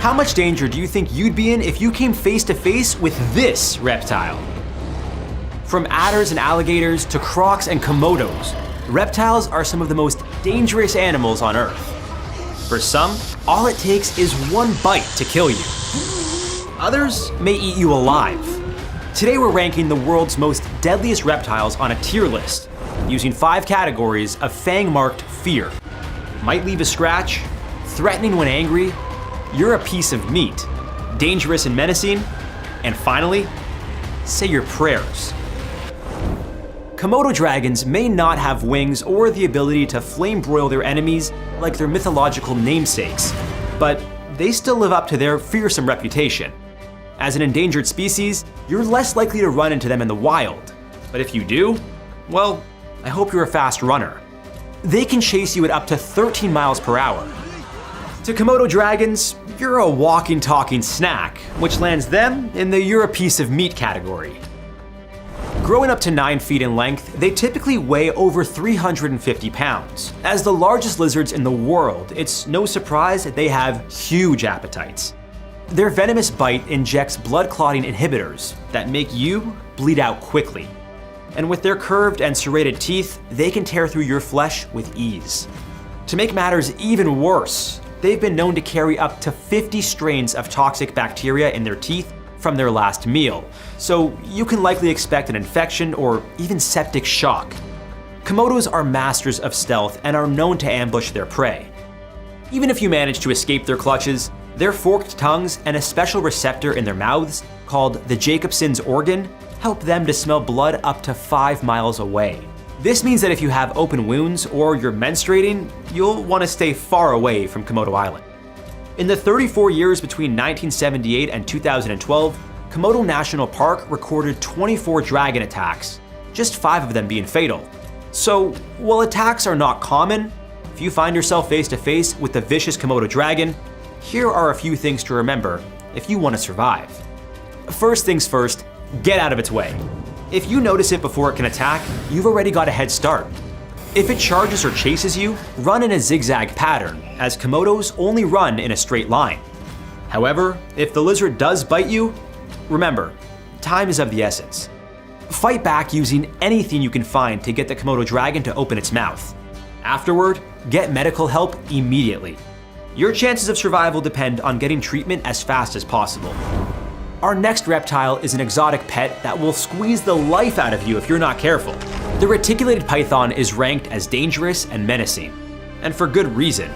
How much danger do you think you'd be in if you came face to face with this reptile? From adders and alligators to crocs and komodos, reptiles are some of the most dangerous animals on Earth. For some, all it takes is one bite to kill you. Others may eat you alive. Today we're ranking the world's most deadliest reptiles on a tier list, using 5 categories of fang-marked fear. Might leave a scratch, threatening when angry, you're a piece of meat, dangerous and menacing, and finally, say your prayers. Komodo dragons may not have wings or the ability to flame broil their enemies like their mythological namesakes, but they still live up to their fearsome reputation. As an endangered species, you're less likely to run into them in the wild, but if you do, well, I hope you're a fast runner. They can chase you at up to 13 miles per hour. To Komodo dragons, you're a walking, talking snack, which lands them in the you're a piece of meat category. Growing up to 9 feet in length, they typically weigh over 350 pounds. As the largest lizards in the world, it's no surprise that they have huge appetites. Their venomous bite injects blood-clotting inhibitors that make you bleed out quickly. And with their curved and serrated teeth, they can tear through your flesh with ease. To make matters even worse, they've been known to carry up to 50 strains of toxic bacteria in their teeth from their last meal, so you can likely expect an infection or even septic shock. Komodos are masters of stealth and are known to ambush their prey. Even if you manage to escape their clutches, their forked tongues and a special receptor in their mouths, called the Jacobson's organ, help them to smell blood up to 5 miles away. This means that if you have open wounds or you're menstruating, you'll want to stay far away from Komodo Island. In the 34 years between 1978 and 2012, Komodo National Park recorded 24 dragon attacks, just 5 of them being fatal. So, while attacks are not common, if you find yourself face to face with the vicious Komodo dragon, here are a few things to remember if you want to survive. First things first, get out of its way. If you notice it before it can attack, you've already got a head start. If it charges or chases you, run in a zigzag pattern, as Komodos only run in a straight line. However, if the lizard does bite you, remember, time is of the essence. Fight back using anything you can find to get the Komodo dragon to open its mouth. Afterward, get medical help immediately. Your chances of survival depend on getting treatment as fast as possible. Our next reptile is an exotic pet that will squeeze the life out of you if you're not careful. The reticulated python is ranked as dangerous and menacing, and for good reason.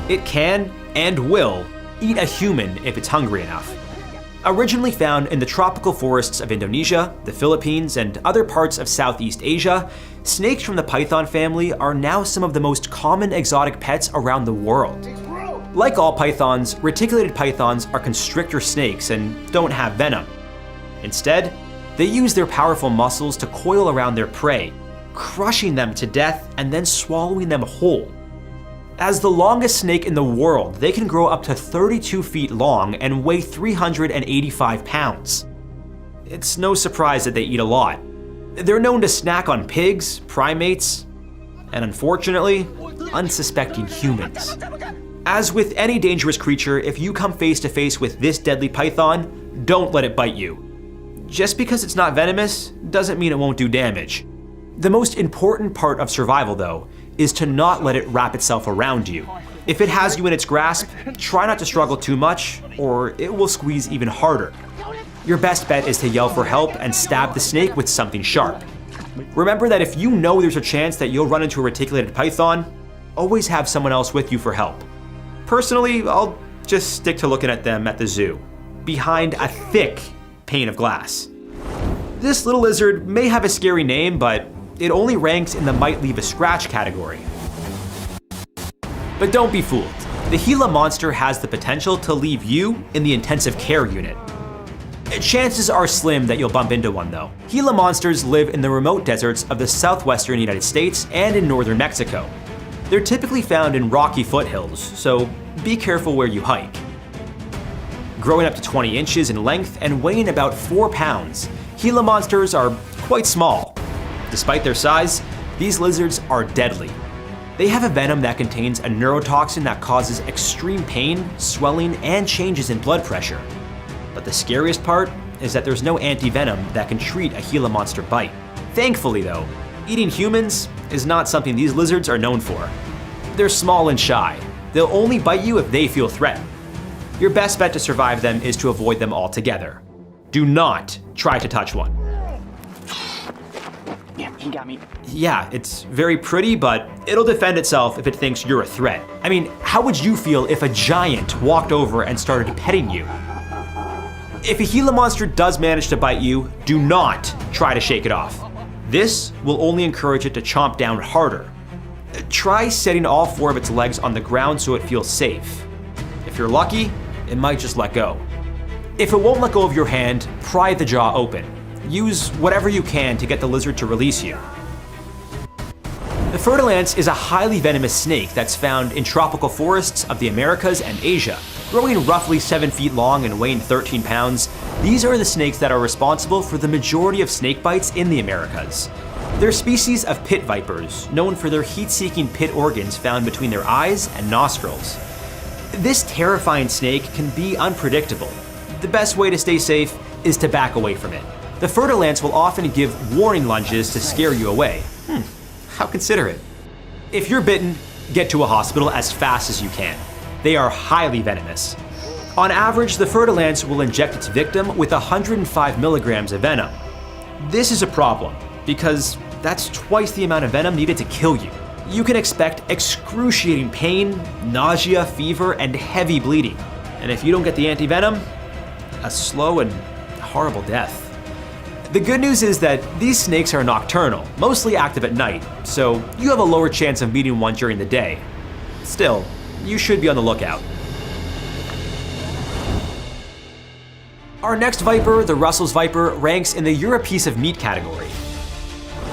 It can and will eat a human if it's hungry enough. Originally found in the tropical forests of Indonesia, the Philippines, and other parts of Southeast Asia, snakes from the python family are now some of the most common exotic pets around the world. Like all pythons, reticulated pythons are constrictor snakes and don't have venom. Instead, they use their powerful muscles to coil around their prey, crushing them to death and then swallowing them whole. As the longest snake in the world, they can grow up to 32 feet long and weigh 385 pounds. It's no surprise that they eat a lot. They're known to snack on pigs, primates, and unfortunately, unsuspecting humans. As with any dangerous creature, if you come face to face with this deadly python, don't let it bite you. Just because it's not venomous doesn't mean it won't do damage. The most important part of survival, though, is to not let it wrap itself around you. If it has you in its grasp, try not to struggle too much, or it will squeeze even harder. Your best bet is to yell for help and stab the snake with something sharp. Remember that if you know there's a chance that you'll run into a reticulated python, always have someone else with you for help. Personally, I'll just stick to looking at them at the zoo, behind a thick pane of glass. This little lizard may have a scary name, but it only ranks in the might leave a scratch category. But don't be fooled. The Gila monster has the potential to leave you in the intensive care unit. Chances are slim that you'll bump into one though. Gila monsters live in the remote deserts of the southwestern United States and in northern Mexico. They're typically found in rocky foothills, so be careful where you hike. Growing up to 20 inches in length and weighing about 4 pounds, Gila monsters are quite small. Despite their size, these lizards are deadly. They have a venom that contains a neurotoxin that causes extreme pain, swelling, and changes in blood pressure. But the scariest part is that there's no anti-venom that can treat a Gila monster bite. Thankfully though, eating humans is not something these lizards are known for. They're small and shy. They'll only bite you if they feel threatened. Your best bet to survive them is to avoid them altogether. Do not try to touch one. Damn, he got me. Yeah, it's very pretty, but it'll defend itself if it thinks you're a threat. I mean, how would you feel if a giant walked over and started petting you? If a Gila monster does manage to bite you, do not try to shake it off. This will only encourage it to chomp down harder. Try setting all 4 of its legs on the ground so it feels safe. If you're lucky, it might just let go. If it won't let go of your hand, pry the jaw open. Use whatever you can to get the lizard to release you. The fertile ants is a highly venomous snake that's found in tropical forests of the Americas and Asia. Growing roughly 7 feet long and weighing 13 pounds, these are the snakes that are responsible for the majority of snake bites in the Americas. They're species of pit vipers, known for their heat-seeking pit organs found between their eyes and nostrils. This terrifying snake can be unpredictable. The best way to stay safe is to back away from it. The fertile ants will often give warning lunges to scare you away. How considerate. If you're bitten, get to a hospital as fast as you can. They are highly venomous. On average, the fertile ants will inject its victim with 105 milligrams of venom. This is a problem, because that's twice the amount of venom needed to kill you. You can expect excruciating pain, nausea, fever, and heavy bleeding. And if you don't get the anti-venom, a slow and horrible death. The good news is that these snakes are nocturnal, mostly active at night, so you have a lower chance of meeting one during the day. Still, you should be on the lookout. Our next viper, the Russell's viper, ranks in the "you're a piece of meat" category.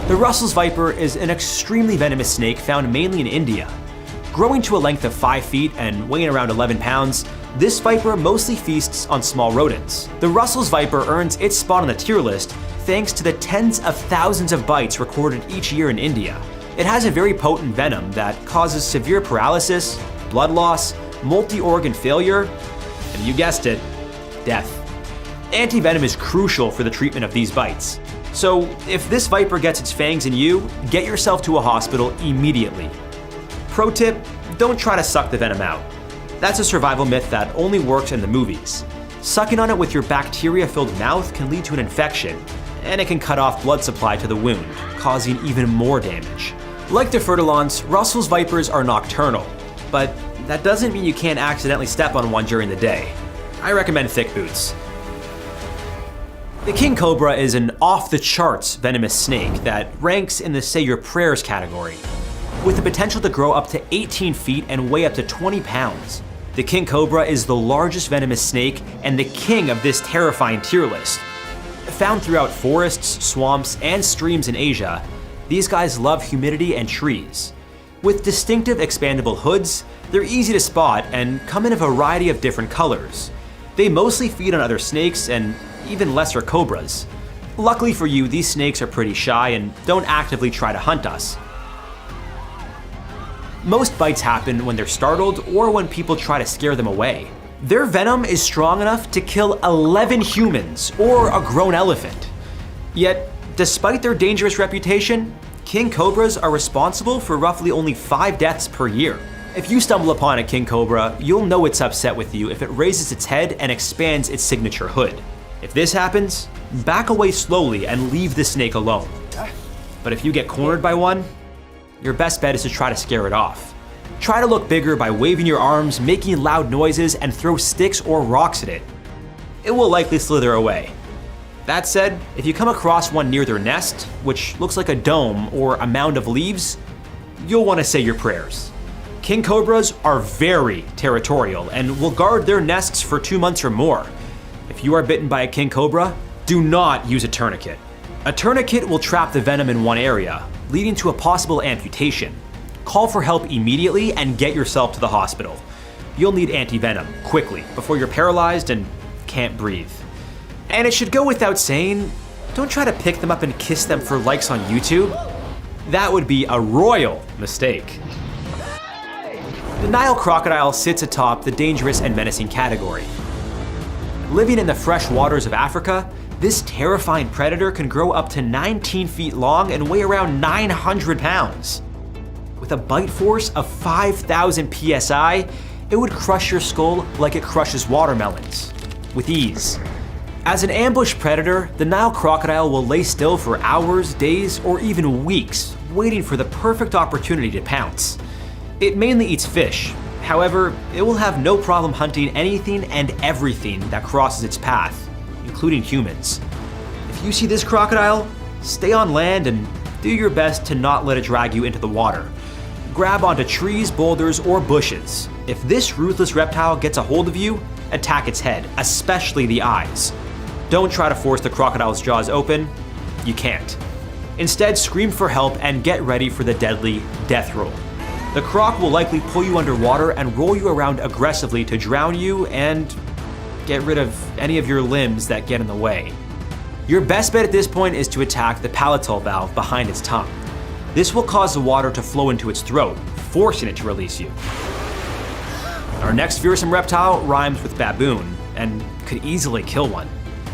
The Russell's viper is an extremely venomous snake found mainly in India. Growing to a length of 5 feet and weighing around 11 pounds, this viper mostly feasts on small rodents. The Russell's viper earns its spot on the tier list thanks to the tens of thousands of bites recorded each year in India. It has a very potent venom that causes severe paralysis, blood loss, multi-organ failure, and you guessed it, death. Anti-venom is crucial for the treatment of these bites. So if this viper gets its fangs in you, get yourself to a hospital immediately. Pro tip, don't try to suck the venom out. That's a survival myth that only works in the movies. Sucking on it with your bacteria-filled mouth can lead to an infection, and it can cut off blood supply to the wound, causing even more damage. Like the fertilons, Russell's vipers are nocturnal, but that doesn't mean you can't accidentally step on one during the day. I recommend thick boots. The king cobra is an off-the-charts venomous snake that ranks in the say your prayers category. With the potential to grow up to 18 feet and weigh up to 20 pounds. The king cobra is the largest venomous snake and the king of this terrifying tier list. Found throughout forests, swamps, and streams in Asia, these guys love humidity and trees. With distinctive expandable hoods, they're easy to spot and come in a variety of different colors. They mostly feed on other snakes and even lesser cobras. Luckily for you, these snakes are pretty shy and don't actively try to hunt us. Most bites happen when they're startled or when people try to scare them away. Their venom is strong enough to kill 11 humans or a grown elephant. Yet, despite their dangerous reputation, king cobras are responsible for roughly only 5 deaths per year. If you stumble upon a king cobra, you'll know it's upset with you if it raises its head and expands its signature hood. If this happens, back away slowly and leave the snake alone. But if you get cornered by one, your best bet is to try to scare it off. Try to look bigger by waving your arms, making loud noises, and throw sticks or rocks at it. It will likely slither away. That said, if you come across one near their nest, which looks like a dome or a mound of leaves, you'll want to say your prayers. King cobras are very territorial and will guard their nests for 2 months or more. If you are bitten by a king cobra, do not use a tourniquet. A tourniquet will trap the venom in one area, leading to a possible amputation. Call for help immediately and get yourself to the hospital. You'll need anti-venom quickly before you're paralyzed and can't breathe. And it should go without saying, don't try to pick them up and kiss them for likes on YouTube. That would be a royal mistake. The Nile crocodile sits atop the dangerous and menacing category. Living in the fresh waters of Africa, this terrifying predator can grow up to 19 feet long and weigh around 900 pounds. With a bite force of 5,000 psi, it would crush your skull like it crushes watermelons, with ease. As an ambush predator, the Nile crocodile will lay still for hours, days, or even weeks, waiting for the perfect opportunity to pounce. It mainly eats fish. However, it will have no problem hunting anything and everything that crosses its path, including humans. If you see this crocodile, stay on land and do your best to not let it drag you into the water. Grab onto trees, boulders, or bushes. If this ruthless reptile gets a hold of you, attack its head, especially the eyes. Don't try to force the crocodile's jaws open. You can't. Instead, scream for help and get ready for the deadly death roll. The croc will likely pull you underwater and roll you around aggressively to drown you and get rid of any of your limbs that get in the way. Your best bet at this point is to attack the palatal valve behind its tongue. This will cause the water to flow into its throat, forcing it to release you. Our next fearsome reptile rhymes with baboon and could easily kill one.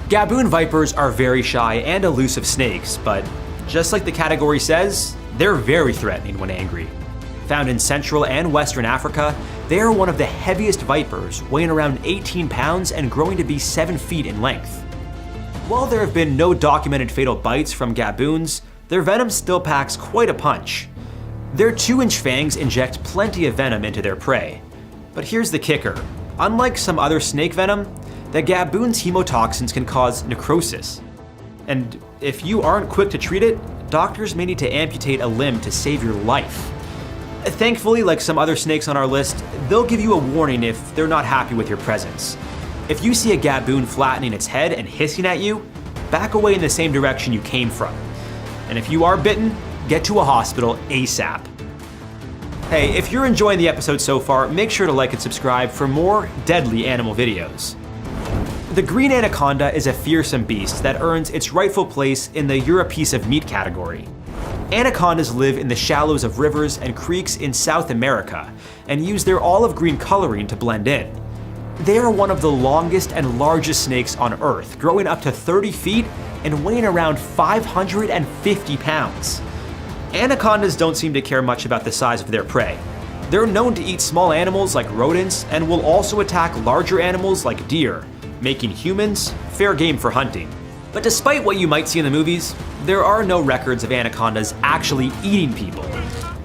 Gaboon vipers are very shy and elusive snakes, but just like the category says, they're very threatening when angry. Found in Central and Western Africa, they are one of the heaviest vipers, weighing around 18 pounds and growing to be 7 feet in length. While there have been no documented fatal bites from gaboons, their venom still packs quite a punch. Their 2-inch fangs inject plenty of venom into their prey. But here's the kicker. Unlike some other snake venom, the gaboon's hemotoxins can cause necrosis. And if you aren't quick to treat it, doctors may need to amputate a limb to save your life. Thankfully, like some other snakes on our list, they'll give you a warning if they're not happy with your presence. If you see a gaboon flattening its head and hissing at you, back away in the same direction you came from. And if you are bitten, get to a hospital ASAP. Hey, if you're enjoying the episode so far, make sure to like and subscribe for more deadly animal videos. The green anaconda is a fearsome beast that earns its rightful place in the "you're a piece of meat" category. Anacondas live in the shallows of rivers and creeks in South America and use their olive green coloring to blend in. They are one of the longest and largest snakes on Earth, growing up to 30 feet and weighing around 550 pounds. Anacondas don't seem to care much about the size of their prey. They're known to eat small animals like rodents and will also attack larger animals like deer, making humans fair game for hunting. But despite what you might see in the movies, there are no records of anacondas actually eating people.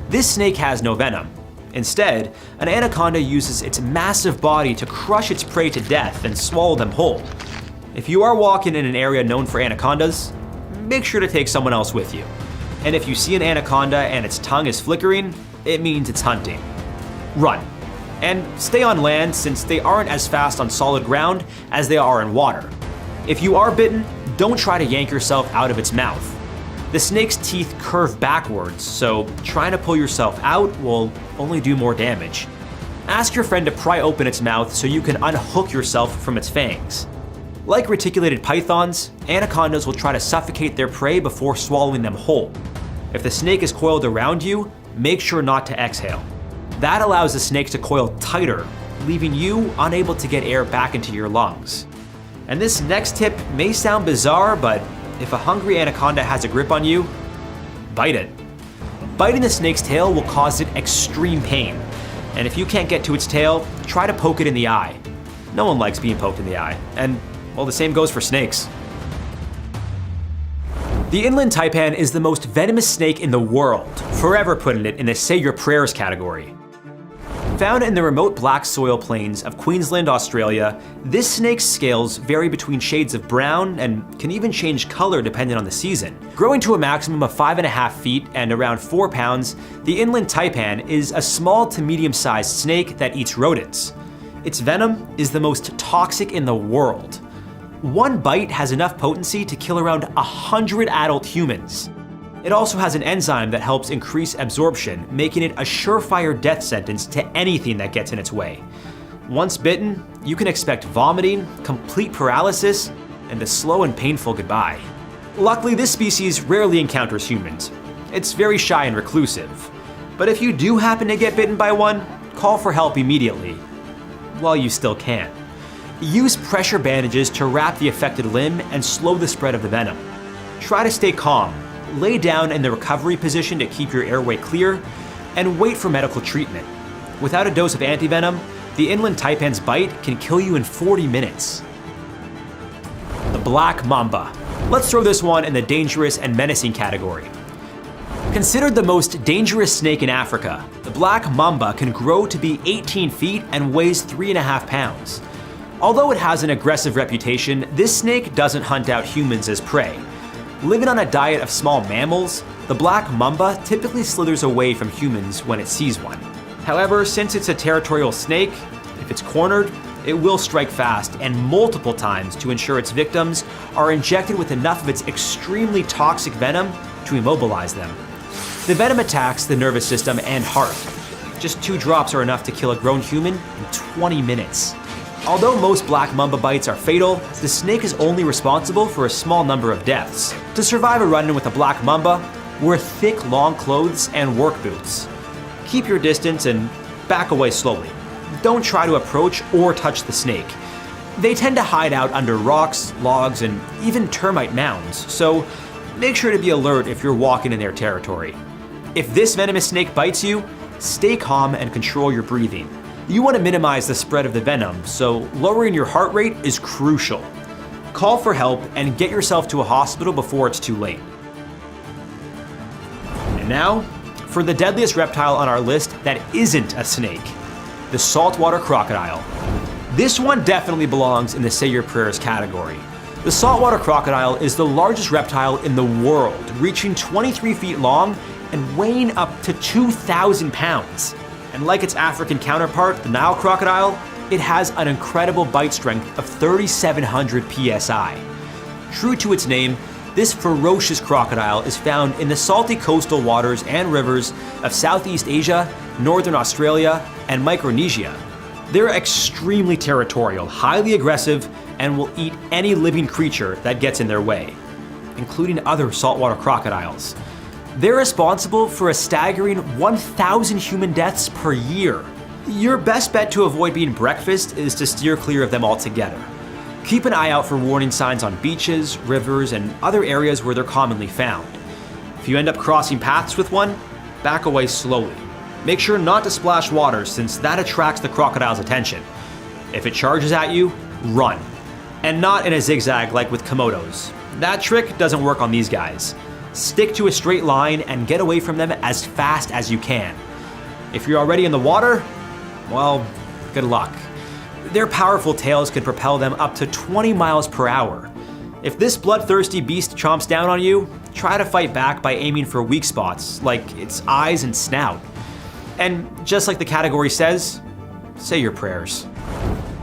This snake has no venom. Instead, an anaconda uses its massive body to crush its prey to death and swallow them whole. If you are walking in an area known for anacondas, make sure to take someone else with you. And if you see an anaconda and its tongue is flickering, it means it's hunting. Run. And stay on land since they aren't as fast on solid ground as they are in water. If you are bitten, don't try to yank yourself out of its mouth. The snake's teeth curve backwards, so trying to pull yourself out will only do more damage. Ask your friend to pry open its mouth so you can unhook yourself from its fangs. Like reticulated pythons, anacondas will try to suffocate their prey before swallowing them whole. If the snake is coiled around you, make sure not to exhale. That allows the snake to coil tighter, leaving you unable to get air back into your lungs. And this next tip may sound bizarre, but if a hungry anaconda has a grip on you, bite it. Biting the snake's tail will cause it extreme pain. And if you can't get to its tail, try to poke it in the eye. No one likes being poked in the eye. And, well, the same goes for snakes. The inland taipan is the most venomous snake in the world, forever putting it in the say your prayers category. Found in the remote black soil plains of Queensland, Australia, this snake's scales vary between shades of brown and can even change color depending on the season. Growing to a maximum of 5.5 feet and around 4 pounds, the inland taipan is a small to medium-sized snake that eats rodents. Its venom is the most toxic in the world. One bite has enough potency to kill around 100 adult humans. It also has an enzyme that helps increase absorption, making it a surefire death sentence to anything that gets in its way. Once bitten, you can expect vomiting, complete paralysis, and a slow and painful goodbye. Luckily, this species rarely encounters humans. It's very shy and reclusive. But if you do happen to get bitten by one, call for help immediately, while you still can. Use pressure bandages to wrap the affected limb and slow the spread of the venom. Try to stay calm, lay down in the recovery position to keep your airway clear, and wait for medical treatment. Without a dose of antivenom, the inland taipan's bite can kill you in 40 minutes. The black mamba. Let's throw this one in the dangerous and menacing category. Considered the most dangerous snake in Africa, the black mamba can grow to be 18 feet and weighs 3.5 pounds. Although it has an aggressive reputation, this snake doesn't hunt out humans as prey. Living on a diet of small mammals, the black mamba typically slithers away from humans when it sees one. However, since it's a territorial snake, if it's cornered, it will strike fast and multiple times to ensure its victims are injected with enough of its extremely toxic venom to immobilize them. The venom attacks the nervous system and heart. Just 2 drops are enough to kill a grown human in 20 minutes. Although most black mamba bites are fatal, the snake is only responsible for a small number of deaths. To survive a run-in with a black mamba, wear thick, long clothes and work boots. Keep your distance and back away slowly. Don't try to approach or touch the snake. They tend to hide out under rocks, logs, and even termite mounds, so make sure to be alert if you're walking in their territory. If this venomous snake bites you, stay calm and control your breathing. You want to minimize the spread of the venom, so lowering your heart rate is crucial. Call for help and get yourself to a hospital before it's too late. And now, for the deadliest reptile on our list that isn't a snake, the saltwater crocodile. This one definitely belongs in the Say Your Prayers category. The saltwater crocodile is the largest reptile in the world, reaching 23 feet long and weighing up to 2,000 pounds. And like its African counterpart, the Nile crocodile, it has an incredible bite strength of 3,700 psi. True to its name, this ferocious crocodile is found in the salty coastal waters and rivers of Southeast Asia, Northern Australia, and Micronesia. They're extremely territorial, highly aggressive, and will eat any living creature that gets in their way, including other saltwater crocodiles. They're responsible for a staggering 1,000 human deaths per year. Your best bet to avoid being breakfast is to steer clear of them altogether. Keep an eye out for warning signs on beaches, rivers, and other areas where they're commonly found. If you end up crossing paths with one, back away slowly. Make sure not to splash water since that attracts the crocodile's attention. If it charges at you, run. And not in a zigzag like with Komodos. That trick doesn't work on these guys. Stick to a straight line and get away from them as fast as you can. If you're already in the water, well, good luck. Their powerful tails can propel them up to 20 miles per hour. If this bloodthirsty beast chomps down on you, try to fight back by aiming for weak spots, like its eyes and snout. And just like the category says, say your prayers.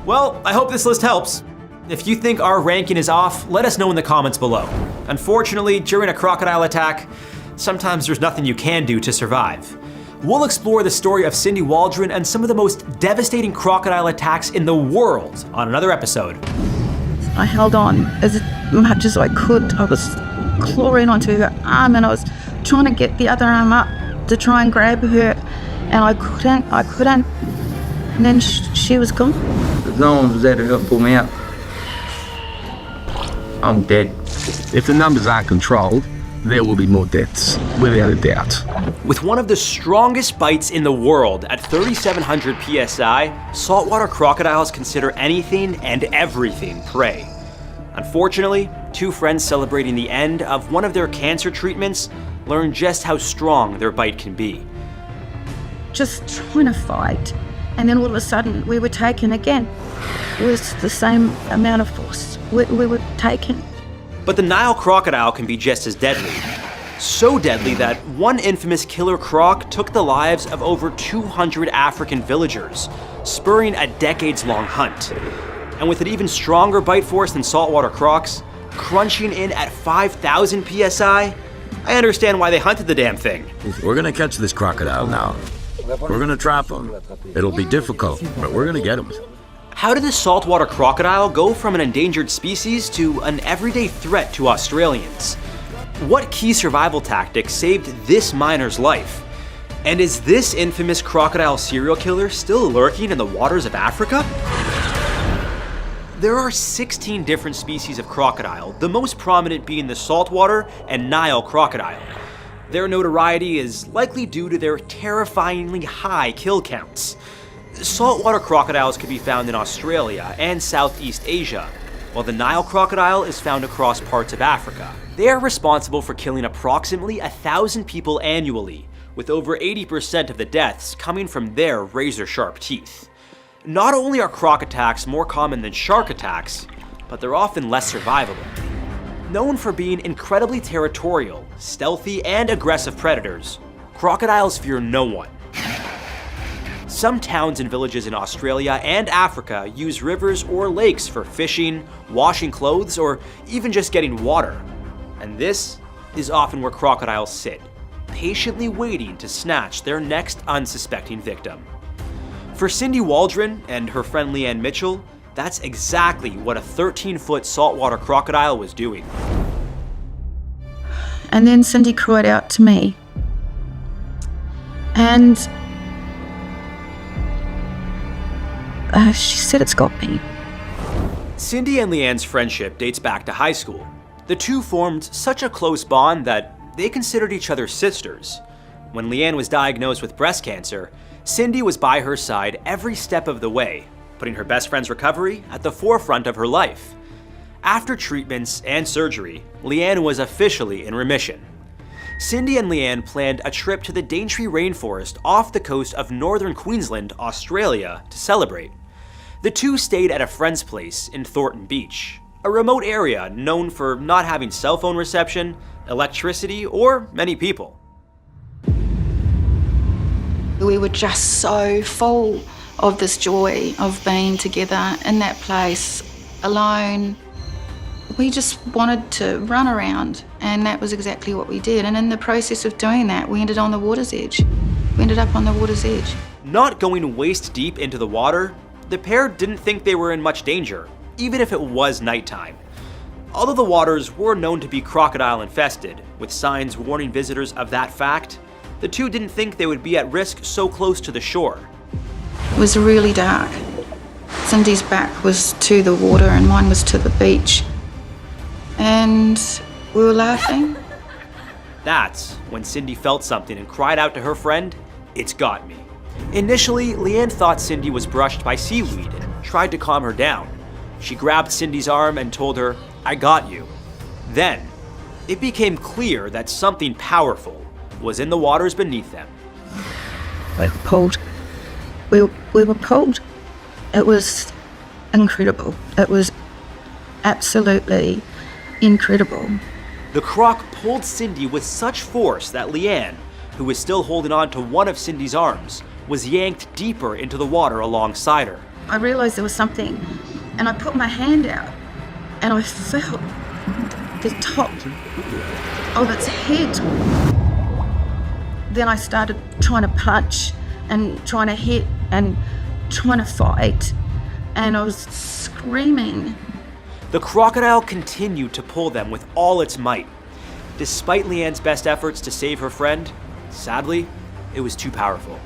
Well, I hope this list helps. If you think our ranking is off, let us know in the comments below. Unfortunately, during a crocodile attack, sometimes there's nothing you can do to survive. We'll explore the story of Cindy Waldron and some of the most devastating crocodile attacks in the world on another episode. I held on as much as I could. I was clawing onto her arm and I was trying to get the other arm up to try and grab her, and I couldn't. And then she was gone. No one was there to help pull me out. I'm dead. If the numbers aren't controlled, there will be more deaths, without a doubt. With one of the strongest bites in the world at 3,700 psi, saltwater crocodiles consider anything and everything prey. Unfortunately, 2 friends celebrating the end of one of their cancer treatments learned just how strong their bite can be. Just trying to fight, and then all of a sudden we were taken again. It was the same amount of force. We were taken. But the Nile crocodile can be just as deadly. So deadly that one infamous killer croc took the lives of over 200 African villagers, spurring a decades-long hunt. And with an even stronger bite force than saltwater crocs, crunching in at 5,000 psi, I understand why they hunted the damn thing. We're gonna catch this crocodile now. We're gonna trap him. It'll be difficult, but we're gonna get him. How did the saltwater crocodile go from an endangered species to an everyday threat to Australians? What key survival tactic saved this miner's life? And is this infamous crocodile serial killer still lurking in the waters of Africa? There are 16 different species of crocodile, the most prominent being the saltwater and Nile crocodile. Their notoriety is likely due to their terrifyingly high kill counts. Saltwater crocodiles can be found in Australia and Southeast Asia, while the Nile crocodile is found across parts of Africa. They are responsible for killing approximately 1,000 people annually, with over 80% of the deaths coming from their razor-sharp teeth. Not only are croc attacks more common than shark attacks, but they're often less survivable. Known for being incredibly territorial, stealthy, and aggressive predators, crocodiles fear no one. Some towns and villages in Australia and Africa use rivers or lakes for fishing, washing clothes, or even just getting water. And this is often where crocodiles sit, patiently waiting to snatch their next unsuspecting victim. For Cindy Waldron and her friend Leanne Mitchell, that's exactly what a 13-foot saltwater crocodile was doing. And then Cindy cried out to me. And she said, "It's got me." Cindy and Leanne's friendship dates back to high school. The two formed such a close bond that they considered each other sisters. When Leanne was diagnosed with breast cancer, Cindy was by her side every step of the way, putting her best friend's recovery at the forefront of her life. After treatments and surgery, Leanne was officially in remission. Cindy and Leanne planned a trip to the Daintree rainforest off the coast of northern Queensland, Australia, to celebrate. The two stayed at a friend's place in Thornton Beach, a remote area known for not having cell phone reception, electricity, or many people. We were just so full of this joy of being together in that place, alone. We just wanted to run around, and that was exactly what we did. And in the process of doing that, we ended on the water's edge. We ended up on the water's edge. Not going waist deep into the water, the pair didn't think they were in much danger, even if it was nighttime. Although the waters were known to be crocodile infested, with signs warning visitors of that fact, the two didn't think they would be at risk so close to the shore. It was really dark. Cindy's back was to the water and mine was to the beach. And we were laughing. That's when Cindy felt something and cried out to her friend, "It's got me." Initially, Leanne thought Cindy was brushed by seaweed and tried to calm her down. She grabbed Cindy's arm and told her, "I got you." Then, it became clear that something powerful was in the waters beneath them. We were pulled. We were pulled. It was incredible. It was absolutely incredible. The croc pulled Cindy with such force that Leanne, who was still holding on to one of Cindy's arms, was yanked deeper into the water alongside her. I realised there was something, and I put my hand out, and I felt the top of its head. Then I started trying to punch and trying to hit and trying to fight, and I was screaming. The crocodile continued to pull them with all its might. Despite Leanne's best efforts to save her friend, sadly, it was too powerful.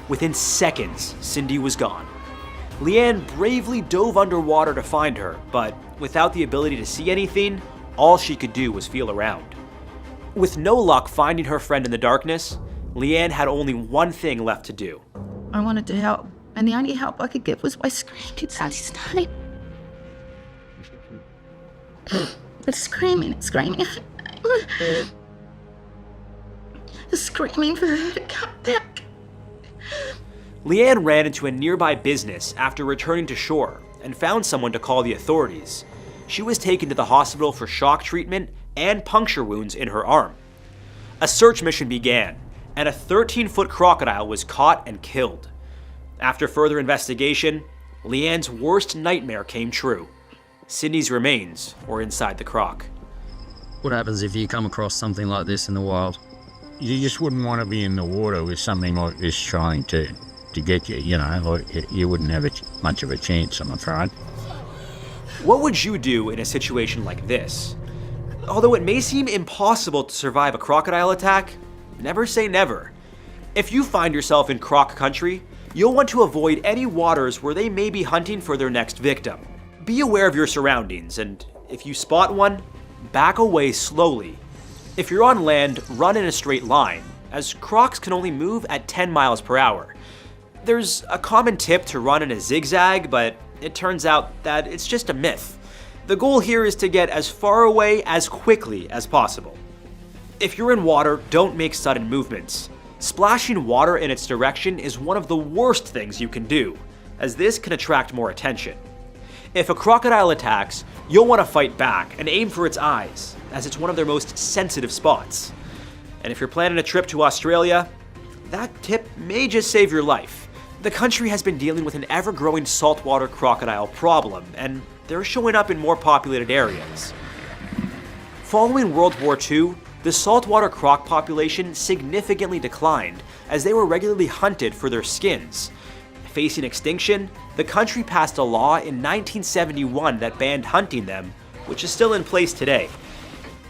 Within seconds, Cindy was gone. Leanne bravely dove underwater to find her, but without the ability to see anything, all she could do was feel around. With no luck finding her friend in the darkness, Leanne had only one thing left to do. I wanted to help, and the only help I could give was by screaming Sally's name. It's screaming. Screaming for her to come back. Leanne ran into a nearby business after returning to shore and found someone to call the authorities. She was taken to the hospital for shock treatment and puncture wounds in her arm. A search mission began, and a 13-foot crocodile was caught and killed. After further investigation, Leanne's worst nightmare came true. Cindy's remains were inside the croc. What happens if you come across something like this in the wild? You just wouldn't want to be in the water with something like this trying to get you, you know, like you wouldn't have much of a chance, I'm afraid. What would you do in a situation like this? Although it may seem impossible to survive a crocodile attack, never say never. If you find yourself in croc country, you'll want to avoid any waters where they may be hunting for their next victim. Be aware of your surroundings, and if you spot one, back away slowly. If you're on land, run in a straight line, as crocs can only move at 10 miles per hour. There's a common tip to run in a zigzag, but it turns out that it's just a myth. The goal here is to get as far away as quickly as possible. If you're in water, don't make sudden movements. Splashing water in its direction is one of the worst things you can do, as this can attract more attention. If a crocodile attacks, you'll want to fight back and aim for its eyes, as it's one of their most sensitive spots. And if you're planning a trip to Australia, that tip may just save your life. The country has been dealing with an ever-growing saltwater crocodile problem, and they're showing up in more populated areas. Following World War II, the saltwater croc population significantly declined as they were regularly hunted for their skins. Facing extinction, the country passed a law in 1971 that banned hunting them, which is still in place today.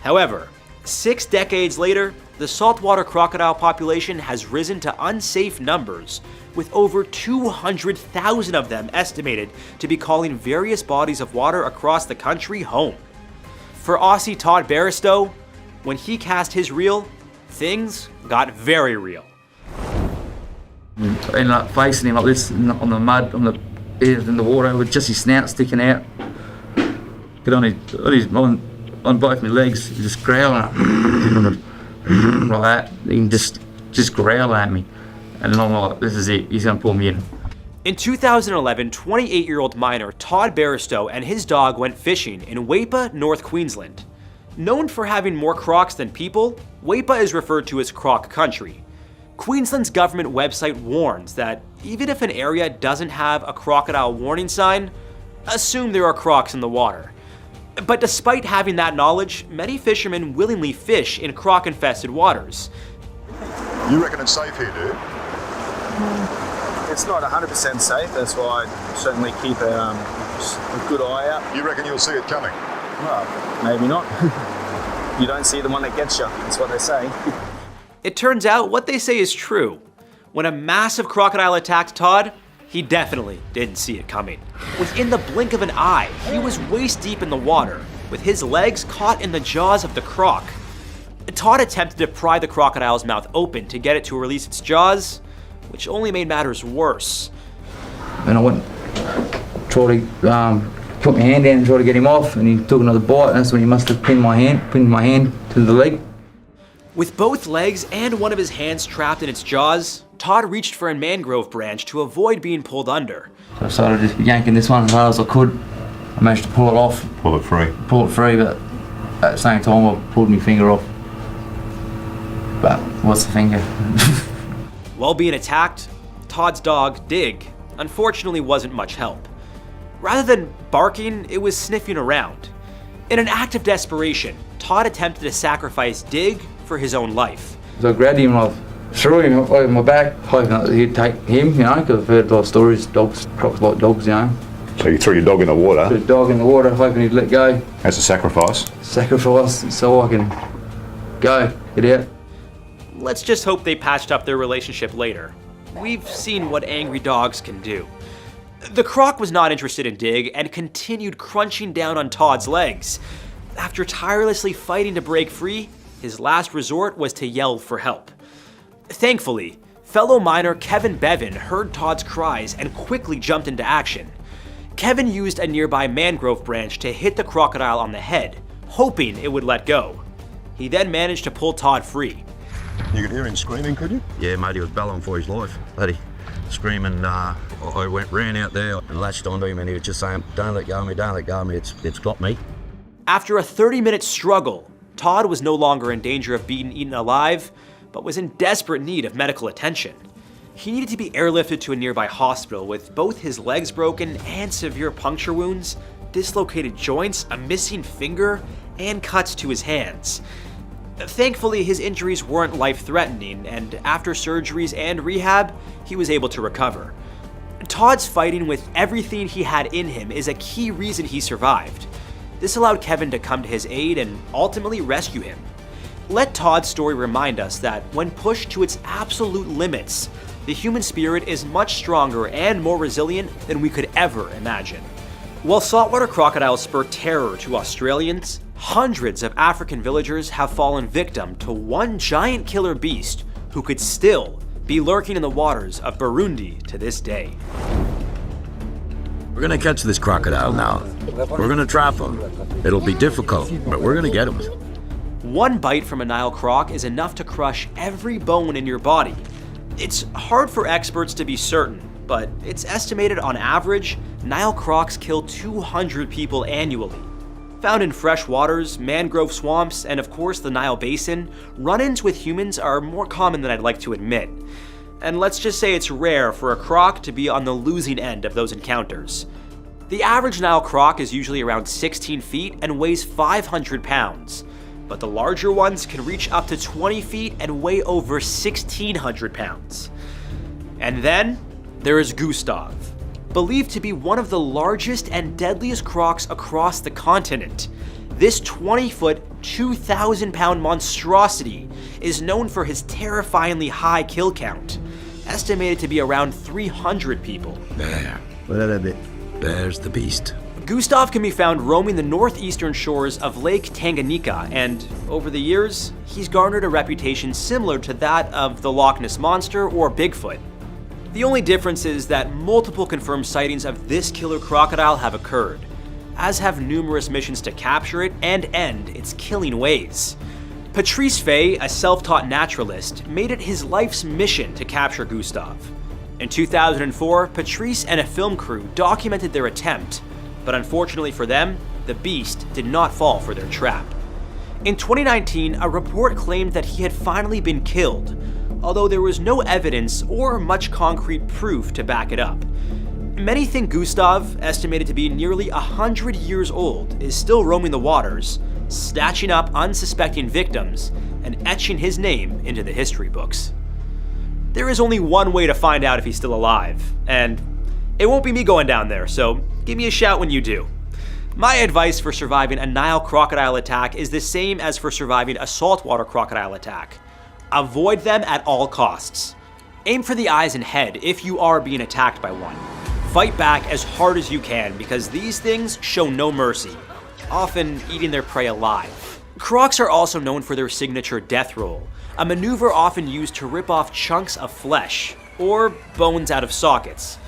However, 6 decades later, the saltwater crocodile population has risen to unsafe numbers, with over 200,000 of them estimated to be calling various bodies of water across the country home. For Aussie Todd Barristow, when he cast his reel, things got very real. And like facing him like this on the mud, in the water, with just his snout sticking out. Get on both my legs, just growling like that. He can just growl at me. And then I'm like, this is it, he's gonna pull me in. In 2011, 28-year-old miner Todd Barristow and his dog went fishing in Weipa, North Queensland. Known for having more crocs than people, Weipa is referred to as croc country. Queensland's government website warns that even if an area doesn't have a crocodile warning sign, assume there are crocs in the water. But despite having that knowledge, many fishermen willingly fish in croc-infested waters. You reckon it's safe here, dude? It's not 100% safe, that's why I certainly keep a good eye out. You reckon you'll see it coming? Well, maybe not. You don't see the one that gets you, that's what they say. It turns out what they say is true. When a massive crocodile attacked Todd, he definitely didn't see it coming. Within the blink of an eye, he was waist deep in the water, with his legs caught in the jaws of the croc. Todd attempted to pry the crocodile's mouth open to get it to release its jaws, which only made matters worse. And I went, tried to put my hand down and try to get him off, and he took another bite, and that's when he must have pinned my hand to the leg. With both legs and one of his hands trapped in its jaws, Todd reached for a mangrove branch to avoid being pulled under. So I started just yanking this one as hard as I could. I managed to pull it off. Pull it free. But at the same time I pulled my finger off. But what's the finger? While being attacked, Todd's dog, Dig, unfortunately wasn't much help. Rather than barking, it was sniffing around. In an act of desperation, Todd attempted to sacrifice Dig for his own life. So I grabbed him and I threw him over my back, hoping that he'd take him, because I've heard a lot of stories, crocs like dogs, So you threw your dog in the water? Threw the dog in the water, hoping he'd let go. As a sacrifice? Sacrifice, so I can go, get out. Let's just hope they patched up their relationship later. We've seen what angry dogs can do. The croc was not interested in Dig and continued crunching down on Todd's legs. After tirelessly fighting to break free, his last resort was to yell for help. Thankfully, fellow miner Kevin Bevan heard Todd's cries and quickly jumped into action. Kevin used a nearby mangrove branch to hit the crocodile on the head, hoping it would let go. He then managed to pull Todd free. You could hear him screaming, could you? Yeah, mate, he was bellowing for his life. Bloody screaming. I ran out there and latched onto him, and he was just saying, "Don't let go of me, don't let go of me, it's got me." After a 30-minute struggle, Todd was no longer in danger of being eaten alive, but was in desperate need of medical attention. He needed to be airlifted to a nearby hospital with both his legs broken and severe puncture wounds, dislocated joints, a missing finger, and cuts to his hands. Thankfully, his injuries weren't life-threatening, and after surgeries and rehab, he was able to recover. Todd's fighting with everything he had in him is a key reason he survived. This allowed Kevin to come to his aid and ultimately rescue him. Let Todd's story remind us that when pushed to its absolute limits, the human spirit is much stronger and more resilient than we could ever imagine. While saltwater crocodiles spur terror to Australians, hundreds of African villagers have fallen victim to one giant killer beast who could still be lurking in the waters of Burundi to this day. We're gonna catch this crocodile now. We're gonna trap him. It'll be difficult, but we're gonna get him. One bite from a Nile croc is enough to crush every bone in your body. It's hard for experts to be certain, but it's estimated on average, Nile crocs kill 200 people annually. Found in fresh waters, mangrove swamps, and of course the Nile Basin, run-ins with humans are more common than I'd like to admit. And let's just say it's rare for a croc to be on the losing end of those encounters. The average Nile croc is usually around 16 feet and weighs 500 pounds, but the larger ones can reach up to 20 feet and weigh over 1,600 pounds. And then there is Gustav, believed to be one of the largest and deadliest crocs across the continent. This 20-foot, 2,000-pound monstrosity is known for his terrifyingly high kill count, estimated to be around 300 people. There's the beast. Gustav can be found roaming the northeastern shores of Lake Tanganyika, and over the years, he's garnered a reputation similar to that of the Loch Ness Monster or Bigfoot. The only difference is that multiple confirmed sightings of this killer crocodile have occurred, as have numerous missions to capture it and end its killing ways. Patrice Fay, a self-taught naturalist, made it his life's mission to capture Gustav. In 2004, Patrice and a film crew documented their attempt, but unfortunately for them, the beast did not fall for their trap. In 2019, a report claimed that he had finally been killed, although there was no evidence or much concrete proof to back it up. Many think Gustav, estimated to be nearly 100 years old, is still roaming the waters, snatching up unsuspecting victims and etching his name into the history books. There is only one way to find out if he's still alive, and it won't be me going down there, so give me a shout when you do. My advice for surviving a Nile crocodile attack is the same as for surviving a saltwater crocodile attack. Avoid them at all costs. Aim for the eyes and head if you are being attacked by one. Fight back as hard as you can because these things show no mercy, often eating their prey alive. Crocs are also known for their signature death roll, a maneuver often used to rip off chunks of flesh or bones out of sockets.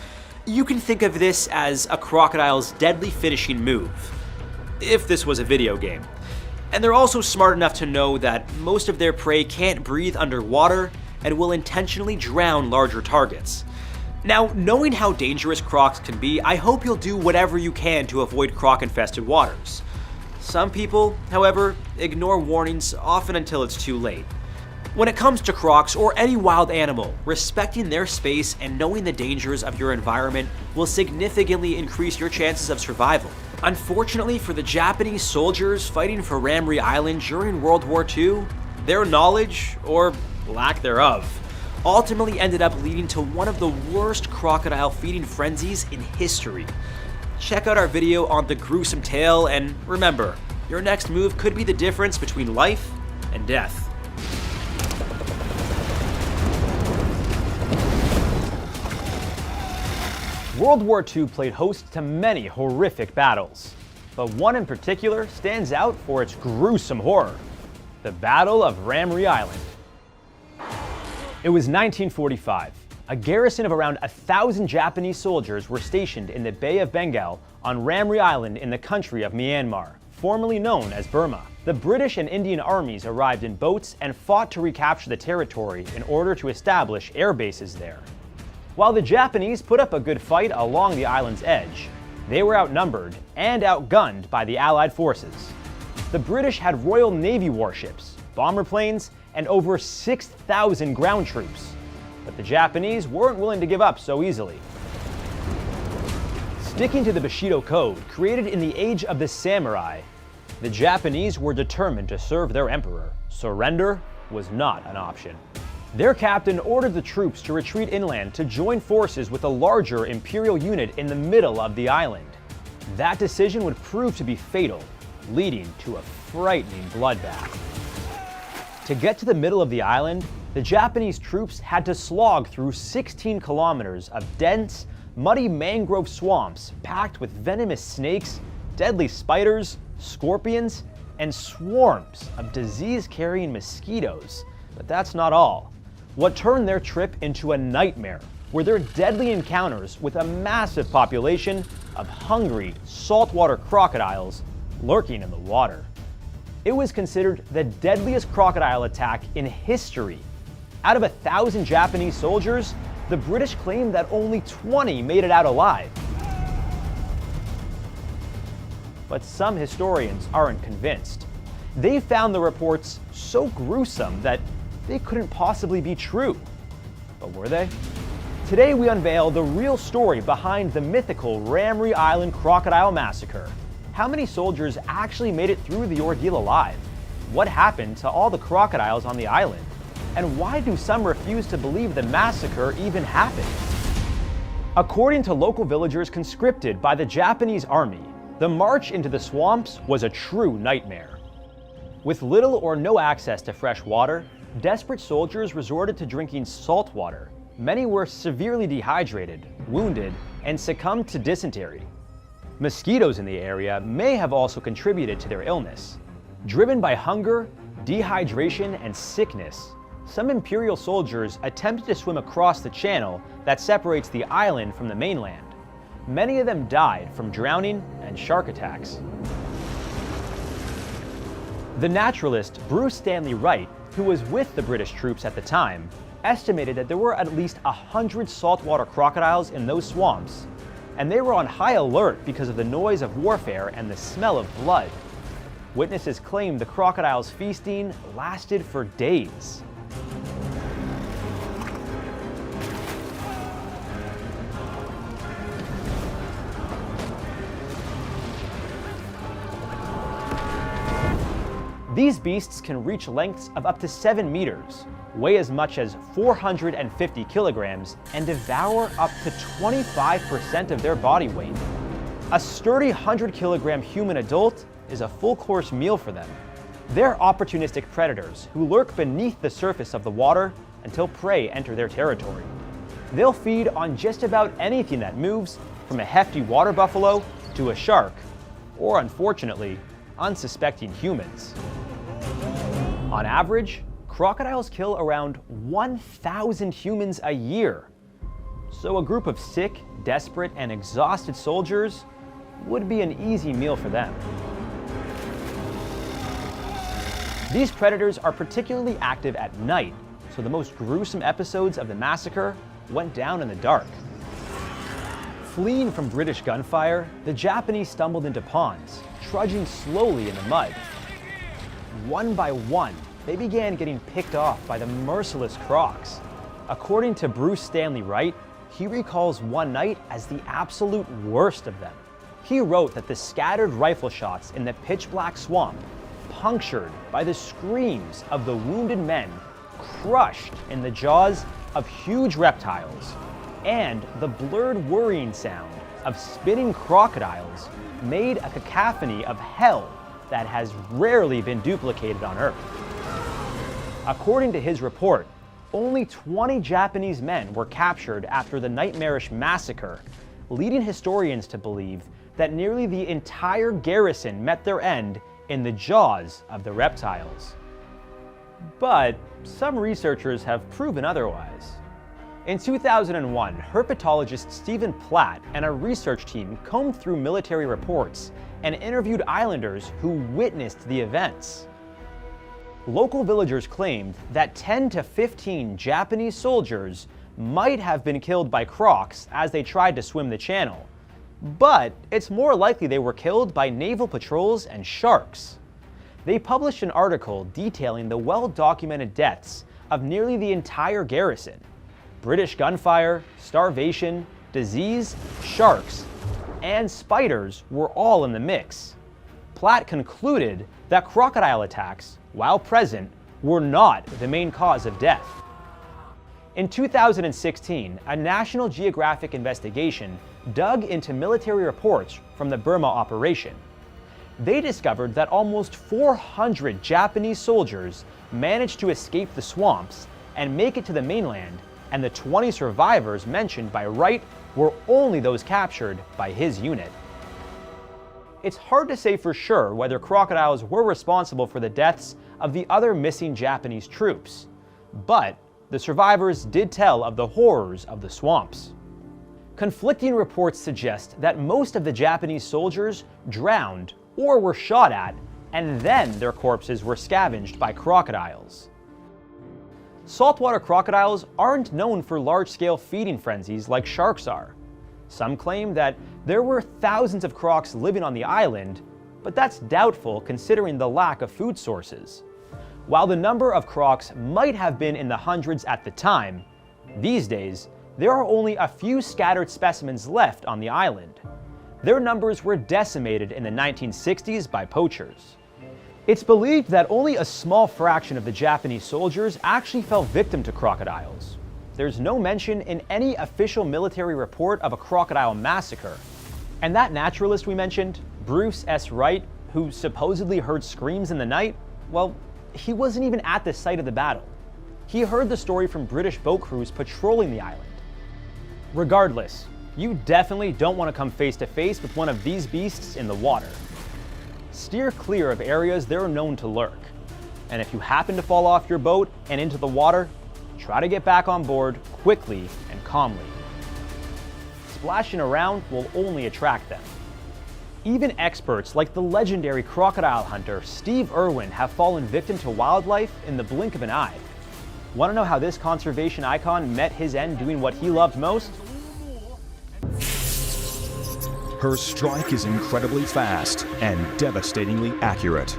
You can think of this as a crocodile's deadly finishing move, if this was a video game. And they're also smart enough to know that most of their prey can't breathe underwater and will intentionally drown larger targets. Now, knowing how dangerous crocs can be, I hope you'll do whatever you can to avoid croc-infested waters. Some people, however, ignore warnings often until it's too late. When it comes to crocs or any wild animal, respecting their space and knowing the dangers of your environment will significantly increase your chances of survival. Unfortunately for the Japanese soldiers fighting for Ramree Island during World War II, their knowledge, or lack thereof, ultimately ended up leading to one of the worst crocodile feeding frenzies in history. Check out our video on the gruesome tale, and remember, your next move could be the difference between life and death. World War II played host to many horrific battles, but one in particular stands out for its gruesome horror: the Battle of Ramree Island. It was 1945. A garrison of around 1,000 Japanese soldiers were stationed in the Bay of Bengal on Ramree Island in the country of Myanmar, formerly known as Burma. The British and Indian armies arrived in boats and fought to recapture the territory in order to establish air bases there. While the Japanese put up a good fight along the island's edge, they were outnumbered and outgunned by the Allied forces. The British had Royal Navy warships, bomber planes, and over 6,000 ground troops. But the Japanese weren't willing to give up so easily. Sticking to the Bushido Code, created in the age of the samurai, the Japanese were determined to serve their emperor. Surrender was not an option. Their captain ordered the troops to retreat inland to join forces with a larger imperial unit in the middle of the island. That decision would prove to be fatal, leading to a frightening bloodbath. To get to the middle of the island, the Japanese troops had to slog through 16 kilometers of dense, muddy mangrove swamps packed with venomous snakes, deadly spiders, scorpions, and swarms of disease-carrying mosquitoes. But that's not all. What turned their trip into a nightmare were their deadly encounters with a massive population of hungry, saltwater crocodiles lurking in the water. It was considered the deadliest crocodile attack in history. Out of 1,000 Japanese soldiers, the British claimed that only 20 made it out alive. But some historians aren't convinced. They found the reports so gruesome that they couldn't possibly be true. But were they? Today we unveil the real story behind the mythical Ramree Island Crocodile Massacre. How many soldiers actually made it through the ordeal alive? What happened to all the crocodiles on the island? And why do some refuse to believe the massacre even happened? According to local villagers conscripted by the Japanese army, the march into the swamps was a true nightmare. With little or no access to fresh water, desperate soldiers resorted to drinking salt water. Many were severely dehydrated, wounded, and succumbed to dysentery. Mosquitoes in the area may have also contributed to their illness. Driven by hunger, dehydration, and sickness, some Imperial soldiers attempted to swim across the channel that separates the island from the mainland. Many of them died from drowning and shark attacks. The naturalist Bruce Stanley Wright, who was with the British troops at the time, estimated that there were at least 100 saltwater crocodiles in those swamps, and they were on high alert because of the noise of warfare and the smell of blood. Witnesses claimed the crocodiles' feasting lasted for days. These beasts can reach lengths of up to 7 meters, weigh as much as 450 kilograms, and devour up to 25% of their body weight. A sturdy 100-kilogram human adult is a full-course meal for them. They're opportunistic predators who lurk beneath the surface of the water until prey enter their territory. They'll feed on just about anything that moves, from a hefty water buffalo to a shark, or unfortunately, unsuspecting humans. On average, crocodiles kill around 1,000 humans a year. So a group of sick, desperate, and exhausted soldiers would be an easy meal for them. These predators are particularly active at night, so the most gruesome episodes of the massacre went down in the dark. Fleeing from British gunfire, the Japanese stumbled into ponds, trudging slowly in the mud. One by one, they began getting picked off by the merciless crocs. According to Bruce Stanley Wright, he recalls one night as the absolute worst of them. He wrote that the scattered rifle shots in the pitch-black swamp, punctured by the screams of the wounded men, crushed in the jaws of huge reptiles, and the blurred worrying sound of spitting crocodiles made a cacophony of hell that has rarely been duplicated on Earth. According to his report, only 20 Japanese men were captured after the nightmarish massacre, leading historians to believe that nearly the entire garrison met their end in the jaws of the reptiles. But some researchers have proven otherwise. In 2001, herpetologist Stephen Platt and a research team combed through military reports and interviewed islanders who witnessed the events. Local villagers claimed that 10 to 15 Japanese soldiers might have been killed by crocs as they tried to swim the channel, but it's more likely they were killed by naval patrols and sharks. They published an article detailing the well-documented deaths of nearly the entire garrison. British gunfire, starvation, disease, sharks, and spiders were all in the mix. Platt concluded that crocodile attacks, while present, were not the main cause of death. In 2016, a National Geographic investigation dug into military reports from the Burma operation. they discovered that almost 400 Japanese soldiers managed to escape the swamps and make it to the mainland, and the 20 survivors mentioned by Wright were only those captured by his unit. It's hard to say for sure whether crocodiles were responsible for the deaths of the other missing Japanese troops, but the survivors did tell of the horrors of the swamps. Conflicting reports suggest that most of the Japanese soldiers drowned or were shot at, and then their corpses were scavenged by crocodiles. Saltwater crocodiles aren't known for large-scale feeding frenzies like sharks are. Some claim that there were thousands of crocs living on the island, but that's doubtful considering the lack of food sources. While the number of crocs might have been in the hundreds at the time, these days, there are only a few scattered specimens left on the island. Their numbers were decimated in the 1960s by poachers. It's believed that only a small fraction of the Japanese soldiers actually fell victim to crocodiles. There's no mention in any official military report of a crocodile massacre. And that naturalist we mentioned, Bruce S. Wright, who supposedly heard screams in the night, well, he wasn't even at the site of the battle. He heard the story from British boat crews patrolling the island. Regardless, you definitely don't want to come face to face with one of these beasts in the water. Steer clear of areas they're known to lurk. And if you happen to fall off your boat and into the water, try to get back on board quickly and calmly. Splashing around will only attract them. Even experts like the legendary crocodile hunter Steve Irwin have fallen victim to wildlife in the blink of an eye. Want to know how this conservation icon met his end doing what he loved most? Her strike is incredibly fast and devastatingly accurate.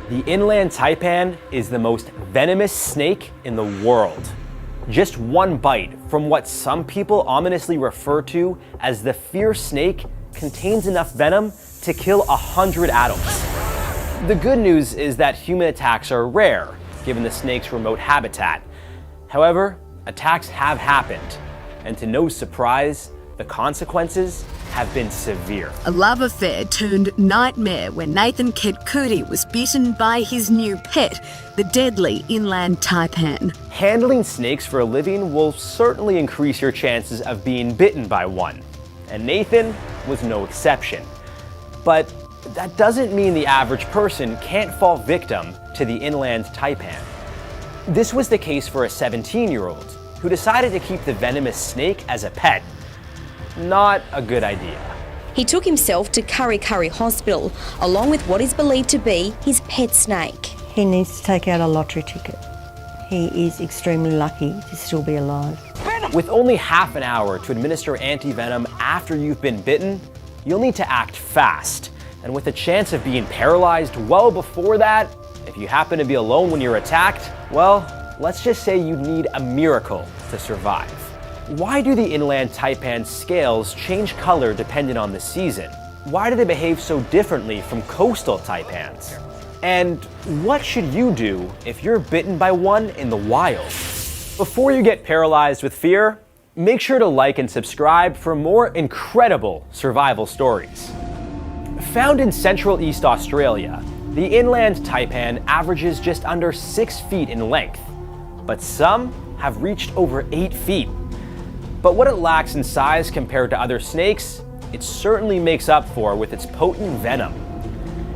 The inland taipan is the most venomous snake in the world. Just one bite from what some people ominously refer to as the fierce snake contains enough venom to kill 100 adults. The good news is that human attacks are rare, given the snake's remote habitat. However, attacks have happened, and to no surprise, the consequences have been severe. A love affair turned nightmare when Nathan Kedkudi was bitten by his new pet, the deadly inland taipan. Handling snakes for a living will certainly increase your chances of being bitten by one, and Nathan was no exception. But that doesn't mean the average person can't fall victim to the inland taipan. This was the case for a 17-year-old who decided to keep the venomous snake as a pet. Not a good idea. He took himself to Kurri Kurri Hospital, along with what is believed to be his pet snake. He needs to take out a lottery ticket. He is extremely lucky to still be alive. With only half an hour to administer anti-venom after you've been bitten, you'll need to act fast. And with a chance of being paralyzed well before that, if you happen to be alone when you're attacked, well, let's just say you need a miracle to survive. Why do the inland taipan's scales change color depending on the season? Why do they behave so differently from coastal taipans? And what should you do if you're bitten by one in the wild? Before you get paralyzed with fear, make sure to like and subscribe for more incredible survival stories. Found in Central East Australia, the inland taipan averages just under 6 feet in length, but some have reached over 8 feet. But what it lacks in size compared to other snakes, it certainly makes up for with its potent venom.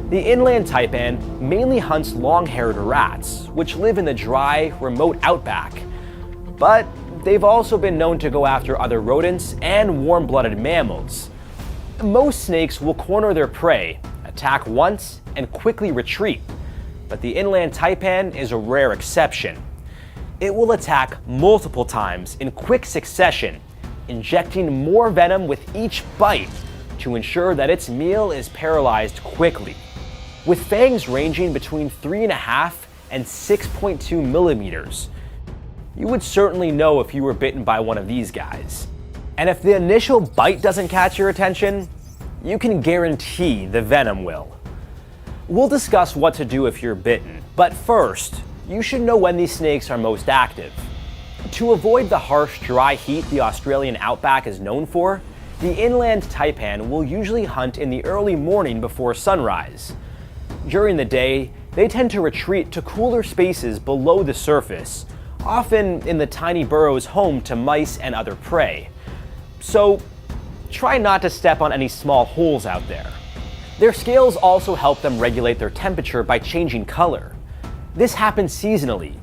The inland taipan mainly hunts long-haired rats, which live in the dry, remote outback. But they've also been known to go after other rodents and warm-blooded mammals. Most snakes will corner their prey, attack once, and quickly retreat. But the inland taipan is a rare exception. It will attack multiple times in quick succession, injecting more venom with each bite to ensure that its meal is paralyzed quickly. With fangs ranging between 3.5 and 6.2 millimeters, you would certainly know if you were bitten by one of these guys. And if the initial bite doesn't catch your attention, you can guarantee the venom will. We'll discuss what to do if you're bitten, but first, you should know when these snakes are most active. To avoid the harsh, dry heat the Australian outback is known for, the inland taipan will usually hunt in the early morning before sunrise, During the day, they tend to retreat to cooler spaces below the surface, often in the tiny burrows home to mice and other prey. So try not to step on any small holes out there. Their scales also help them regulate their temperature by changing color. This happens seasonally.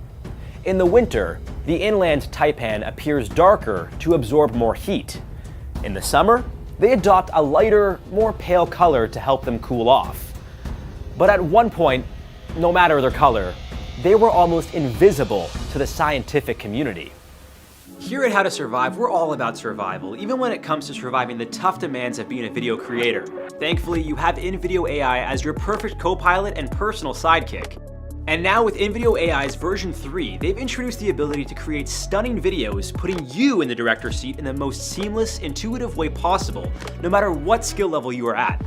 In the winter, the inland taipan appears darker to absorb more heat. In the summer, they adopt a lighter, more pale color to help them cool off. But at one point, no matter their color, they were almost invisible to the scientific community. Here at How to Survive, we're all about survival, even when it comes to surviving the tough demands of being a video creator. Thankfully, you have InVideo AI as your perfect co-pilot and personal sidekick. And now with InVideo AI's version 3, they've introduced the ability to create stunning videos, putting you in the director's seat in the most seamless, intuitive way possible, no matter what skill level you are at.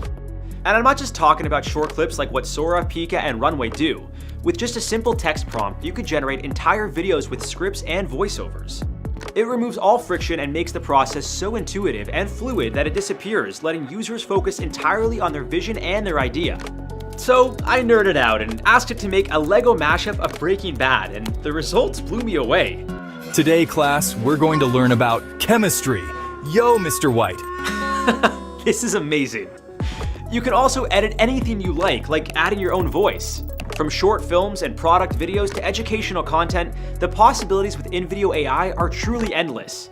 And I'm not just talking about short clips like what Sora, Pika, and Runway do. With just a simple text prompt, you could generate entire videos with scripts and voiceovers. It removes all friction and makes the process so intuitive and fluid that it disappears, letting users focus entirely on their vision and their idea. So I nerded out and asked it to make a Lego mashup of Breaking Bad, and the results blew me away. Today, class, we're going to learn about chemistry. Yo, Mr. White. This is amazing. You can also edit anything you like adding your own voice. From short films and product videos to educational content, the possibilities with InVideo AI are truly endless.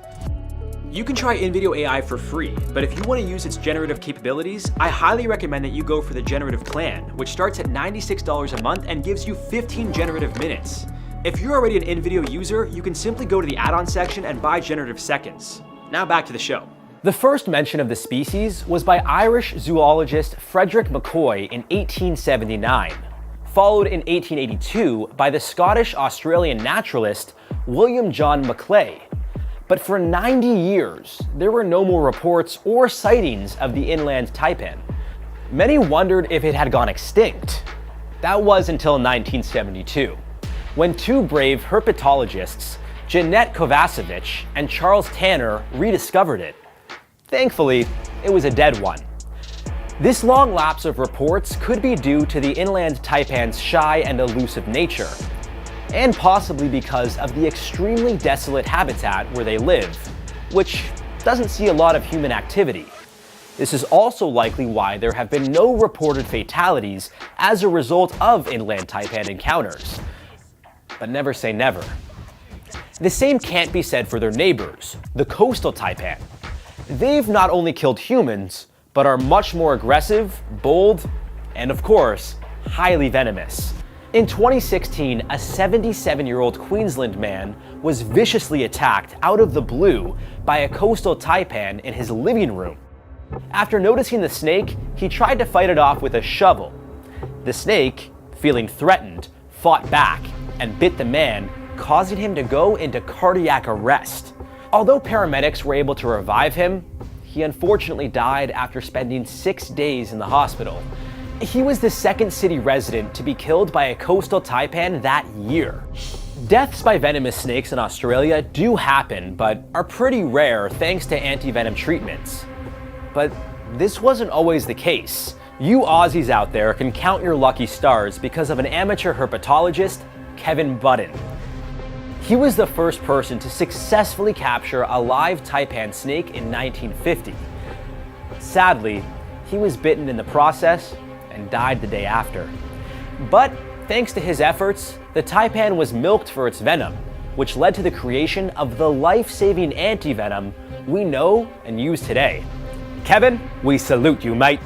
You can try InVideo AI for free, but if you want to use its generative capabilities, I highly recommend that you go for the generative plan, which starts at $96 a month and gives you 15 generative minutes. If you're already an InVideo user, you can simply go to the add-on section and buy generative seconds. Now back to the show. The first mention of the species was by Irish zoologist Frederick McCoy in 1879, followed in 1882 by the Scottish-Australian naturalist William John Maclay. But for 90 years, there were no more reports or sightings of the inland taipan. Many wondered if it had gone extinct. That was until 1972, when two brave herpetologists, Jeanette Kovacevic and Charles Tanner, rediscovered it. Thankfully, it was a dead one. This long lapse of reports could be due to the inland taipan's shy and elusive nature, and possibly because of the extremely desolate habitat where they live, which doesn't see a lot of human activity. This is also likely why there have been no reported fatalities as a result of inland taipan encounters. But never say never. The same can't be said for their neighbors, the coastal taipan. They've not only killed humans, but are much more aggressive, bold, and of course, highly venomous. In 2016, a 77-year-old Queensland man was viciously attacked out of the blue by a coastal taipan in his living room. After noticing the snake, he tried to fight it off with a shovel. The snake, feeling threatened, fought back and bit the man, causing him to go into cardiac arrest. Although paramedics were able to revive him, he unfortunately died after spending 6 days in the hospital. He was the second city resident to be killed by a coastal taipan that year. Deaths by venomous snakes in Australia do happen, but are pretty rare thanks to anti-venom treatments. But this wasn't always the case. You Aussies out there can count your lucky stars because of an amateur herpetologist, Kevin Budden. He was the first person to successfully capture a live taipan snake in 1950. Sadly, he was bitten in the process and died the day after. But thanks to his efforts, the taipan was milked for its venom, which led to the creation of the life-saving anti-venom we know and use today. Kevin, we salute you, mate.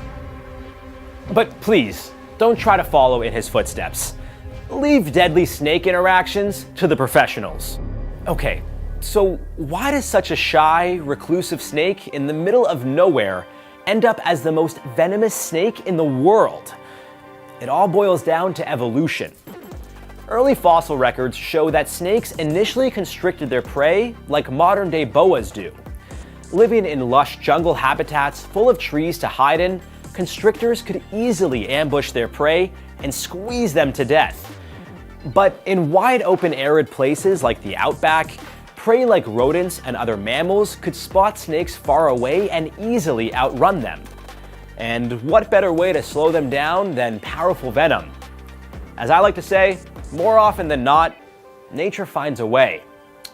But please, don't try to follow in his footsteps. Leave deadly snake interactions to the professionals. Okay, so why does such a shy, reclusive snake in the middle of nowhere end up as the most venomous snake in the world? It all boils down to evolution. Early fossil records show that snakes initially constricted their prey like modern-day boas do. Living in lush jungle habitats full of trees to hide in, constrictors could easily ambush their prey and squeeze them to death. But in wide open arid places like the outback, prey like rodents and other mammals could spot snakes far away and easily outrun them. And what better way to slow them down than powerful venom? As I like to say, more often than not, nature finds a way.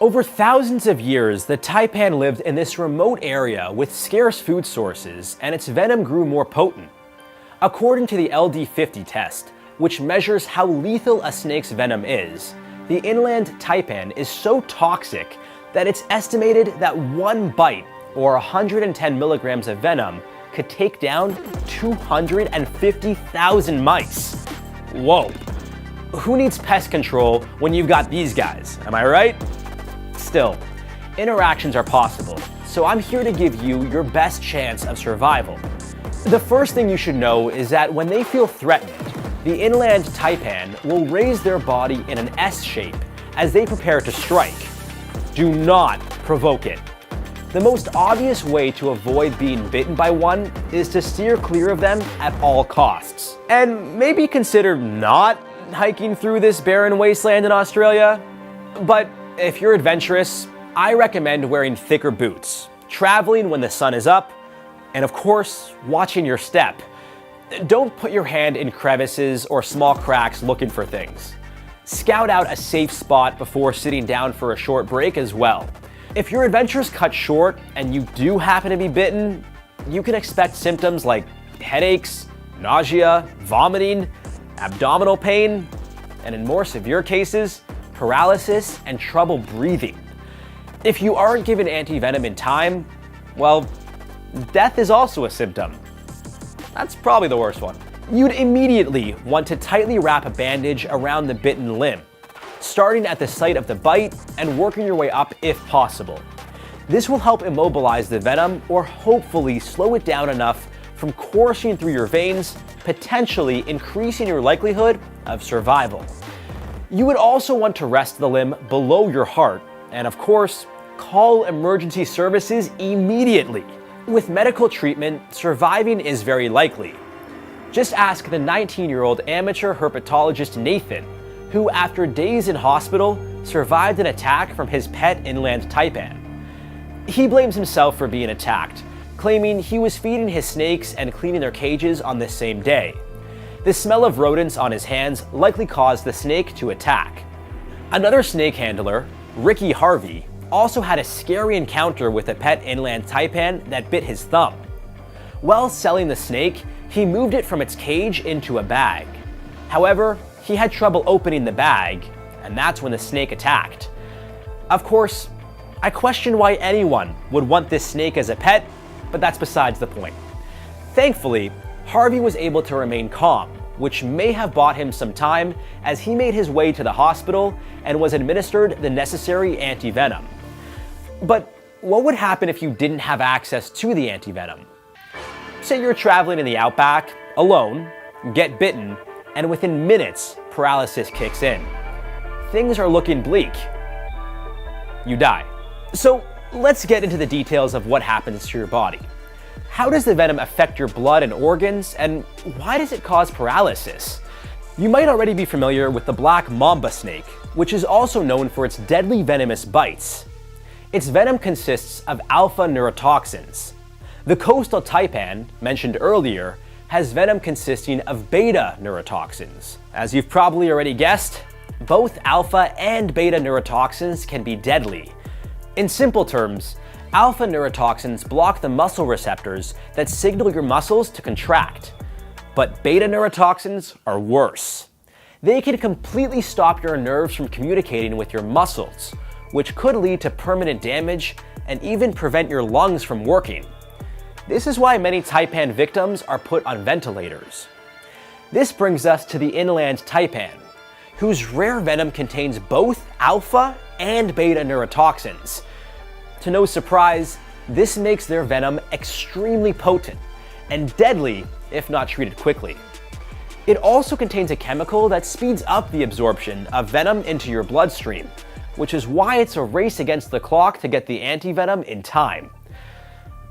Over thousands of years, the taipan lived in this remote area with scarce food sources, and its venom grew more potent. According to the LD50 test, which measures how lethal a snake's venom is, the inland taipan is so toxic that it's estimated that one bite, or 110 milligrams of venom, could take down 250,000 mice. Whoa. Who needs pest control when you've got these guys, am I right? Still, interactions are possible, so I'm here to give you your best chance of survival. The first thing you should know is that when they feel threatened, the inland taipan will raise their body in an S shape as they prepare to strike. Do not provoke it. The most obvious way to avoid being bitten by one is to steer clear of them at all costs. And maybe consider not hiking through this barren wasteland in Australia. But if you're adventurous, I recommend wearing thicker boots, traveling when the sun is up, and of course, watching your step. Don't put your hand in crevices or small cracks looking for things. Scout out a safe spot before sitting down for a short break as well. If your adventure's cut short and you do happen to be bitten, you can expect symptoms like headaches, nausea, vomiting, abdominal pain, and in more severe cases, paralysis and trouble breathing. If you aren't given antivenom in time, well, death is also a symptom. That's probably the worst one. You'd immediately want to tightly wrap a bandage around the bitten limb, starting at the site of the bite and working your way up if possible. This will help immobilize the venom or hopefully slow it down enough from coursing through your veins, potentially increasing your likelihood of survival. You would also want to rest the limb below your heart, and of course, call emergency services immediately. With medical treatment, surviving is very likely. Just ask the 19-year-old amateur herpetologist Nathan, who after days in hospital, survived an attack from his pet inland taipan. He blames himself for being attacked, claiming he was feeding his snakes and cleaning their cages on the same day. The smell of rodents on his hands likely caused the snake to attack. Another snake handler, Ricky Harvey, also had a scary encounter with a pet inland taipan that bit his thumb. While selling the snake, he moved it from its cage into a bag. However, he had trouble opening the bag, and that's when the snake attacked. Of course, I question why anyone would want this snake as a pet, but that's besides the point. Thankfully, Harvey was able to remain calm, which may have bought him some time as he made his way to the hospital and was administered the necessary antivenom. But what would happen if you didn't have access to the antivenom? Say you're traveling in the outback, alone, get bitten, and within minutes, paralysis kicks in. Things are looking bleak. You die. So let's get into the details of what happens to your body. How does the venom affect your blood and organs, and why does it cause paralysis? You might already be familiar with the black mamba snake, which is also known for its deadly venomous bites. Its venom consists of alpha neurotoxins. The coastal taipan, mentioned earlier, has venom consisting of beta neurotoxins. As you've probably already guessed, both alpha and beta neurotoxins can be deadly. In simple terms, alpha neurotoxins block the muscle receptors that signal your muscles to contract. But beta neurotoxins are worse. They can completely stop your nerves from communicating with your muscles, which could lead to permanent damage and even prevent your lungs from working. This is why many taipan victims are put on ventilators. This brings us to the inland taipan, whose rare venom contains both alpha and beta neurotoxins. To no surprise, this makes their venom extremely potent and deadly if not treated quickly. It also contains a chemical that speeds up the absorption of venom into your bloodstream, which is why it's a race against the clock to get the antivenom in time.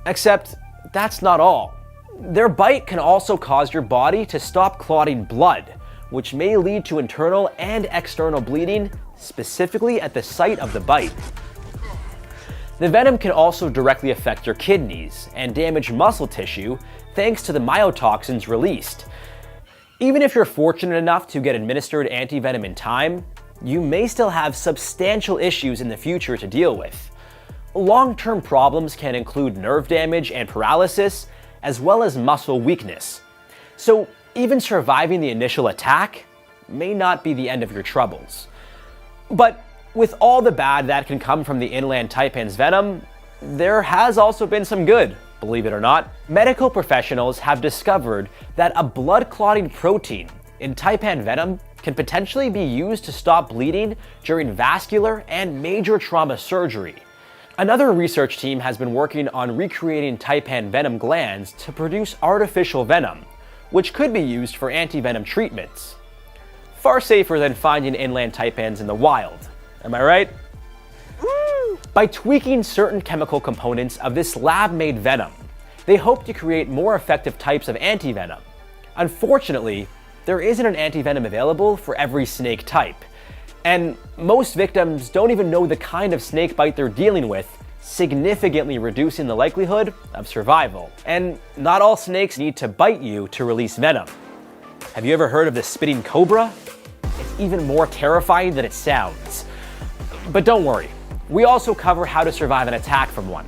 Except, that's not all. Their bite can also cause your body to stop clotting blood, which may lead to internal and external bleeding, specifically at the site of the bite. The venom can also directly affect your kidneys and damage muscle tissue, thanks to the myotoxins released. Even if you're fortunate enough to get administered antivenom in time, you may still have substantial issues in the future to deal with. Long-term problems can include nerve damage and paralysis, as well as muscle weakness. So even surviving the initial attack may not be the end of your troubles. But with all the bad that can come from the inland taipan's venom, there has also been some good, believe it or not. Medical professionals have discovered that a blood-clotting protein in taipan venom can potentially be used to stop bleeding during vascular and major trauma surgery. Another research team has been working on recreating taipan venom glands to produce artificial venom, which could be used for antivenom treatments. Far safer than finding inland taipans in the wild, am I right? Woo! By tweaking certain chemical components of this lab-made venom, they hope to create more effective types of antivenom. Unfortunately, there isn't an antivenom available for every snake type, and most victims don't even know the kind of snake bite they're dealing with, significantly reducing the likelihood of survival. And not all snakes need to bite you to release venom. Have you ever heard of the spitting cobra? It's even more terrifying than it sounds. But don't worry, we also cover how to survive an attack from one.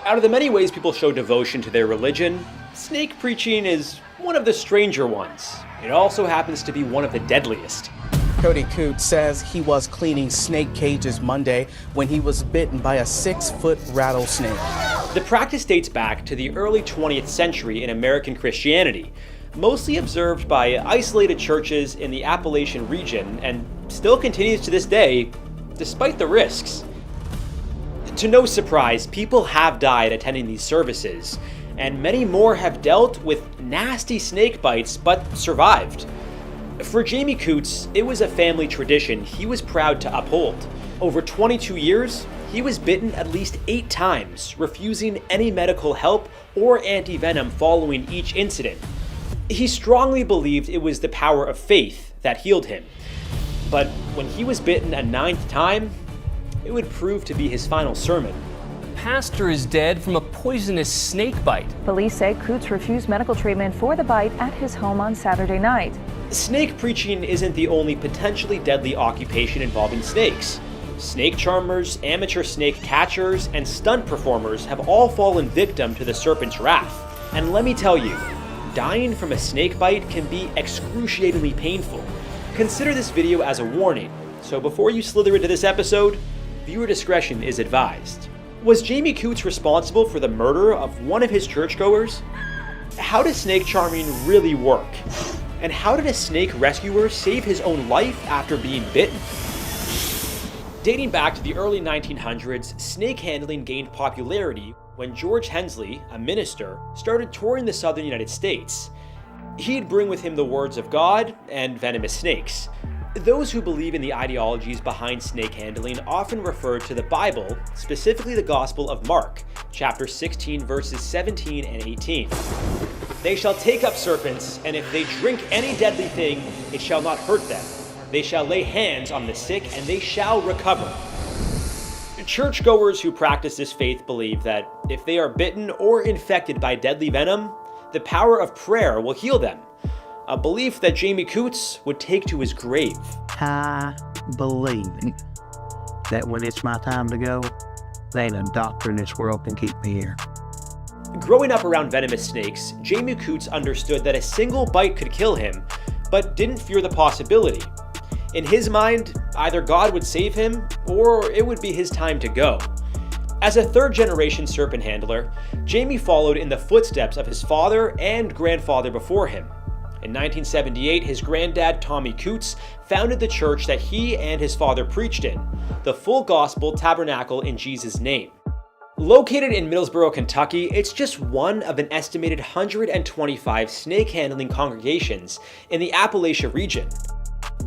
Out of the many ways people show devotion to their religion, snake preaching is one of the stranger ones. It also happens to be one of the deadliest. Cody Coote says he was cleaning snake cages Monday when he was bitten by a 6-foot rattlesnake. The practice dates back to the early 20th century in American Christianity, mostly observed by isolated churches in the Appalachian region, and still continues to this day, despite the risks. To no surprise, people have died attending these services, and many more have dealt with nasty snake bites but survived. For Jamie Coots, it was a family tradition he was proud to uphold. Over 22 years, he was bitten at least 8 times, refusing any medical help or antivenom following each incident. He strongly believed it was the power of faith that healed him. But when he was bitten a 9th time, it would prove to be his final sermon. Pastor is dead from a poisonous snake bite. Police say Coots refused medical treatment for the bite at his home on Saturday night. Snake preaching isn't the only potentially deadly occupation involving snakes. Snake charmers, amateur snake catchers, and stunt performers have all fallen victim to the serpent's wrath. And let me tell you, dying from a snake bite can be excruciatingly painful. Consider this video as a warning, so before you slither into this episode, viewer discretion is advised. Was Jamie Coots responsible for the murder of one of his churchgoers? How does snake charming really work? And how did a snake rescuer save his own life after being bitten? Dating back to the early 1900s, snake handling gained popularity when George Hensley, a minister, started touring the southern United States. He'd bring with him the words of God and venomous snakes. Those who believe in the ideologies behind snake handling often refer to the Bible, specifically the Gospel of Mark, chapter 16, verses 17 and 18. They shall take up serpents, and if they drink any deadly thing, it shall not hurt them. They shall lay hands on the sick, and they shall recover. Churchgoers who practice this faith believe that if they are bitten or infected by deadly venom, the power of prayer will heal them. A belief that Jamie Coots would take to his grave. I believe that when it's my time to go, there ain't a doctor in this world can keep me here. Growing up around venomous snakes, Jamie Coots understood that a single bite could kill him, but didn't fear the possibility. In his mind, either God would save him, or it would be his time to go. As a third-generation serpent handler, Jamie followed in the footsteps of his father and grandfather before him. In 1978, his granddad, Tommy Coots, founded the church that he and his father preached in, the Full Gospel Tabernacle in Jesus' Name. Located in Middlesboro, Kentucky, it's just one of an estimated 125 snake-handling congregations in the Appalachia region.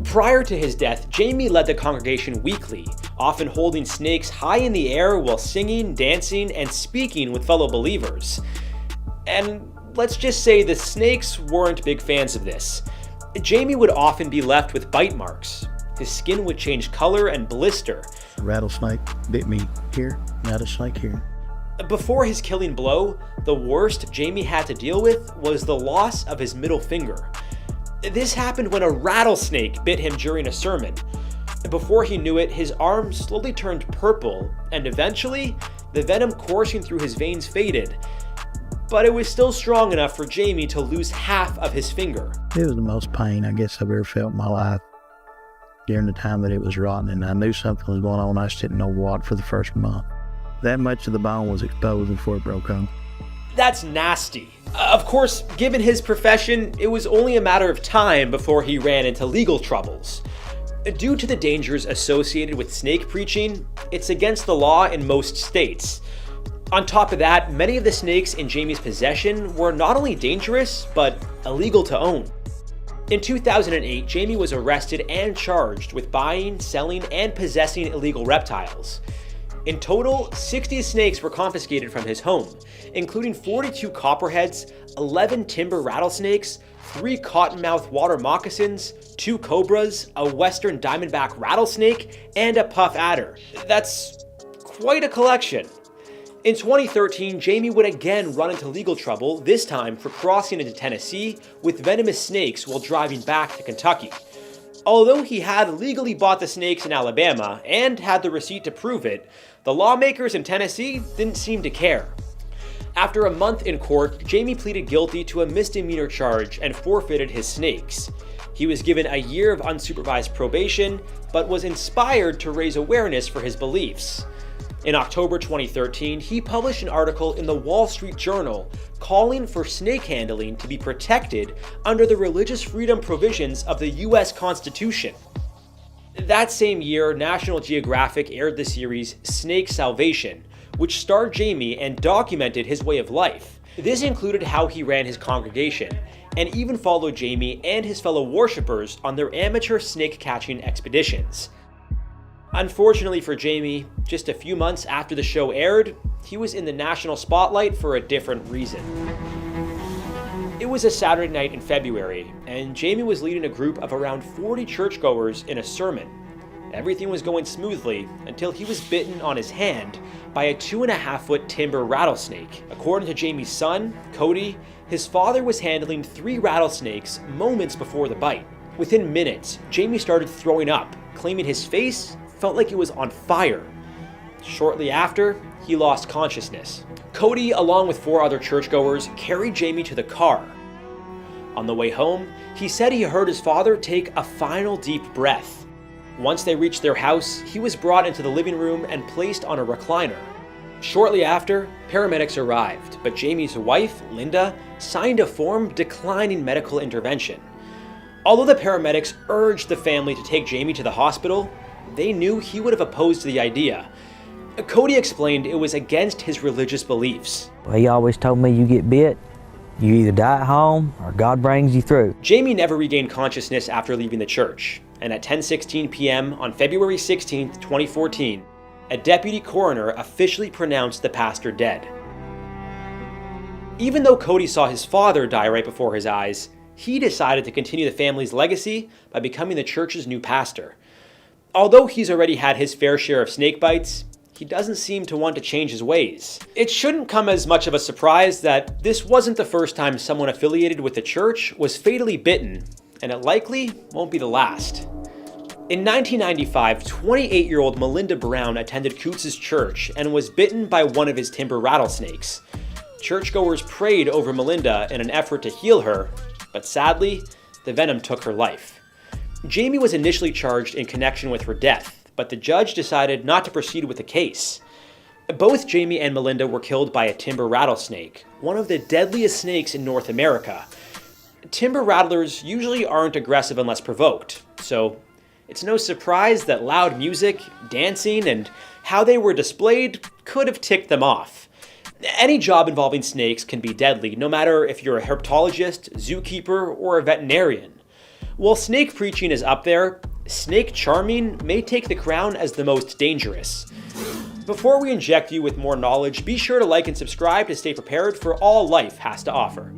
Prior to his death, Jamie led the congregation weekly, often holding snakes high in the air while singing, dancing, and speaking with fellow believers. And let's just say the snakes weren't big fans of this. Jamie would often be left with bite marks. His skin would change color and blister, A rattlesnake bit me here, rattlesnake here. Before his killing blow, the worst Jamie had to deal with was the loss of his middle finger. This happened when a rattlesnake bit him during a sermon. Before he knew it, his arm slowly turned purple, and eventually, the venom coursing through his veins faded. But it was still strong enough for Jamie to lose half of his finger. It was the most pain I guess I've ever felt in my life during the time that it was rotting, and I knew something was going on. I just didn't know what for the first month. That much of the bone was exposed before it broke off. That's nasty. Of course, given his profession, it was only a matter of time before he ran into legal troubles. Due to the dangers associated with snake preaching, it's against the law in most states. On top of that, many of the snakes in Jamie's possession were not only dangerous, but illegal to own. In 2008, Jamie was arrested and charged with buying, selling, and possessing illegal reptiles. In total, 60 snakes were confiscated from his home, including 42 copperheads, 11 timber rattlesnakes, 3 cottonmouth water moccasins, 2 cobras, a western diamondback rattlesnake, and a puff adder. That's quite a collection. In 2013, Jamie would again run into legal trouble, this time for crossing into Tennessee with venomous snakes while driving back to Kentucky. Although he had legally bought the snakes in Alabama and had the receipt to prove it, the lawmakers in Tennessee didn't seem to care. After a month in court, Jamie pleaded guilty to a misdemeanor charge and forfeited his snakes. He was given a year of unsupervised probation, but was inspired to raise awareness for his beliefs. In October 2013, he published an article in the Wall Street Journal calling for snake handling to be protected under the religious freedom provisions of the US Constitution. That same year, National Geographic aired the series Snake Salvation, which starred Jamie and documented his way of life. This included how he ran his congregation, and even followed Jamie and his fellow worshippers on their amateur snake catching expeditions. Unfortunately for Jamie, just a few months after the show aired, he was in the national spotlight for a different reason. It was a Saturday night in February, and Jamie was leading a group of around 40 churchgoers in a sermon. Everything was going smoothly until he was bitten on his hand by a 2.5-foot timber rattlesnake. According to Jamie's son, Cody, his father was handling 3 rattlesnakes moments before the bite. Within minutes, Jamie started throwing up, claiming his face felt like it was on fire. Shortly after, he lost consciousness. Cody, along with 4 other churchgoers, carried Jamie to the car. On the way home, he said he heard his father take a final deep breath. Once they reached their house, he was brought into the living room and placed on a recliner. Shortly after, paramedics arrived, but Jamie's wife, Linda, signed a form declining medical intervention. Although the paramedics urged the family to take Jamie to the hospital, they knew he would have opposed the idea. Cody explained it was against his religious beliefs. He always told me, you get bit, you either die at home or God brings you through. Jamie never regained consciousness after leaving the church, and at 10:16 p.m. on February 16, 2014, a deputy coroner officially pronounced the pastor dead. Even though Cody saw his father die right before his eyes, he decided to continue the family's legacy by becoming the church's new pastor. Although he's already had his fair share of snake bites, he doesn't seem to want to change his ways. It shouldn't come as much of a surprise that this wasn't the first time someone affiliated with the church was fatally bitten, and it likely won't be the last. In 1995, 28-year-old Melinda Brown attended Coots's church and was bitten by one of his timber rattlesnakes. Churchgoers prayed over Melinda in an effort to heal her, but sadly, the venom took her life. Jamie was initially charged in connection with her death, but the judge decided not to proceed with the case. Both Jamie and Melinda were killed by a timber rattlesnake, one of the deadliest snakes in North America. Timber rattlers usually aren't aggressive unless provoked, so it's no surprise that loud music, dancing, and how they were displayed could have ticked them off. Any job involving snakes can be deadly, no matter if you're a herpetologist, zookeeper, or a veterinarian. While snake preaching is up there, snake charming may take the crown as the most dangerous. Before we inject you with more knowledge, be sure to like and subscribe to stay prepared for all life has to offer.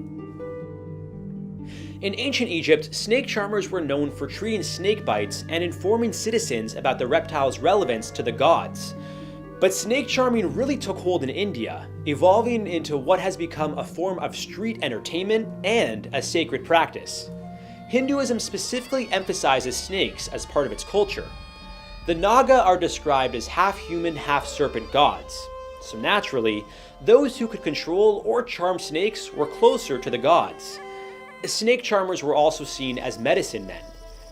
In ancient Egypt, snake charmers were known for treating snake bites and informing citizens about the reptile's relevance to the gods. But snake charming really took hold in India, evolving into what has become a form of street entertainment and a sacred practice. Hinduism specifically emphasizes snakes as part of its culture. The Naga are described as half-human, half-serpent gods. So naturally, those who could control or charm snakes were closer to the gods. Snake charmers were also seen as medicine men.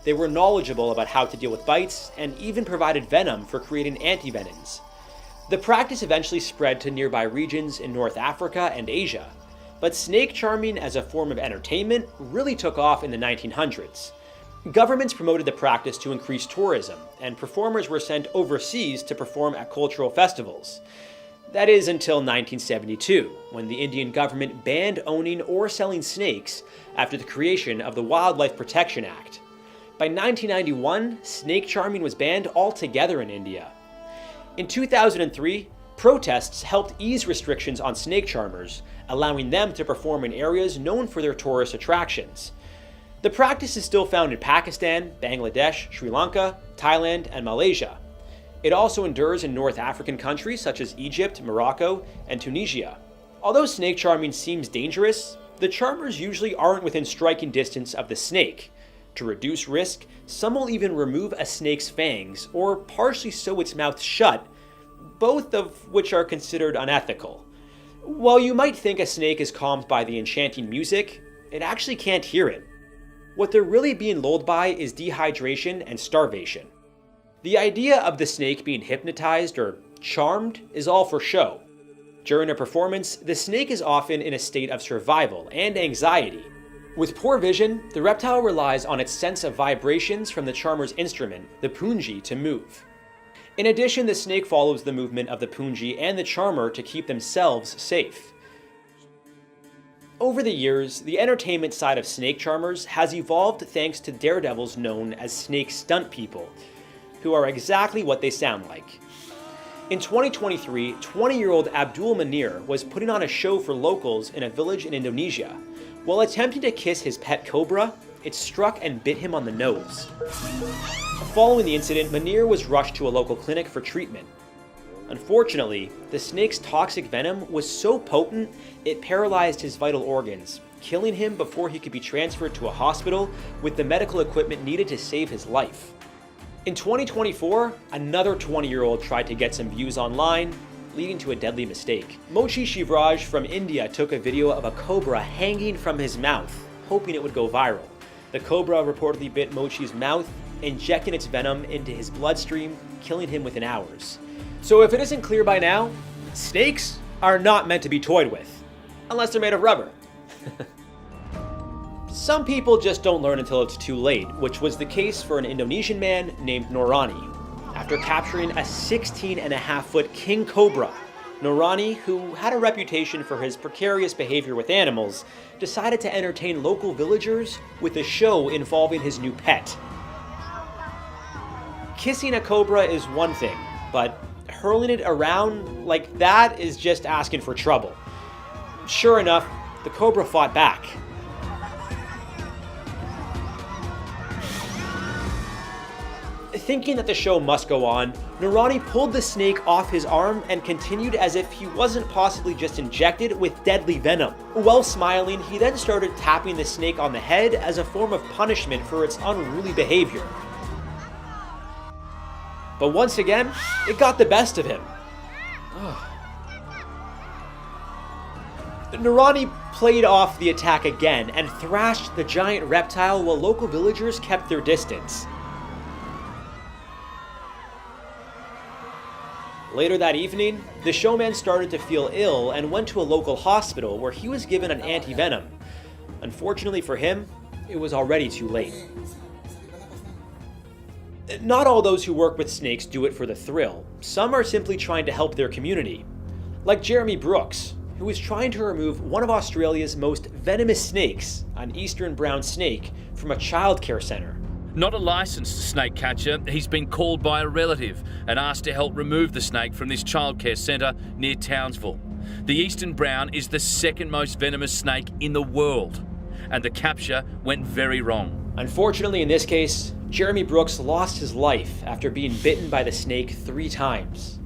They were knowledgeable about how to deal with bites and even provided venom for creating antivenoms. The practice eventually spread to nearby regions in North Africa and Asia, but snake charming as a form of entertainment really took off in the 1900s. Governments promoted the practice to increase tourism, and performers were sent overseas to perform at cultural festivals. That is until 1972, when the Indian government banned owning or selling snakes after the creation of the Wildlife Protection Act. By 1991, snake charming was banned altogether in India. In 2003, protests helped ease restrictions on snake charmers, allowing them to perform in areas known for their tourist attractions. The practice is still found in Pakistan, Bangladesh, Sri Lanka, Thailand, and Malaysia. It also endures in North African countries such as Egypt, Morocco, and Tunisia. Although snake charming seems dangerous, the charmers usually aren't within striking distance of the snake. To reduce risk, some will even remove a snake's fangs or partially sew its mouth shut, both of which are considered unethical. While you might think a snake is calmed by the enchanting music, it actually can't hear it. What they're really being lulled by is dehydration and starvation. The idea of the snake being hypnotized or charmed is all for show. During a performance, the snake is often in a state of survival and anxiety. With poor vision, the reptile relies on its sense of vibrations from the charmer's instrument, the punji, to move. In addition, the snake follows the movement of the punji and the charmer to keep themselves safe. Over the years, the entertainment side of snake charmers has evolved thanks to daredevils known as snake stunt people, who are exactly what they sound like. In 2023, 20-year-old Abdul Manir was putting on a show for locals in a village in Indonesia. While attempting to kiss his pet cobra, it struck and bit him on the nose. Following the incident, Manir was rushed to a local clinic for treatment. Unfortunately, the snake's toxic venom was so potent it paralyzed his vital organs, killing him before he could be transferred to a hospital with the medical equipment needed to save his life. In 2024, another 20-year-old tried to get some views online, leading to a deadly mistake. Mochi Shivraj from India took a video of a cobra hanging from his mouth, hoping it would go viral. The cobra reportedly bit Mochi's mouth, injecting its venom into his bloodstream, killing him within hours. So if it isn't clear by now, snakes are not meant to be toyed with, unless they're made of rubber. Some people just don't learn until it's too late, which was the case for an Indonesian man named Norani. After capturing a 16.5-foot king cobra, Norani, who had a reputation for his precarious behavior with animals, decided to entertain local villagers with a show involving his new pet. Kissing a cobra is one thing, but hurling it around like that is just asking for trouble. Sure enough, the cobra fought back. Thinking that the show must go on, Norani pulled the snake off his arm and continued as if he wasn't possibly just injected with deadly venom. While smiling, he then started tapping the snake on the head as a form of punishment for its unruly behavior. But once again, it got the best of him. Norani played off the attack again and thrashed the giant reptile while local villagers kept their distance. Later that evening, the showman started to feel ill and went to a local hospital where he was given an anti-venom. Unfortunately for him, it was already too late. Not all those who work with snakes do it for the thrill. Some are simply trying to help their community. Like Jeremy Brooks, who is trying to remove one of Australia's most venomous snakes, an eastern brown snake, from a childcare centre. Not a licensed snake catcher, he's been called by a relative and asked to help remove the snake from this childcare centre near Townsville. The eastern brown is the second most venomous snake in the world. and the capture went very wrong. Unfortunately, in this case, Jeremy Brooks lost his life after being bitten by the snake 3 times.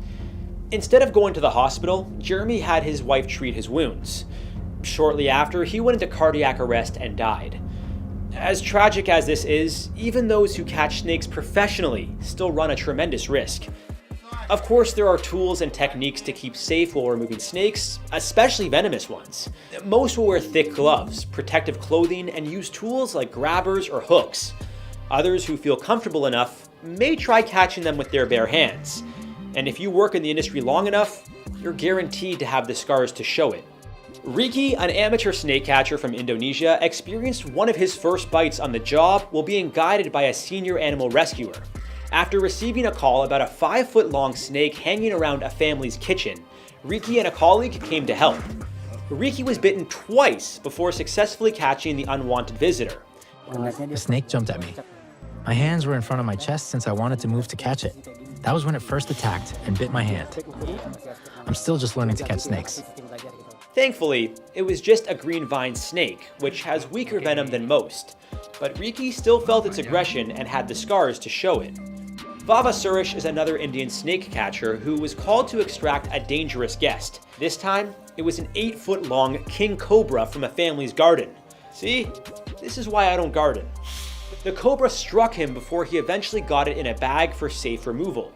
Instead of going to the hospital, Jeremy had his wife treat his wounds. Shortly after, he went into cardiac arrest and died. As tragic as this is, even those who catch snakes professionally still run a tremendous risk. Of course, there are tools and techniques to keep safe while removing snakes, especially venomous ones. Most will wear thick gloves, protective clothing, and use tools like grabbers or hooks. Others who feel comfortable enough may try catching them with their bare hands. And if you work in the industry long enough, you're guaranteed to have the scars to show it. Riki, an amateur snake catcher from Indonesia, experienced one of his first bites on the job while being guided by a senior animal rescuer. After receiving a call about a 5-foot-long snake hanging around a family's kitchen, Riki and a colleague came to help. Riki was bitten twice before successfully catching the unwanted visitor. The snake jumped at me. My hands were in front of my chest since I wanted to move to catch it. That was when it first attacked and bit my hand. I'm still just learning to catch snakes. Thankfully, it was just a green vine snake, which has weaker venom than most, but Riki still felt its aggression and had the scars to show it. Vava Suresh is another Indian snake catcher who was called to extract a dangerous guest. This time, it was an 8-foot-long king cobra from a family's garden. See? This is why I don't garden. The cobra struck him before he eventually got it in a bag for safe removal.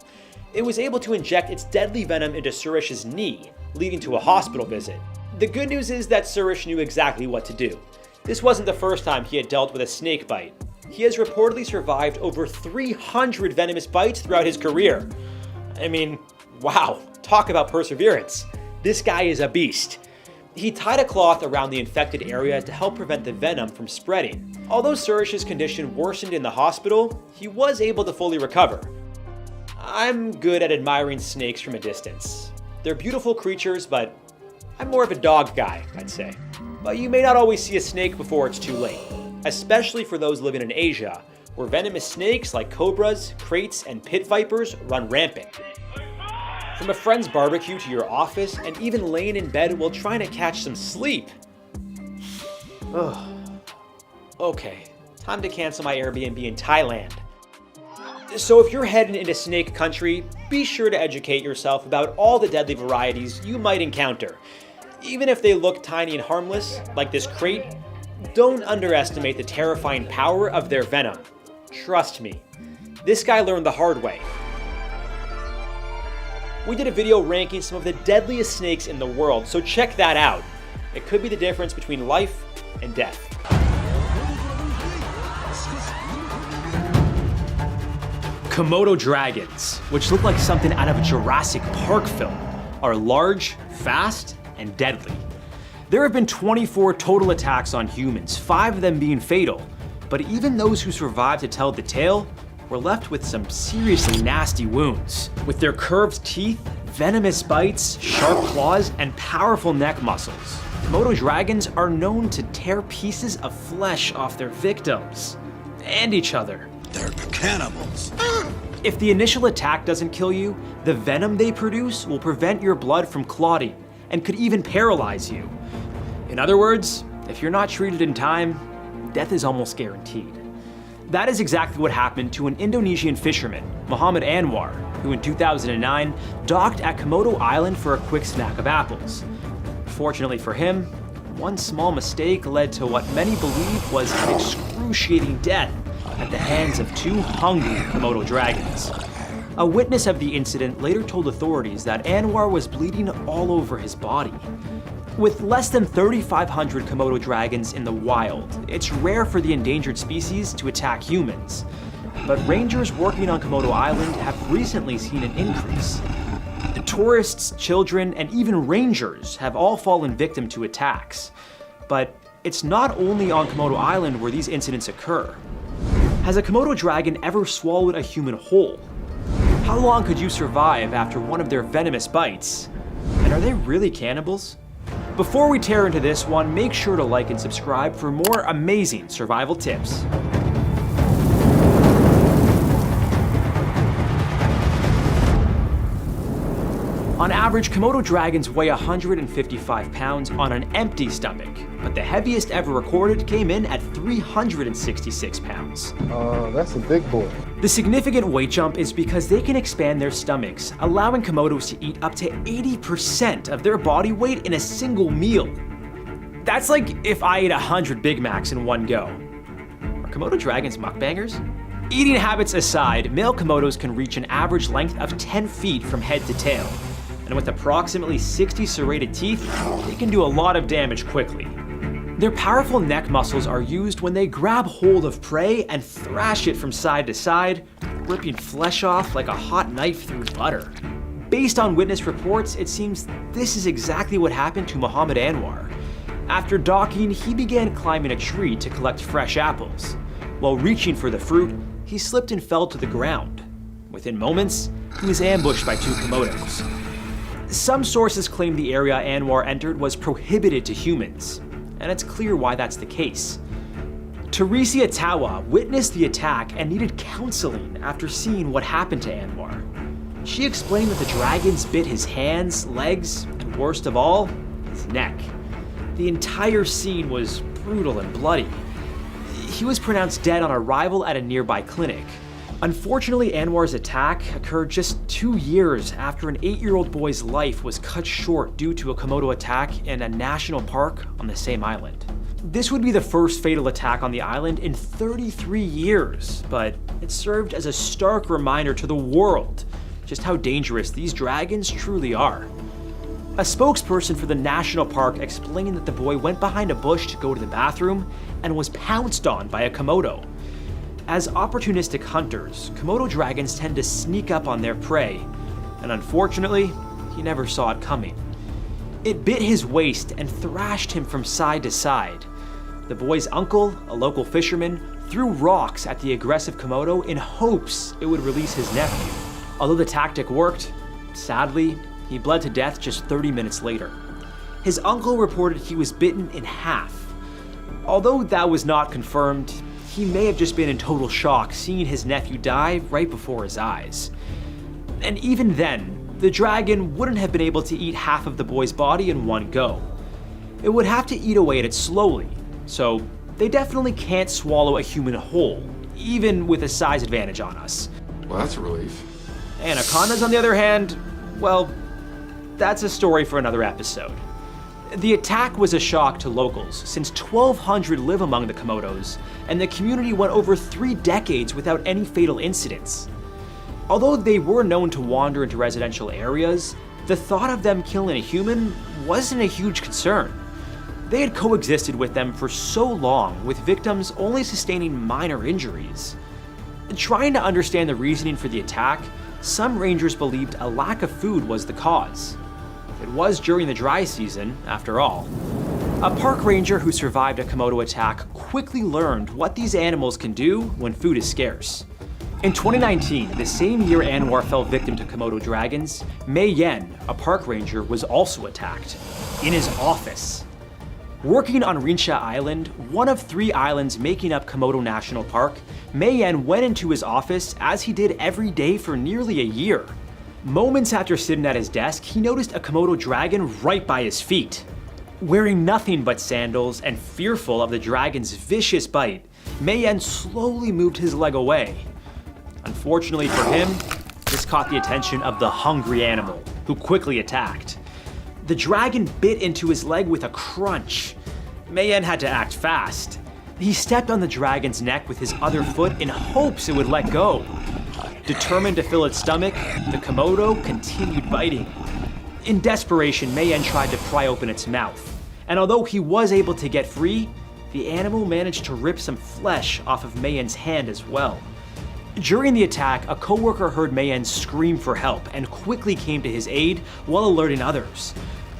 It was able to inject its deadly venom into Suresh's knee, leading to a hospital visit. The good news is that Suresh knew exactly what to do. This wasn't the first time he had dealt with a snake bite. He has reportedly survived over 300 venomous bites throughout his career. I mean, wow, talk about perseverance. This guy is a beast. He tied a cloth around the infected area to help prevent the venom from spreading. Although Suresh's condition worsened in the hospital, he was able to fully recover. I'm good at admiring snakes from a distance. They're beautiful creatures, but I'm more of a dog guy, I'd say. But you may not always see a snake before it's too late, especially for those living in Asia, where venomous snakes like cobras, kraits, and pit vipers run rampant. From a friend's barbecue to your office, and even laying in bed while trying to catch some sleep. Ugh. Okay, time to cancel my Airbnb in Thailand. So if you're heading into snake country, be sure to educate yourself about all the deadly varieties you might encounter. Even if they look tiny and harmless, like this krait, don't underestimate the terrifying power of their venom. Trust me, this guy learned the hard way. We did a video ranking some of the deadliest snakes in the world, so check that out. It could be the difference between life and death. Komodo dragons, which look like something out of a Jurassic Park film, are large, fast, and deadly. There have been 24 total attacks on humans, 5 of them being fatal, but even those who survived to tell the tale were left with some seriously nasty wounds. With their curved teeth, venomous bites, sharp claws, and powerful neck muscles, Komodo dragons are known to tear pieces of flesh off their victims and each other. They're cannibals. If the initial attack doesn't kill you, the venom they produce will prevent your blood from clotting and could even paralyze you. In other words, if you're not treated in time, death is almost guaranteed. That is exactly what happened to an Indonesian fisherman, Muhammad Anwar, who in 2009 docked at Komodo Island for a quick snack of apples. Fortunately for him, one small mistake led to what many believe was an excruciating death at the hands of 2 hungry Komodo dragons. A witness of the incident later told authorities that Anwar was bleeding all over his body. With less than 3,500 Komodo dragons in the wild, it's rare for the endangered species to attack humans. But rangers working on Komodo Island have recently seen an increase. Tourists, children, and even rangers have all fallen victim to attacks. But it's not only on Komodo Island where these incidents occur. Has a Komodo dragon ever swallowed a human whole? How long could you survive after one of their venomous bites? And are they really cannibals? Before we tear into this one, make sure to like and subscribe for more amazing survival tips. On average, Komodo dragons weigh 155 pounds on an empty stomach, but the heaviest ever recorded came in at 366 pounds. That's a big boy. The significant weight jump is because they can expand their stomachs, allowing Komodos to eat up to 80% of their body weight in a single meal. That's like if I ate 100 Big Macs in one go. Are Komodo dragons mukbangers? Eating habits aside, male Komodos can reach an average length of 10 feet from head to tail. And with approximately 60 serrated teeth, they can do a lot of damage quickly. Their powerful neck muscles are used when they grab hold of prey and thrash it from side to side, ripping flesh off like a hot knife through butter. Based on witness reports, it seems this is exactly what happened to Muhammad Anwar. After docking, he began climbing a tree to collect fresh apples. While reaching for the fruit, he slipped and fell to the ground. Within moments, he was ambushed by 2 Komodos. Some sources claim the area Anwar entered was prohibited to humans, and it's clear why that's the case. Teresia Tawa witnessed the attack and needed counseling after seeing what happened to Anwar. She explained that the dragons bit his hands, legs, and worst of all, his neck. The entire scene was brutal and bloody. He was pronounced dead on arrival at a nearby clinic. Unfortunately, Anwar's attack occurred just 2 years after an 8-year-old boy's life was cut short due to a Komodo attack in a national park on the same island. This would be the first fatal attack on the island in 33 years, but it served as a stark reminder to the world just how dangerous these dragons truly are. A spokesperson for the national park explained that the boy went behind a bush to go to the bathroom and was pounced on by a Komodo. As opportunistic hunters, Komodo dragons tend to sneak up on their prey, and unfortunately, he never saw it coming. It bit his waist and thrashed him from side to side. The boy's uncle, a local fisherman, threw rocks at the aggressive Komodo in hopes it would release his nephew. Although the tactic worked, sadly, he bled to death just 30 minutes later. His uncle reported he was bitten in half. Although that was not confirmed, he may have just been in total shock seeing his nephew die right before his eyes. And even then, the dragon wouldn't have been able to eat half of the boy's body in one go. It would have to eat away at it slowly, so they definitely can't swallow a human whole, even with a size advantage on us. Well, that's a relief. Anacondas, on the other hand, well, that's a story for another episode. The attack was a shock to locals, since 1,200 live among the Komodos, and the community went over 3 decades without any fatal incidents. Although they were known to wander into residential areas, the thought of them killing a human wasn't a huge concern. They had coexisted with them for so long, with victims only sustaining minor injuries. Trying to understand the reasoning for the attack, some rangers believed a lack of food was the cause. It was during the dry season, after all. A park ranger who survived a Komodo attack quickly learned what these animals can do when food is scarce. In 2019, the same year Anwar fell victim to Komodo dragons, Mei Yen, a park ranger, was also attacked in his office. Working on Rincha Island, one of 3 islands making up Komodo National Park, Mei Yen went into his office as he did every day for nearly a year. Moments after sitting at his desk, he noticed a Komodo dragon right by his feet. Wearing nothing but sandals and fearful of the dragon's vicious bite, Mei Yen slowly moved his leg away. Unfortunately for him, this caught the attention of the hungry animal, who quickly attacked. The dragon bit into his leg with a crunch. Mei Yen had to act fast. He stepped on the dragon's neck with his other foot in hopes it would let go. Determined to fill its stomach, the Komodo continued biting. In desperation, Mei Yen tried to pry open its mouth, and although he was able to get free, the animal managed to rip some flesh off of Mei Yen's hand as well. During the attack, a coworker heard Mei Yen scream for help and quickly came to his aid while alerting others.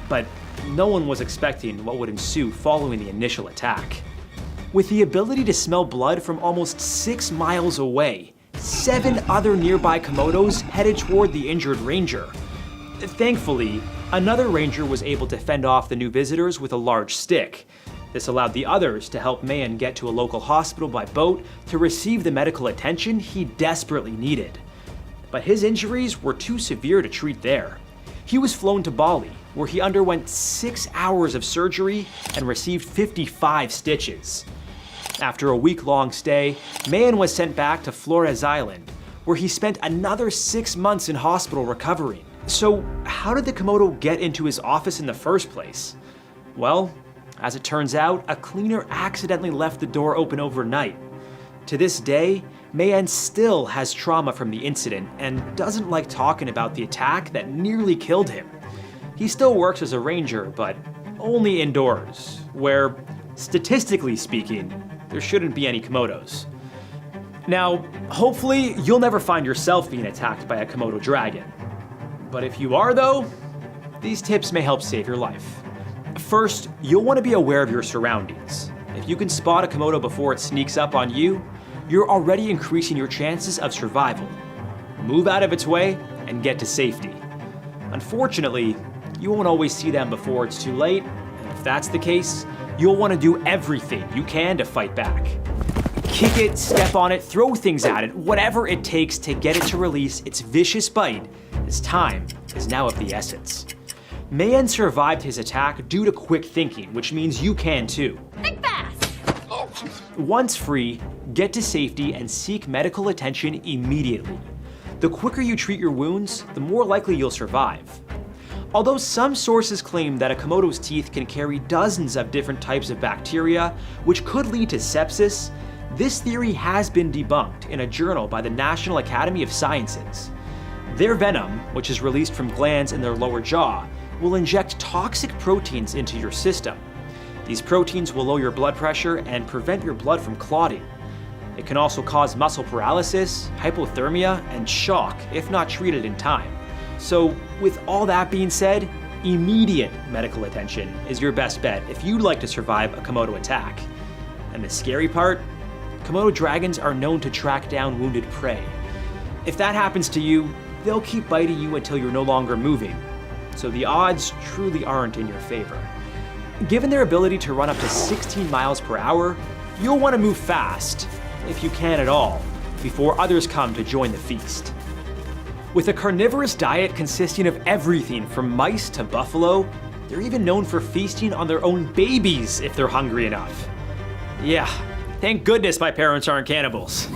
But no one was expecting what would ensue following the initial attack. With the ability to smell blood from almost 6 miles away, 7 other nearby Komodos headed toward the injured ranger. Thankfully, another ranger was able to fend off the new visitors with a large stick. This allowed the others to help Mei Yen get to a local hospital by boat to receive the medical attention he desperately needed. But his injuries were too severe to treat there. He was flown to Bali, where he underwent 6 hours of surgery and received 55 stitches. After a week-long stay, Mayan was sent back to Flores Island, where he spent another 6 months in hospital recovering. So how did the Komodo get into his office in the first place? Well, as it turns out, a cleaner accidentally left the door open overnight. To this day, Mayan still has trauma from the incident and doesn't like talking about the attack that nearly killed him. He still works as a ranger, but only indoors, where, statistically speaking, there shouldn't be any Komodos. Now, hopefully, you'll never find yourself being attacked by a Komodo dragon. But if you are, though, these tips may help save your life. First, you'll want to be aware of your surroundings. If you can spot a Komodo before it sneaks up on you, you're already increasing your chances of survival. Move out of its way and get to safety. Unfortunately, you won't always see them before it's too late, and if that's the case, you'll want to do everything you can to fight back. Kick it, step on it, throw things at it, whatever it takes to get it to release its vicious bite, as time is now of the essence. Mayan survived his attack due to quick thinking, which means you can too. Think fast! Once free, get to safety and seek medical attention immediately. The quicker you treat your wounds, the more likely you'll survive. Although some sources claim that a Komodo's teeth can carry dozens of different types of bacteria, which could lead to sepsis, this theory has been debunked in a journal by the National Academy of Sciences. Their venom, which is released from glands in their lower jaw, will inject toxic proteins into your system. These proteins will lower your blood pressure and prevent your blood from clotting. It can also cause muscle paralysis, hypothermia, and shock if not treated in time. So, with all that being said, immediate medical attention is your best bet if you'd like to survive a Komodo attack. And the scary part? Komodo dragons are known to track down wounded prey. If that happens to you, they'll keep biting you until you're no longer moving. So the odds truly aren't in your favor. Given their ability to run up to 16 miles per hour, you'll want to move fast, if you can at all, before others come to join the feast. With a carnivorous diet consisting of everything from mice to buffalo, they're even known for feasting on their own babies if they're hungry enough. Yeah, thank goodness my parents aren't cannibals.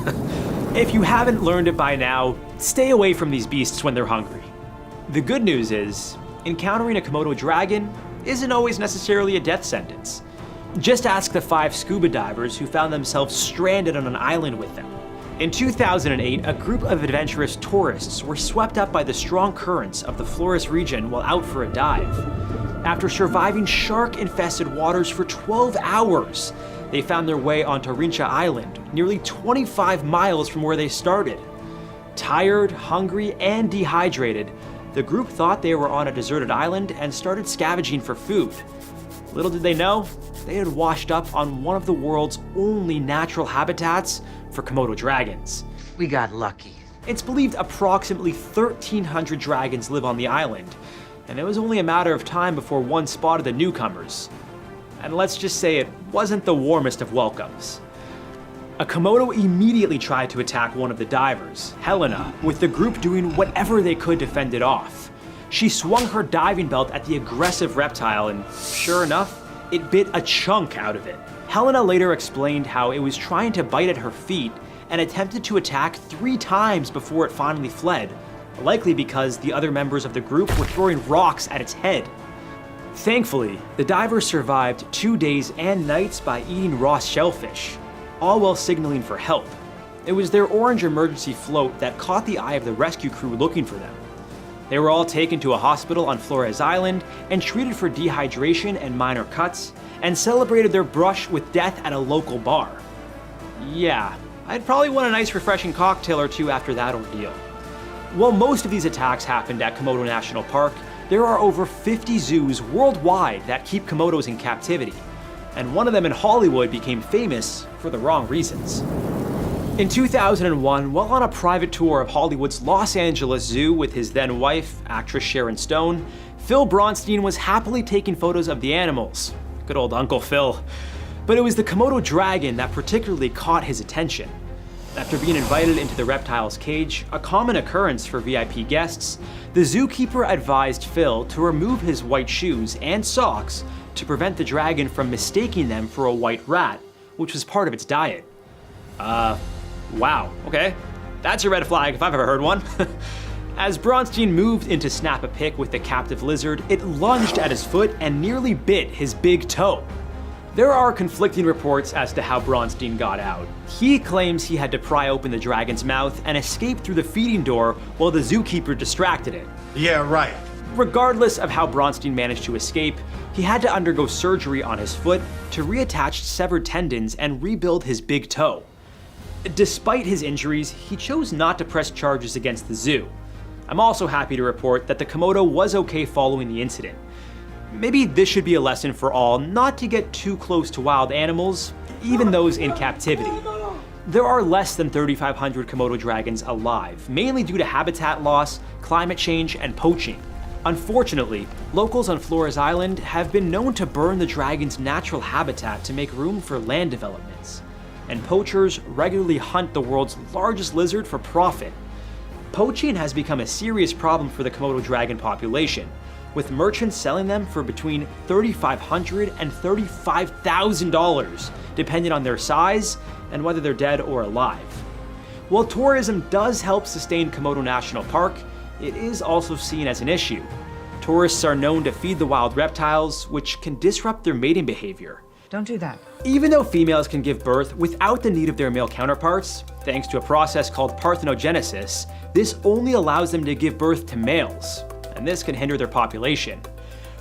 If you haven't learned it by now, stay away from these beasts when they're hungry. The good news is, encountering a Komodo dragon isn't always necessarily a death sentence. Just ask the 5 scuba divers who found themselves stranded on an island with them. In 2008, a group of adventurous tourists were swept up by the strong currents of the Flores region while out for a dive. After surviving shark-infested waters for 12 hours, they found their way onto Rincha Island, nearly 25 miles from where they started. Tired, hungry, and dehydrated, the group thought they were on a deserted island and started scavenging for food. Little did they know, they had washed up on one of the world's only natural habitats for Komodo dragons. We got lucky. It's believed approximately 1,300 dragons live on the island, and it was only a matter of time before one spotted the newcomers. And let's just say it wasn't the warmest of welcomes. A Komodo immediately tried to attack one of the divers, Helena, with the group doing whatever they could to fend it off. She swung her diving belt at the aggressive reptile and, sure enough, it bit a chunk out of it. Helena later explained how it was trying to bite at her feet and attempted to attack 3 times before it finally fled, likely because the other members of the group were throwing rocks at its head. Thankfully, the divers survived 2 days and nights by eating raw shellfish, all while signaling for help. It was their orange emergency float that caught the eye of the rescue crew looking for them. They were all taken to a hospital on Flores Island and treated for dehydration and minor cuts, and celebrated their brush with death at a local bar. Yeah, I'd probably want a nice refreshing cocktail or two after that ordeal. While most of these attacks happened at Komodo National Park, there are over 50 zoos worldwide that keep Komodos in captivity, and one of them in Hollywood became famous for the wrong reasons. In 2001, while on a private tour of Hollywood's Los Angeles Zoo with his then wife, actress Sharon Stone, Phil Bronstein was happily taking photos of the animals. Good old Uncle Phil. But it was the Komodo dragon that particularly caught his attention. After being invited into the reptile's cage, a common occurrence for VIP guests, the zookeeper advised Phil to remove his white shoes and socks to prevent the dragon from mistaking them for a white rat, which was part of its diet. Wow, okay. That's a red flag if I've ever heard one. As Bronstein moved in to snap a pic with the captive lizard, it lunged at his foot and nearly bit his big toe. There are conflicting reports as to how Bronstein got out. He claims he had to pry open the dragon's mouth and escape through the feeding door while the zookeeper distracted it. Yeah, right. Regardless of how Bronstein managed to escape, he had to undergo surgery on his foot to reattach severed tendons and rebuild his big toe. Despite his injuries, he chose not to press charges against the zoo. I'm also happy to report that the Komodo was okay following the incident. Maybe this should be a lesson for all not to get too close to wild animals, even those in captivity. There are less than 3,500 Komodo dragons alive, mainly due to habitat loss, climate change, and poaching. Unfortunately, locals on Flores Island have been known to burn the dragon's natural habitat to make room for land developments. And poachers regularly hunt the world's largest lizard for profit. Poaching has become a serious problem for the Komodo dragon population, with merchants selling them for between $3,500 and $35,000, depending on their size and whether they're dead or alive. While tourism does help sustain Komodo National Park, it is also seen as an issue. Tourists are known to feed the wild reptiles, which can disrupt their mating behavior. Don't do that. Even though females can give birth without the need of their male counterparts, thanks to a process called parthenogenesis, this only allows them to give birth to males, and this can hinder their population.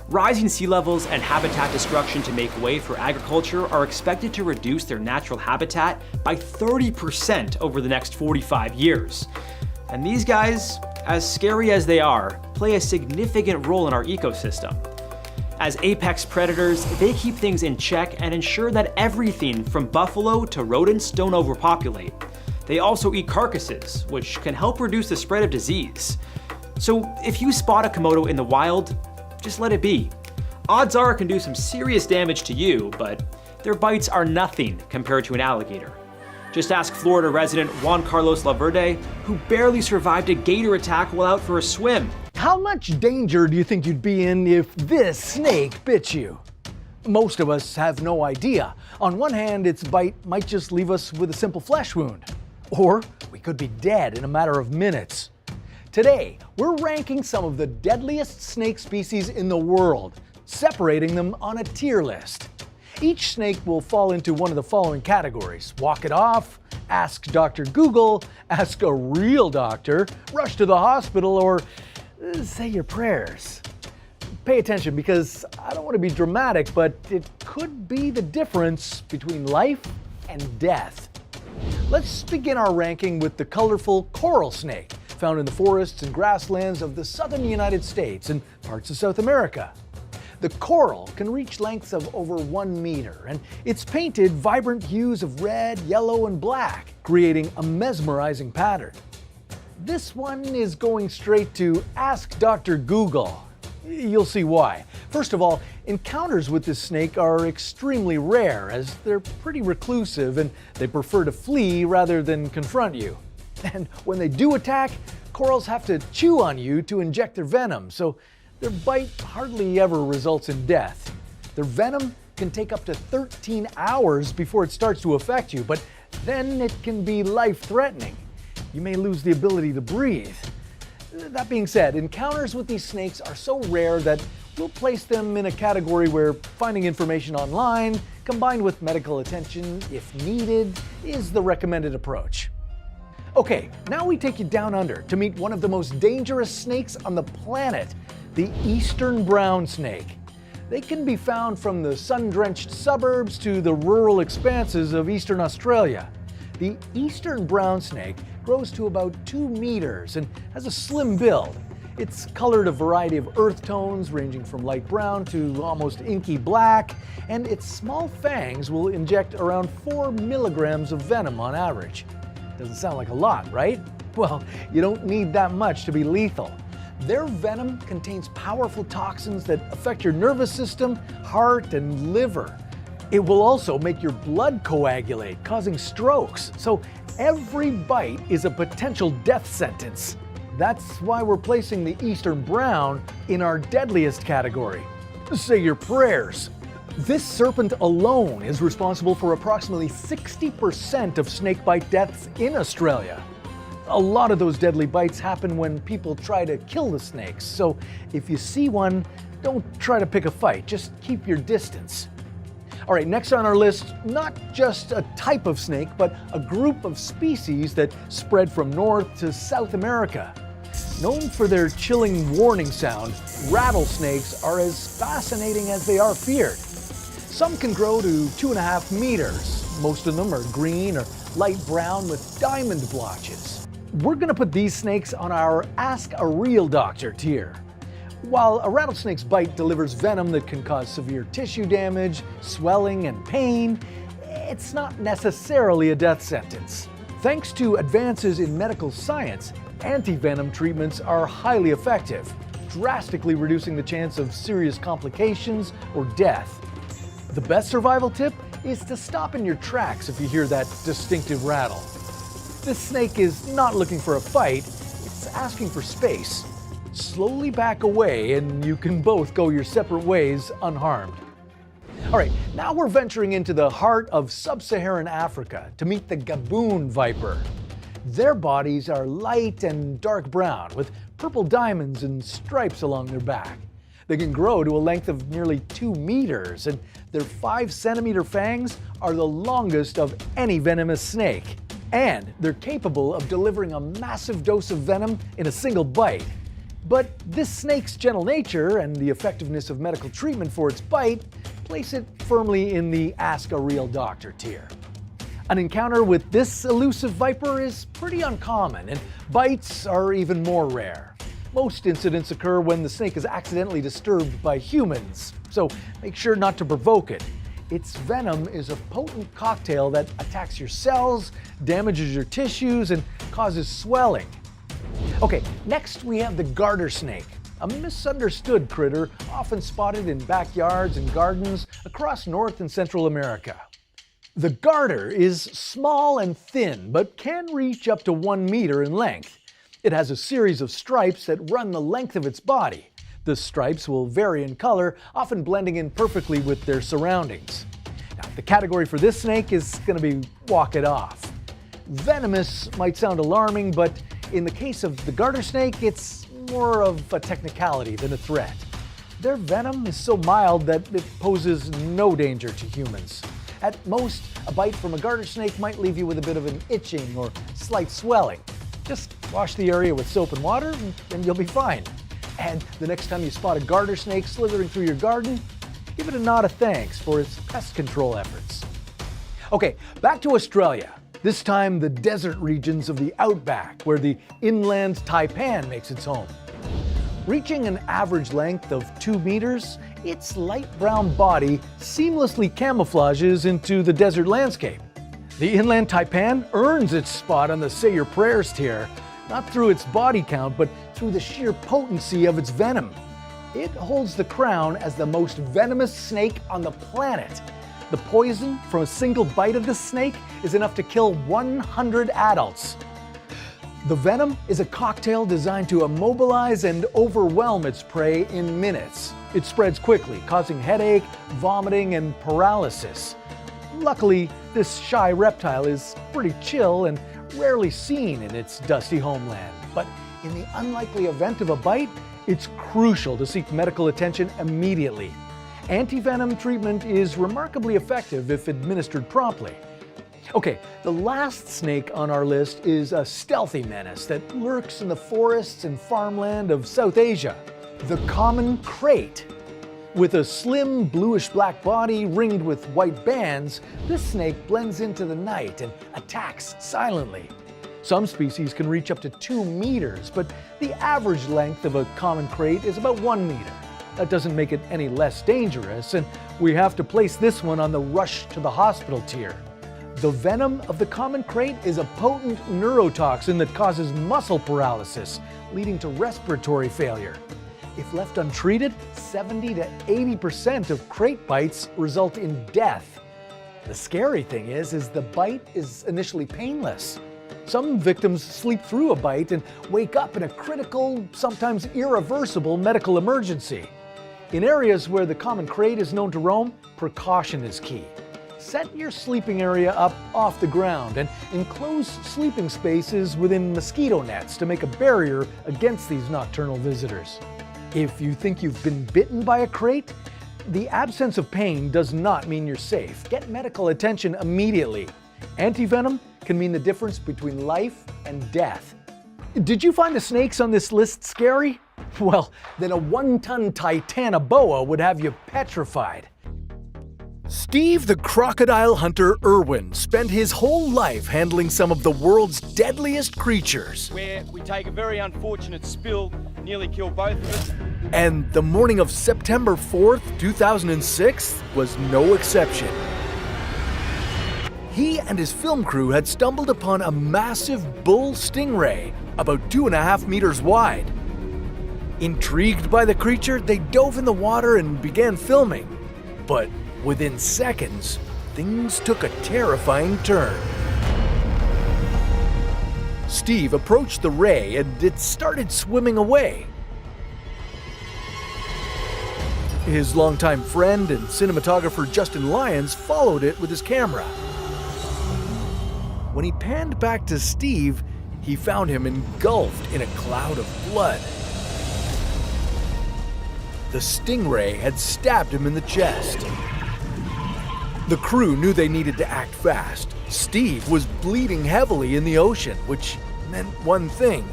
Rising sea levels and habitat destruction to make way for agriculture are expected to reduce their natural habitat by 30% over the next 45 years. And these guys, as scary as they are, play a significant role in our ecosystem. As apex predators, they keep things in check and ensure that everything from buffalo to rodents don't overpopulate. They also eat carcasses, which can help reduce the spread of disease. So if you spot a Komodo in the wild, just let it be. Odds are it can do some serious damage to you, but their bites are nothing compared to an alligator. Just ask Florida resident Juan Carlos Laverde, who barely survived a gator attack while out for a swim. How much danger do you think you'd be in if this snake bit you? Most of us have no idea. On one hand, its bite might just leave us with a simple flesh wound. Or we could be dead in a matter of minutes. Today, we're ranking some of the deadliest snake species in the world, separating them on a tier list. Each snake will fall into one of the following categories: walk it off, ask Dr. Google, ask a real doctor, rush to the hospital, or say your prayers. Pay attention, because I don't want to be dramatic, but it could be the difference between life and death. Let's begin our ranking with the colorful coral snake, found in the forests and grasslands of the southern United States and parts of South America. The coral can reach lengths of over 1 meter, and it's painted vibrant hues of red, yellow, and black, creating a mesmerizing pattern. This one is going straight to Ask Dr. Google. You'll see why. First of all, encounters with this snake are extremely rare, as they're pretty reclusive and they prefer to flee rather than confront you. And when they do attack, corals have to chew on you to inject their venom, so their bite hardly ever results in death. Their venom can take up to 13 hours before it starts to affect you, but then it can be life-threatening. You may lose the ability to breathe. That being said, encounters with these snakes are so rare that we'll place them in a category where finding information online, combined with medical attention if needed, is the recommended approach. Okay, now we take you down under to meet one of the most dangerous snakes on the planet, the eastern brown snake. They can be found from the sun-drenched suburbs to the rural expanses of eastern Australia. The eastern brown snake grows to about 2 meters and has a slim build. It's colored a variety of earth tones ranging from light brown to almost inky black, and its small fangs will inject around 4 milligrams of venom on average. Doesn't sound like a lot, right? Well, you don't need that much to be lethal. Their venom contains powerful toxins that affect your nervous system, heart, and liver. It will also make your blood coagulate, causing strokes. So Every bite is a potential death sentence. That's why we're placing the eastern brown in our deadliest category. Say your prayers. This serpent alone is responsible for approximately 60% of snakebite deaths in Australia. A lot of those deadly bites happen when people try to kill the snakes, so if you see one, don't try to pick a fight, just keep your distance. All right, next on our list, not just a type of snake, but a group of species that spread from North to South America. Known for their chilling warning sound, rattlesnakes are as fascinating as they are feared. Some can grow to 2.5 meters. Most of them are green or light brown with diamond blotches. We're gonna put these snakes on our Ask a Real Doctor tier. While a rattlesnake's bite delivers venom that can cause severe tissue damage, swelling, and pain, it's not necessarily a death sentence. Thanks to advances in medical science, anti-venom treatments are highly effective, drastically reducing the chance of serious complications or death. The best survival tip is to stop in your tracks if you hear that distinctive rattle. This snake is not looking for a fight, it's asking for space. Slowly back away and you can both go your separate ways unharmed. All right, now we're venturing into the heart of sub-Saharan Africa to meet the Gaboon viper. Their bodies are light and dark brown with purple diamonds and stripes along their back. They can grow to a length of nearly 2 meters, and their 5-centimeter fangs are the longest of any venomous snake. And they're capable of delivering a massive dose of venom in a single bite. But this snake's gentle nature and the effectiveness of medical treatment for its bite place it firmly in the Ask a Real Doctor tier. An encounter with this elusive viper is pretty uncommon, and bites are even more rare. Most incidents occur when the snake is accidentally disturbed by humans, so make sure not to provoke it. Its venom is a potent cocktail that attacks your cells, damages your tissues, and causes swelling. Okay, next we have the garter snake, a misunderstood critter often spotted in backyards and gardens across North and Central America. The garter is small and thin, but can reach up to 1 meter in length. It has a series of stripes that run the length of its body. The stripes will vary in color, often blending in perfectly with their surroundings. Now, the category for this snake is going to be walk it off. Venomous might sound alarming, but in the case of the garter snake, it's more of a technicality than a threat. Their venom is so mild that it poses no danger to humans. At most, a bite from a garter snake might leave you with a bit of an itching or slight swelling. Just wash the area with soap and water and you'll be fine. And the next time you spot a garter snake slithering through your garden, give it a nod of thanks for its pest control efforts. Okay, back to Australia. This time the desert regions of the outback, where the inland taipan makes its home. Reaching an average length of 2 meters, its light brown body seamlessly camouflages into the desert landscape. The inland taipan earns its spot on the Say Your Prayers tier, not through its body count, but through the sheer potency of its venom. It holds the crown as the most venomous snake on the planet. The poison from a single bite of this snake is enough to kill 100 adults. The venom is a cocktail designed to immobilize and overwhelm its prey in minutes. It spreads quickly, causing headache, vomiting, and paralysis. Luckily, this shy reptile is pretty chill and rarely seen in its dusty homeland. But in the unlikely event of a bite, it's crucial to seek medical attention immediately. Anti-venom treatment is remarkably effective if administered promptly. Okay, the last snake on our list is a stealthy menace that lurks in the forests and farmland of South Asia, the common krait. With a slim bluish-black body ringed with white bands, this snake blends into the night and attacks silently. Some species can reach up to 2 meters, but the average length of a common krait is about 1 meter. That doesn't make it any less dangerous, and we have to place this one on the rush to the hospital tier. The venom of the common krait is a potent neurotoxin that causes muscle paralysis, leading to respiratory failure. If left untreated, 70 to 80% of krait bites result in death. The scary thing is the bite is initially painless. Some victims sleep through a bite and wake up in a critical, sometimes irreversible medical emergency. In areas where the common crate is known to roam, precaution is key. Set your sleeping area up off the ground and enclose sleeping spaces within mosquito nets to make a barrier against these nocturnal visitors. If you think you've been bitten by a crate, the absence of pain does not mean you're safe. Get medical attention immediately. Antivenom can mean the difference between life and death. Did you find the snakes on this list scary? Well, then a 1-ton Titanoboa would have you petrified. Steve the crocodile hunter Irwin spent his whole life handling some of the world's deadliest creatures. Where we take a very unfortunate spill, nearly kill both of us. And the morning of September 4th, 2006 was no exception. He and his film crew had stumbled upon a massive bull stingray, about 2.5 meters wide. Intrigued by the creature, they dove in the water and began filming. But within seconds, things took a terrifying turn. Steve approached the ray and it started swimming away. His longtime friend and cinematographer Justin Lyons followed it with his camera. When he panned back to Steve, he found him engulfed in a cloud of blood. The stingray had stabbed him in the chest. The crew knew they needed to act fast. Steve was bleeding heavily in the ocean, which meant one thing: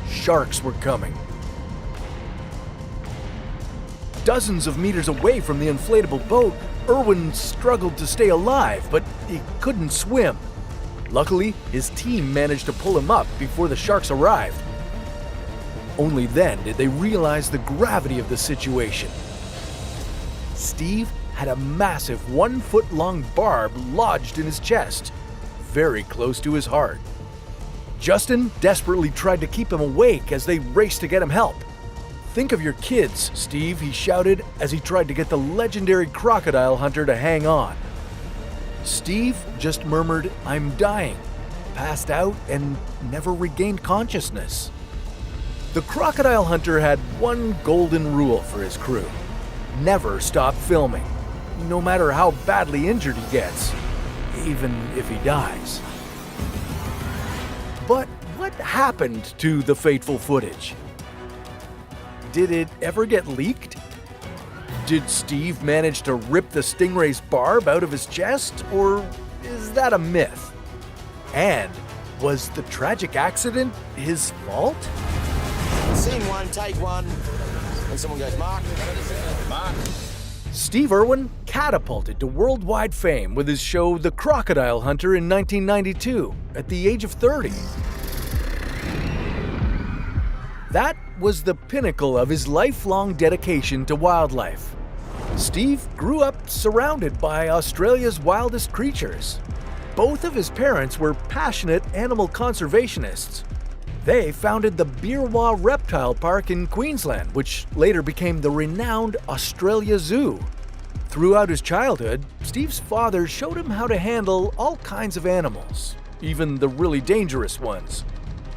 sharks were coming. Dozens of meters away from the inflatable boat, Irwin struggled to stay alive, but he couldn't swim. Luckily, his team managed to pull him up before the sharks arrived. Only then did they realize the gravity of the situation. Steve had a massive 1-foot-long barb lodged in his chest, very close to his heart. Justin desperately tried to keep him awake as they raced to get him help. "Think of your kids, Steve," he shouted as he tried to get the legendary crocodile hunter to hang on. Steve just murmured, "I'm dying," passed out, and never regained consciousness. The crocodile hunter had one golden rule for his crew: never stop filming, no matter how badly injured he gets, even if he dies. But what happened to the fateful footage? Did it ever get leaked? Did Steve manage to rip the stingray's barb out of his chest, or is that a myth? And was the tragic accident his fault? Scene one, take one. And someone goes, Mark. Mark. Steve Irwin catapulted to worldwide fame with his show The Crocodile Hunter in 1992 at the age of 30. That was the pinnacle of his lifelong dedication to wildlife. Steve grew up surrounded by Australia's wildest creatures. Both of his parents were passionate animal conservationists. They founded the Beerwah Reptile Park in Queensland, which later became the renowned Australia Zoo. Throughout his childhood, Steve's father showed him how to handle all kinds of animals, even the really dangerous ones.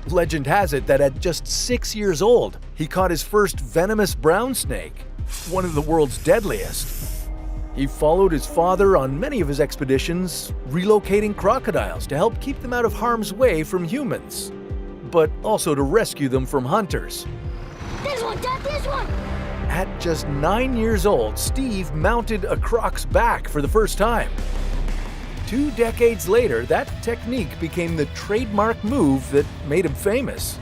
Legend has it that at just 6 years old, he caught his first venomous brown snake, one of the world's deadliest. He followed his father on many of his expeditions, relocating crocodiles to help keep them out of harm's way from humans, but also to rescue them from hunters. This one, Dad, this one! At just 9 years old, Steve mounted a croc's back for the first time. 2 decades later, that technique became the trademark move that made him famous.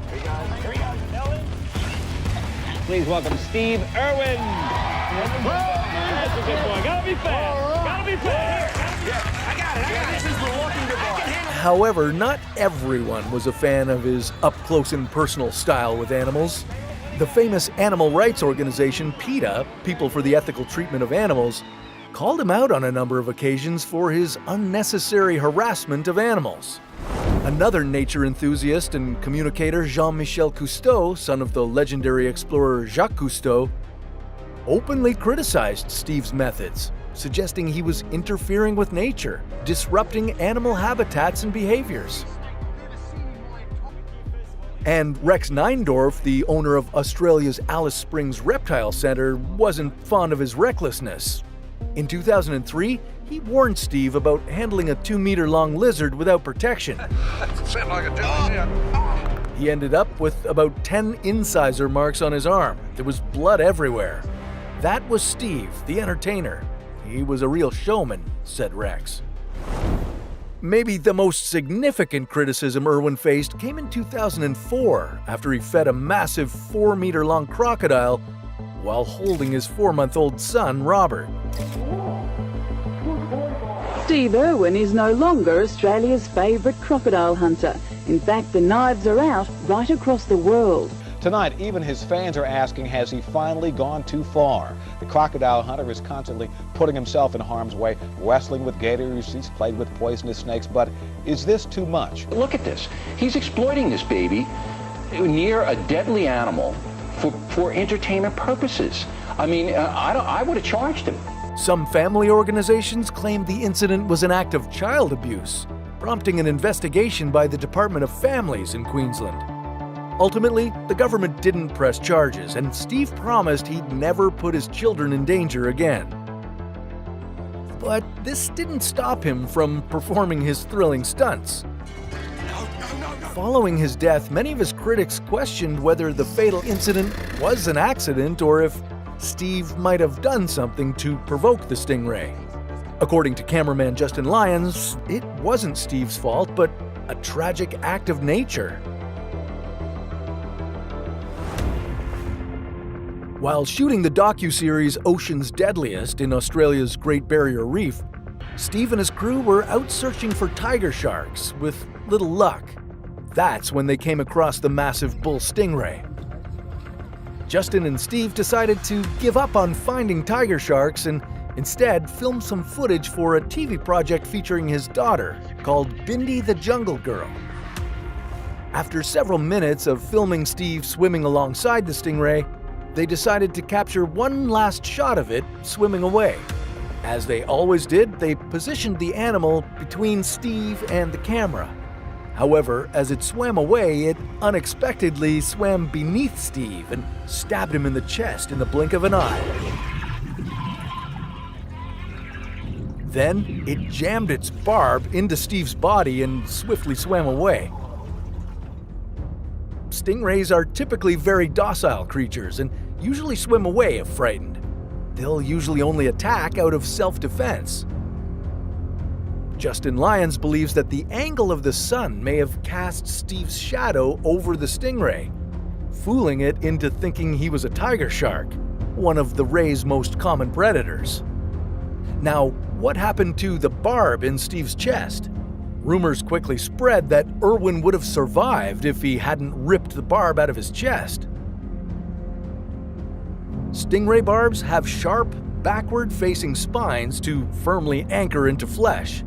Please welcome Steve Irwin. That's a good boy. Gotta be fair. Gotta be fair. Yeah, I got it. This is the walking device. However, not everyone was a fan of his up-close and personal style with animals. The famous animal rights organization PETA, People for the Ethical Treatment of Animals, called him out on a number of occasions for his unnecessary harassment of animals. Another nature enthusiast and communicator, Jean-Michel Cousteau, son of the legendary explorer Jacques Cousteau, openly criticized Steve's methods, suggesting he was interfering with nature, disrupting animal habitats and behaviors. And Rex Neindorf, the owner of Australia's Alice Springs Reptile Centre, wasn't fond of his recklessness. In 2003, he warned Steve about handling a 2-meter-long lizard without protection. Sound like a jelly. He ended up with about 10 incisor marks on his arm. There was blood everywhere. That was Steve, the entertainer. He was a real showman, said Rex. Maybe the most significant criticism Irwin faced came in 2004 after he fed a massive 4-meter-long crocodile while holding his 4-month-old son, Robert. Steve Irwin is no longer Australia's favourite crocodile hunter. In fact, the knives are out right across the world. Tonight, even his fans are asking, has he finally gone too far? The crocodile hunter is constantly putting himself in harm's way, wrestling with gators, he's played with poisonous snakes, but is this too much? Look at this. He's exploiting this baby near a deadly animal for entertainment purposes. I mean, I would have charged him. Some family organizations claimed the incident was an act of child abuse, prompting an investigation by the Department of Families in Queensland. Ultimately, the government didn't press charges, and Steve promised he'd never put his children in danger again. But this didn't stop him from performing his thrilling stunts. Following his death, many of his critics questioned whether the fatal incident was an accident or if Steve might have done something to provoke the stingray. According to cameraman Justin Lyons, it wasn't Steve's fault, but a tragic act of nature. While shooting the docuseries Ocean's Deadliest in Australia's Great Barrier Reef, Steve and his crew were out searching for tiger sharks with little luck. That's when they came across the massive bull stingray. Justin and Steve decided to give up on finding tiger sharks and instead film some footage for a TV project featuring his daughter called Bindi the Jungle Girl. After several minutes of filming Steve swimming alongside the stingray, they decided to capture one last shot of it swimming away. As they always did, they positioned the animal between Steve and the camera. However, as it swam away, it unexpectedly swam beneath Steve and stabbed him in the chest in the blink of an eye. Then, it jammed its barb into Steve's body and swiftly swam away. Stingrays are typically very docile creatures and usually swim away if frightened. They'll usually only attack out of self-defense. Justin Lyons believes that the angle of the sun may have cast Steve's shadow over the stingray, fooling it into thinking he was a tiger shark, one of the ray's most common predators. Now, what happened to the barb in Steve's chest? Rumors quickly spread that Irwin would have survived if he hadn't ripped the barb out of his chest. Stingray barbs have sharp, backward-facing spines to firmly anchor into flesh.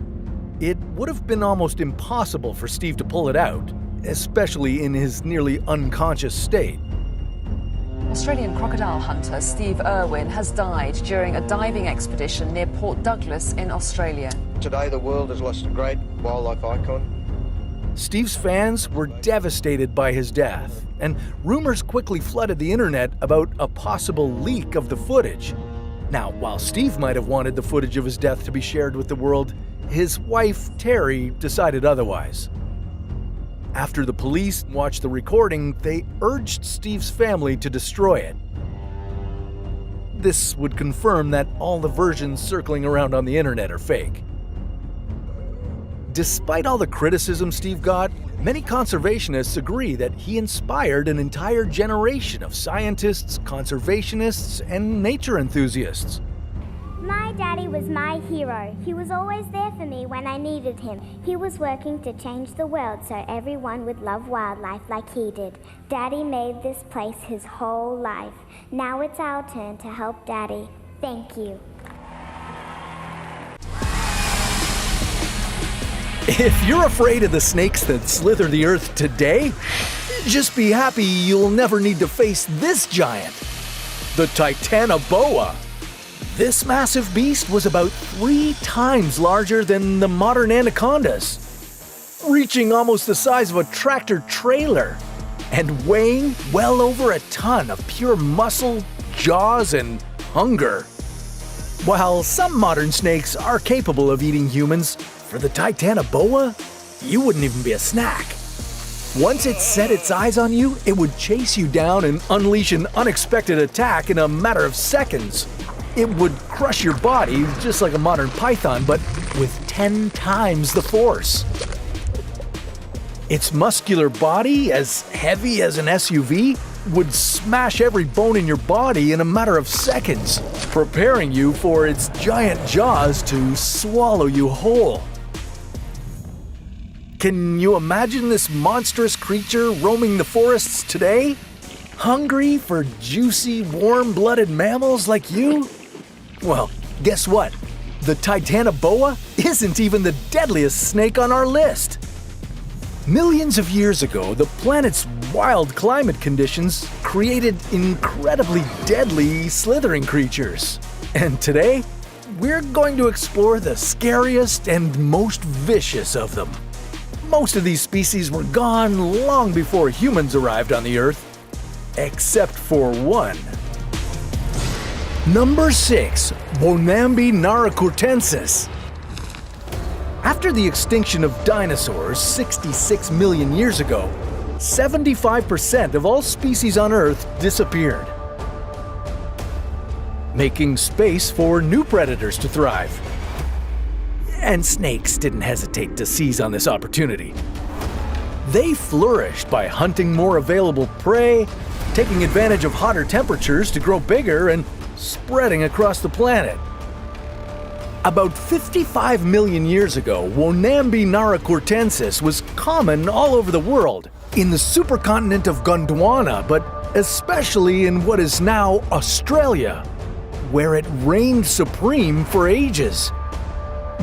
It would have been almost impossible for Steve to pull it out, especially in his nearly unconscious state. Australian crocodile hunter Steve Irwin has died during a diving expedition near Port Douglas in Australia. Today the world has lost a great wildlife icon. Steve's fans were devastated by his death, and rumors quickly flooded the internet about a possible leak of the footage. Now, while Steve might have wanted the footage of his death to be shared with the world, his wife, Terry, decided otherwise. After the police watched the recording, they urged Steve's family to destroy it. This would confirm that all the versions circling around on the internet are fake. Despite all the criticism Steve got, many conservationists agree that he inspired an entire generation of scientists, conservationists, and nature enthusiasts. My daddy was my hero. He was always there for me when I needed him. He was working to change the world so everyone would love wildlife like he did. Daddy made this place his whole life. Now it's our turn to help Daddy. Thank you. If you're afraid of the snakes that slither the earth today, just be happy you'll never need to face this giant, the Titanoboa. This massive beast was about 3 times larger than the modern anacondas, reaching almost the size of a tractor trailer. and weighing well over a ton of pure muscle, jaws, and hunger. While some modern snakes are capable of eating humans, for the Titanoboa, you wouldn't even be a snack. Once it set its eyes on you, it would chase you down and unleash an unexpected attack in a matter of seconds. It would crush your body just like a modern python, but with 10 times the force. Its muscular body, as heavy as an SUV, would smash every bone in your body in a matter of seconds, preparing you for its giant jaws to swallow you whole. Can you imagine this monstrous creature roaming the forests today? Hungry for juicy, warm-blooded mammals like you? Well, guess what? The Titanoboa isn't even the deadliest snake on our list. Millions of years ago, the planet's wild climate conditions created incredibly deadly slithering creatures. And today, we're going to explore the scariest and most vicious of them. Most of these species were gone long before humans arrived on the Earth, except for one. Number 6. Bonambi narakurtensis. After the extinction of dinosaurs 66 million years ago, 75% of all species on Earth disappeared, making space for new predators to thrive. And snakes didn't hesitate to seize on this opportunity. They flourished by hunting more available prey, taking advantage of hotter temperatures to grow bigger, and spreading across the planet. About 55 million years ago, Bonambi narakurtensis was common all over the world, in the supercontinent of Gondwana, but especially in what is now Australia, where it reigned supreme for ages.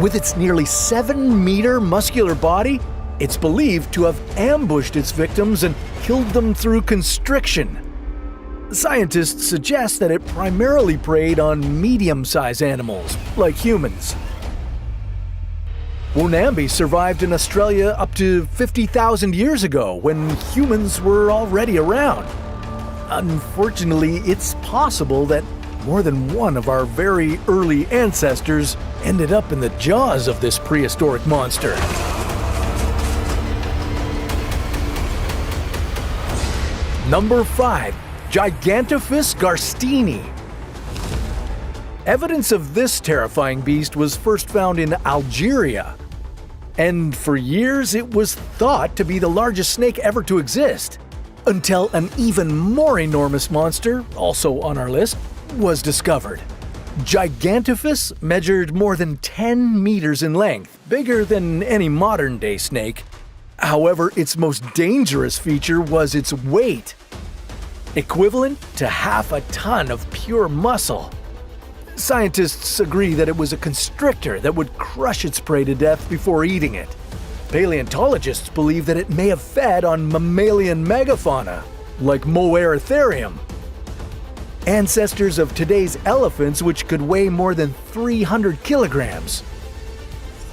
With its nearly 7-meter muscular body, it's believed to have ambushed its victims and killed them through constriction. Scientists suggest that it primarily preyed on medium-sized animals, like humans. Bonambi survived in Australia up to 50,000 years ago, when humans were already around. Unfortunately, it's possible that more than one of our very early ancestors ended up in the jaws of this prehistoric monster. Number 5. Gigantophis garstini. Evidence of this terrifying beast was first found in Algeria, and for years it was thought to be the largest snake ever to exist, until an even more enormous monster, also on our list, was discovered. Gigantophis measured more than 10 meters in length, bigger than any modern-day snake. However, its most dangerous feature was its weight, equivalent to half a ton of pure muscle. Scientists agree that it was a constrictor that would crush its prey to death before eating it. Paleontologists believe that it may have fed on mammalian megafauna, like Moeritherium, ancestors of today's elephants, which could weigh more than 300 kilograms.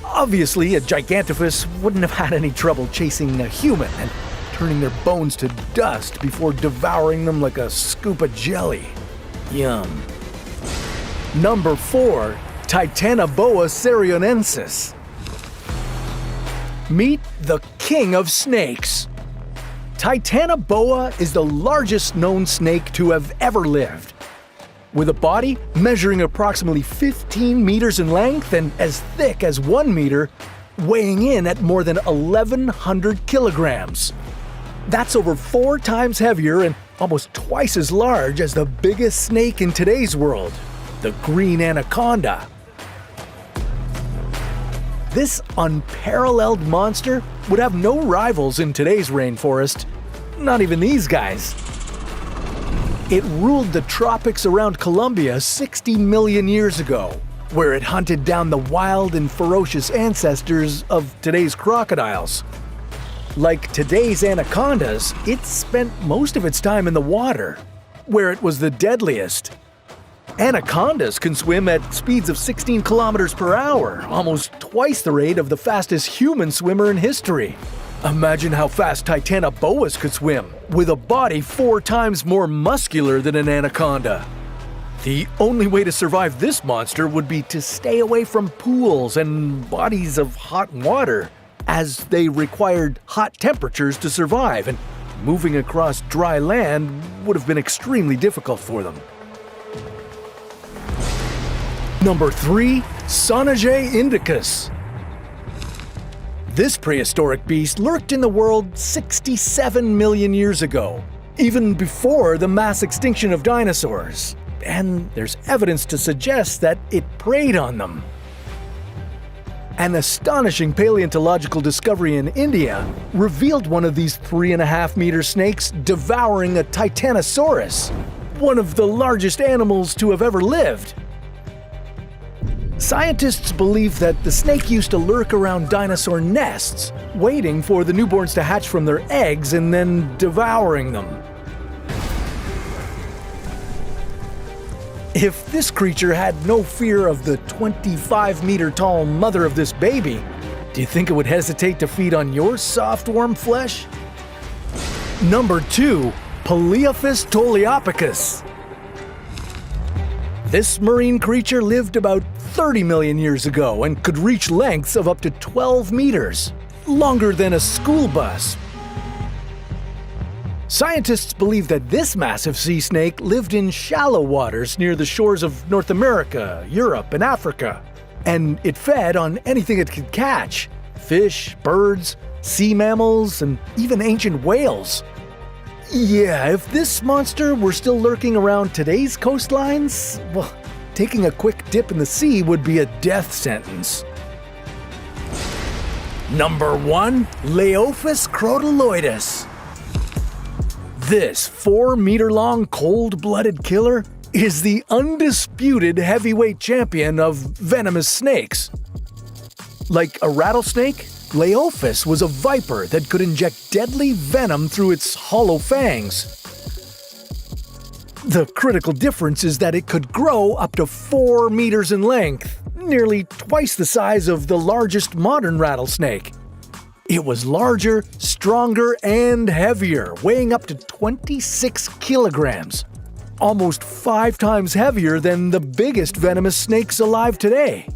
Obviously, a Gigantophis wouldn't have had any trouble chasing a human and turning their bones to dust before devouring them like a scoop of jelly. Yum. Number 4. Titanoboa cerionensis. Meet the king of snakes. Titanoboa is the largest known snake to have ever lived. With a body measuring approximately 15 meters in length and as thick as 1 meter, weighing in at more than 1,100 kilograms. That's over 4 times heavier and almost twice as large as the biggest snake in today's world, the green anaconda. This unparalleled monster would have no rivals in today's rainforest, not even these guys. It ruled the tropics around Colombia 60 million years ago, where it hunted down the wild and ferocious ancestors of today's crocodiles. Like today's anacondas, it spent most of its time in the water, where it was the deadliest. Anacondas can swim at speeds of 16 kilometers per hour, almost twice the rate of the fastest human swimmer in history. Imagine how fast titanoboas could swim, with a body 4 times more muscular than an anaconda. The only way to survive this monster would be to stay away from pools and bodies of hot water, as they required hot temperatures to survive, and moving across dry land would have been extremely difficult for them. Number 3. Sonage indicus. This prehistoric beast lurked in the world 67 million years ago, even before the mass extinction of dinosaurs. And there's evidence to suggest that it preyed on them. An astonishing paleontological discovery in India revealed one of these 3.5-meter snakes devouring a Titanosaurus, one of the largest animals to have ever lived. Scientists believe that the snake used to lurk around dinosaur nests, waiting for the newborns to hatch from their eggs and then devouring them. If this creature had no fear of the 25-meter-tall mother of this baby, do you think it would hesitate to feed on your soft, warm flesh? Number 2. Paleophis toliopicus. This marine creature lived about 30 million years ago and could reach lengths of up to 12 meters, longer than a school bus. Scientists believe that this massive sea snake lived in shallow waters near the shores of North America, Europe, and Africa, and it fed on anything it could catch: fish, birds, sea mammals, and even ancient whales. Yeah, if this monster were still lurking around today's coastlines, well, taking a quick dip in the sea would be a death sentence. Number 1. Leophis crotalloidus. This 4-meter-long cold-blooded killer is the undisputed heavyweight champion of venomous snakes. Like a rattlesnake, Leophis was a viper that could inject deadly venom through its hollow fangs. The critical difference is that it could grow up to 4 meters in length, nearly twice the size of the largest modern rattlesnake. It was larger, stronger, and heavier, weighing up to 26 kilograms, almost 5 times heavier than the biggest venomous snakes alive today.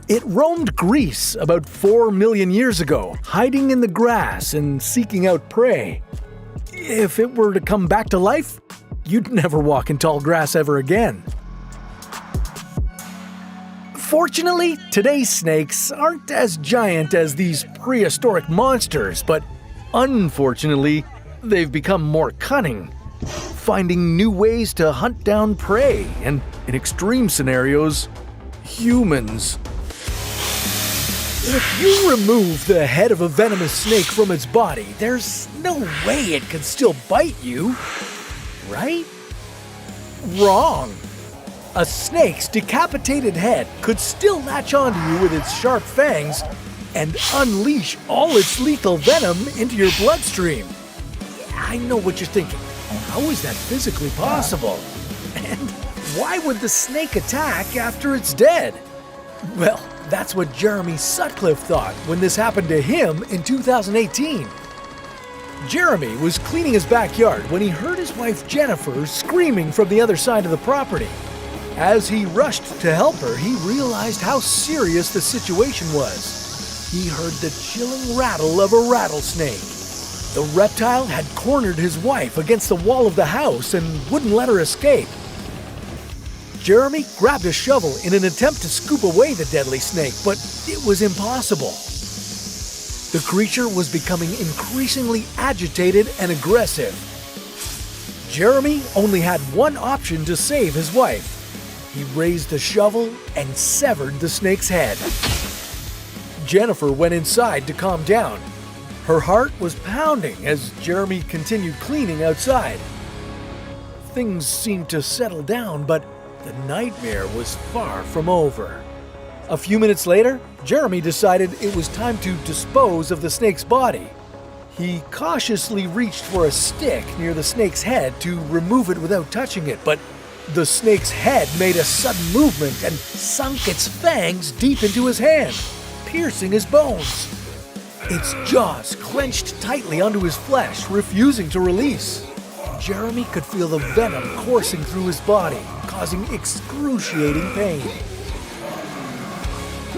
It roamed Greece about 4 million years ago, hiding in the grass and seeking out prey. If it were to come back to life, you'd never walk in tall grass ever again. Fortunately, today's snakes aren't as giant as these prehistoric monsters, but unfortunately, they've become more cunning, finding new ways to hunt down prey, and in extreme scenarios, humans. If you remove the head of a venomous snake from its body, there's no way it can still bite you, right? Wrong. A snake's decapitated head could still latch onto you with its sharp fangs and unleash all its lethal venom into your bloodstream. I know what you're thinking. How is that physically possible? And why would the snake attack after it's dead? Well, that's what Jeremy Sutcliffe thought when this happened to him in 2018. Jeremy was cleaning his backyard when he heard his wife Jennifer screaming from the other side of the property. As he rushed to help her, he realized how serious the situation was. He heard the chilling rattle of a rattlesnake. The reptile had cornered his wife against the wall of the house and wouldn't let her escape. Jeremy grabbed a shovel in an attempt to scoop away the deadly snake, but it was impossible. The creature was becoming increasingly agitated and aggressive. Jeremy only had one option to save his wife. He raised the shovel and severed the snake's head. Jennifer went inside to calm down. Her heart was pounding as Jeremy continued cleaning outside. Things seemed to settle down, but the nightmare was far from over. A few minutes later, Jeremy decided it was time to dispose of the snake's body. He cautiously reached for a stick near the snake's head to remove it without touching it, but the snake's head made a sudden movement and sunk its fangs deep into his hand, piercing his bones. its jaws clenched tightly onto his flesh, refusing to release. Jeremy could feel the venom coursing through his body, causing excruciating pain.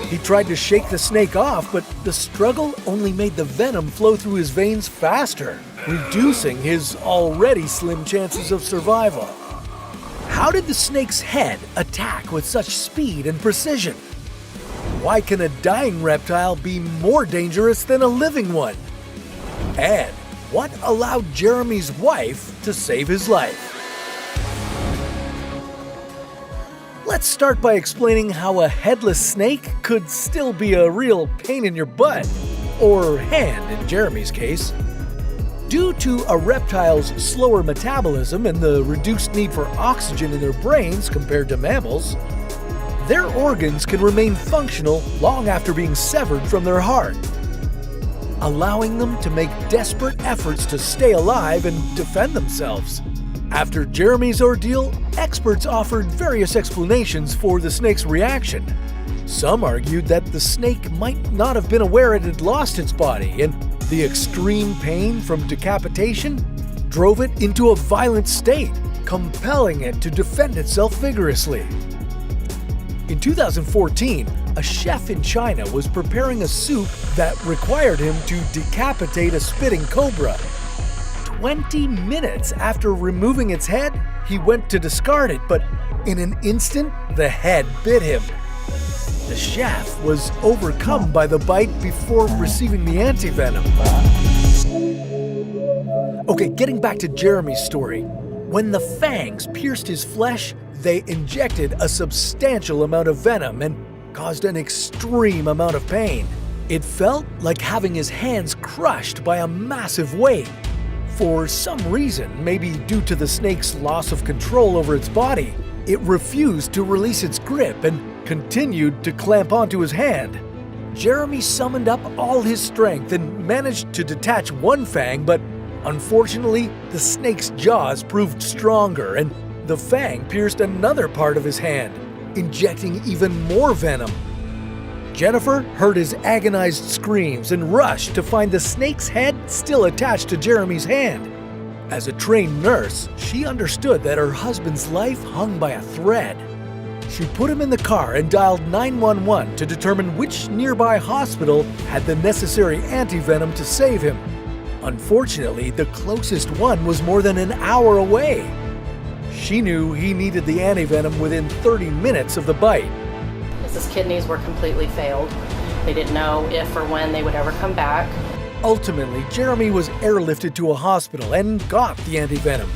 He tried to shake the snake off, but the struggle only made the venom flow through his veins faster, reducing his already slim chances of survival. How did the snake's head attack with such speed and precision? Why can a dying reptile be more dangerous than a living one? And what allowed Jeremy's wife to save his life? Let's start by explaining how a headless snake could still be a real pain in your butt, or hand in Jeremy's case. Due to a reptile's slower metabolism and the reduced need for oxygen in their brains compared to mammals, their organs can remain functional long after being severed from their heart, allowing them to make desperate efforts to stay alive and defend themselves. After Jeremy's ordeal, experts offered various explanations for the snake's reaction. Some argued that the snake might not have been aware it had lost its body, and the extreme pain from decapitation drove it into a violent state, compelling it to defend itself vigorously. In 2014, a chef in China was preparing a soup that required him to decapitate a spitting cobra. 20 minutes after removing its head, he went to discard it, but in an instant, the head bit him. The chef was overcome by the bite before receiving the antivenom. Okay, getting back to Jeremy's story. When the fangs pierced his flesh, they injected a substantial amount of venom and caused an extreme amount of pain. It felt like having his hands crushed by a massive weight. For some reason, maybe due to the snake's loss of control over its body, it refused to release its grip and continued to clamp onto his hand. Jeremy summoned up all his strength and managed to detach one fang, but unfortunately, the snake's jaws proved stronger and the fang pierced another part of his hand, injecting even more venom. Jennifer heard his agonized screams and rushed to find the snake's head still attached to Jeremy's hand. As a trained nurse, she understood that her husband's life hung by a thread. She put him in the car and dialed 911 to determine which nearby hospital had the necessary antivenom to save him. Unfortunately, the closest one was more than an hour away. She knew he needed the antivenom within 30 minutes of the bite. His kidneys were completely failed. They didn't know if or when they would ever come back. Ultimately, Jeremy was airlifted to a hospital and got the antivenom.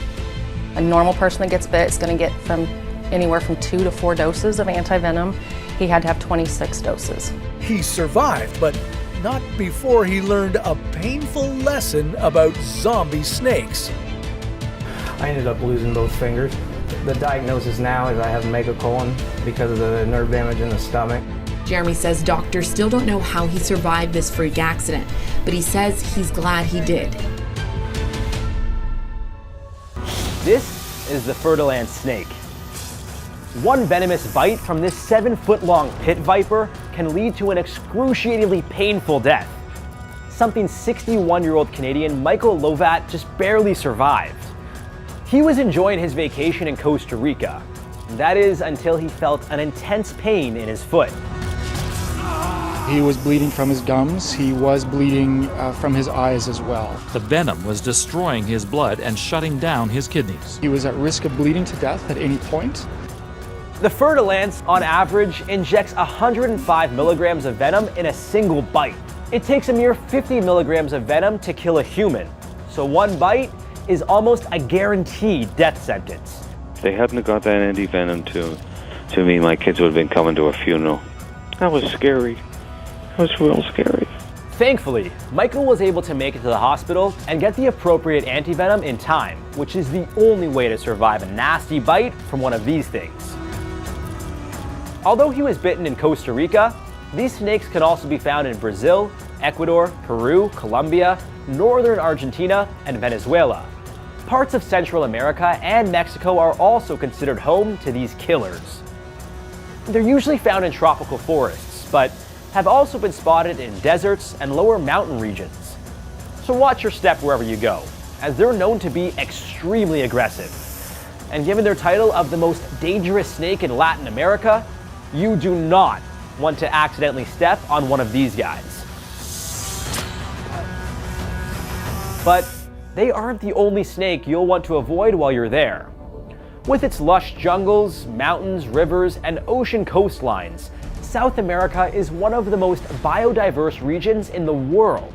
A normal person that gets bit is going to get from anywhere from 2 to 4 doses of antivenom. He had to have 26 doses. He survived, but not before he learned a painful lesson about zombie snakes. I ended up losing both fingers. The diagnosis now is I have megacolon because of the nerve damage in the stomach. Jeremy says doctors still don't know how he survived this freak accident, but he says he's glad he did. This is the Fertile snake. One venomous bite from this 7-foot-long pit viper can lead to an excruciatingly painful death. Something 61-year-old Canadian Michael Lovat just barely survived. He was enjoying his vacation in Costa Rica. That is until he felt an intense pain in his foot. He was bleeding from his gums. He was bleeding from his eyes as well. The venom was destroying his blood and shutting down his kidneys. He was at risk of bleeding to death at any point. The Fertilance, on average, injects 105 milligrams of venom in a single bite. It takes a mere 50 milligrams of venom to kill a human. So one bite is almost a guaranteed death sentence. If they hadn't got that anti-venom to me, my kids would have been coming to a funeral. That was scary. That was real scary. Thankfully, Michael was able to make it to the hospital and get the appropriate antivenom in time, which is the only way to survive a nasty bite from one of these things. Although he was bitten in Costa Rica, these snakes can also be found in Brazil, Ecuador, Peru, Colombia, northern Argentina, and Venezuela. Parts of Central America and Mexico are also considered home to these killers. They're usually found in tropical forests, but have also been spotted in deserts and lower mountain regions. So watch your step wherever you go, as they're known to be extremely aggressive. And given their title of the most dangerous snake in Latin America, you do not want to accidentally step on one of these guys. But they aren't the only snake you'll want to avoid while you're there. With its lush jungles, mountains, rivers, and ocean coastlines, South America is one of the most biodiverse regions in the world.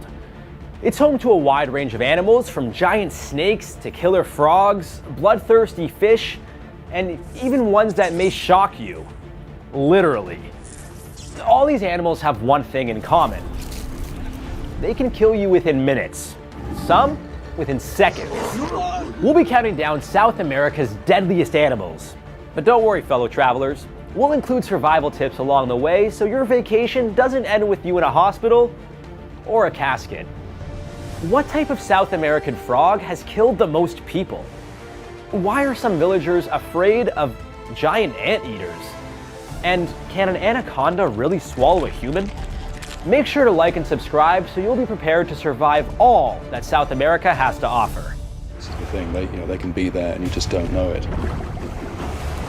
It's home to a wide range of animals, from giant snakes to killer frogs, bloodthirsty fish, and even ones that may shock you. Literally. All these animals have one thing in common. They can kill you within minutes. Some within seconds. We'll be counting down South America's deadliest animals. But don't worry, fellow travelers. We'll include survival tips along the way so your vacation doesn't end with you in a hospital or a casket. What type of South American frog has killed the most people? Why are some villagers afraid of giant anteaters? And can an anaconda really swallow a human? Make sure to like and subscribe so you'll be prepared to survive all that South America has to offer. This is the thing, they can be there and you just don't know it.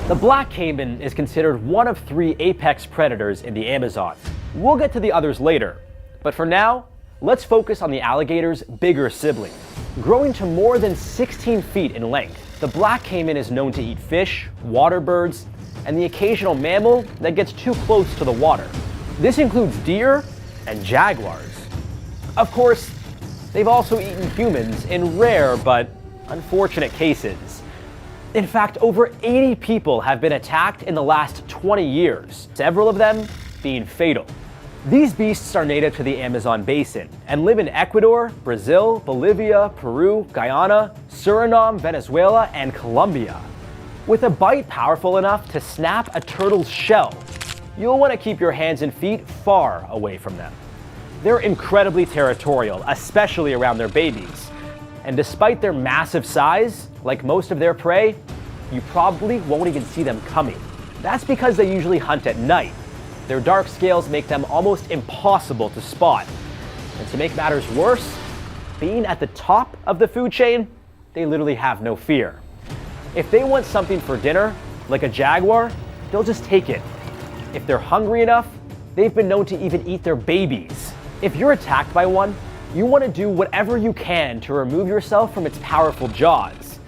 The black caiman is considered one of 3 apex predators in the Amazon. We'll get to the others later, but for now, let's focus on the alligator's bigger sibling. Growing to more than 16 feet in length, the black caiman is known to eat fish, water birds, and the occasional mammal that gets too close to the water. This includes deer and jaguars. Of course, they've also eaten humans in rare but unfortunate cases. In fact, over 80 people have been attacked in the last 20 years, several of them being fatal. These beasts are native to the Amazon basin and live in Ecuador, Brazil, Bolivia, Peru, Guyana, Suriname, Venezuela, and Colombia. With a bite powerful enough to snap a turtle's shell, you'll want to keep your hands and feet far away from them. They're incredibly territorial, especially around their babies. And despite their massive size, like most of their prey, you probably won't even see them coming. That's because they usually hunt at night. Their dark scales make them almost impossible to spot. And to make matters worse, being at the top of the food chain, they literally have no fear. If they want something for dinner, like a jaguar, they'll just take it. If they're hungry enough, they've been known to even eat their babies. If you're attacked by one, you want to do whatever you can to remove yourself from its powerful jaws.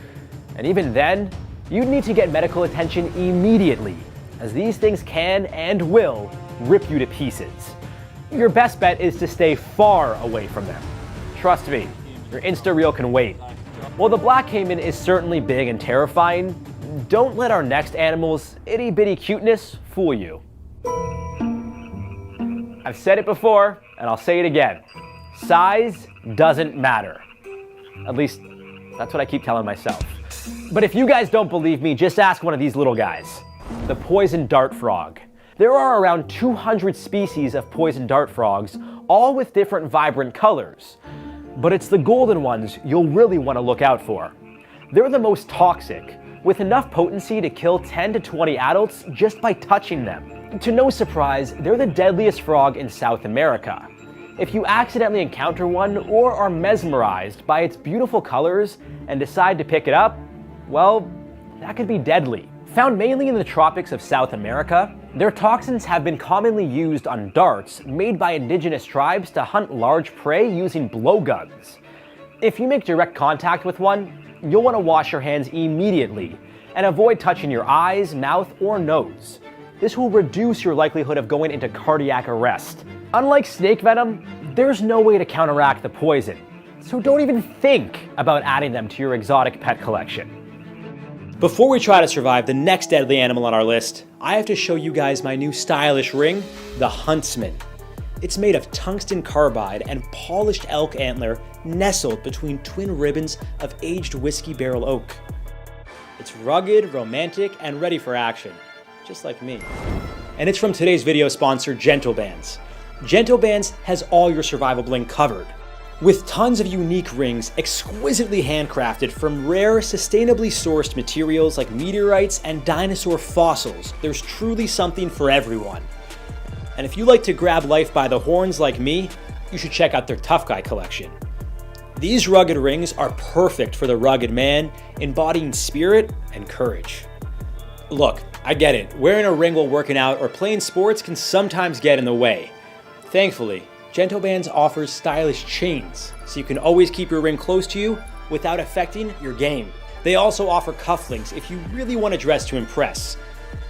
And even then, you'd need to get medical attention immediately, as these things can and will rip you to pieces. Your best bet is to stay far away from them. Trust me, your Insta-reel can wait. While the black caiman is certainly big and terrifying, don't let our next animal's itty-bitty cuteness fool you. I've said it before, and I'll say it again. Size doesn't matter. At least, that's what I keep telling myself. But if you guys don't believe me, just ask one of these little guys. The poison dart frog. There are around 200 species of poison dart frogs, all with different vibrant colors. But it's the golden ones you'll really want to look out for. They're the most toxic, with enough potency to kill 10 to 20 adults just by touching them. To no surprise, they're the deadliest frog in South America. If you accidentally encounter one or are mesmerized by its beautiful colors and decide to pick it up, well, that could be deadly. Found mainly in the tropics of South America, their toxins have been commonly used on darts made by indigenous tribes to hunt large prey using blowguns. If you make direct contact with one, you'll want to wash your hands immediately and avoid touching your eyes, mouth, or nose. This will reduce your likelihood of going into cardiac arrest. Unlike snake venom, there's no way to counteract the poison, so don't even think about adding them to your exotic pet collection. Before we try to survive the next deadly animal on our list, I have to show you guys my new stylish ring, the Huntsman. It's made of tungsten carbide and polished elk antler nestled between twin ribbons of aged whiskey barrel oak. It's rugged, romantic, and ready for action, just like me. And it's from today's video sponsor, Gentle Bands. Gentle Bands has all your survival bling covered, with tons of unique rings exquisitely handcrafted from rare, sustainably sourced materials like meteorites and dinosaur fossils. There's truly something for everyone. And if you like to grab life by the horns like me, you should check out their Tough Guy collection. These rugged rings are perfect for the rugged man, embodying spirit and courage. Look, I get it, wearing a ring while working out or playing sports can sometimes get in the way. Thankfully, Gentlebands offers stylish chains, so you can always keep your ring close to you without affecting your game. They also offer cufflinks if you really want to dress to impress.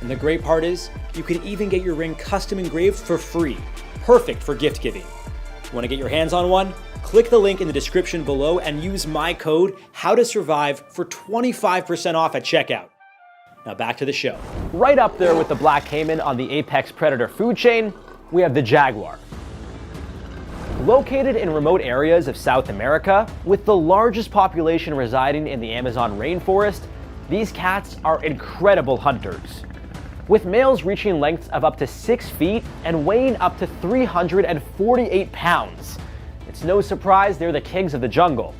And the great part is, you can even get your ring custom engraved for free. Perfect for gift giving. Want to get your hands on one? Click the link in the description below and use my code HOWTOSURVIVE for 25% off at checkout. Now back to the show. Right up there with the black caiman on the apex predator food chain, we have the jaguar. Located in remote areas of South America, with the largest population residing in the Amazon rainforest, these cats are incredible hunters. With males reaching lengths of up to 6 feet and weighing up to 348 pounds. It's no surprise they're the kings of the jungle.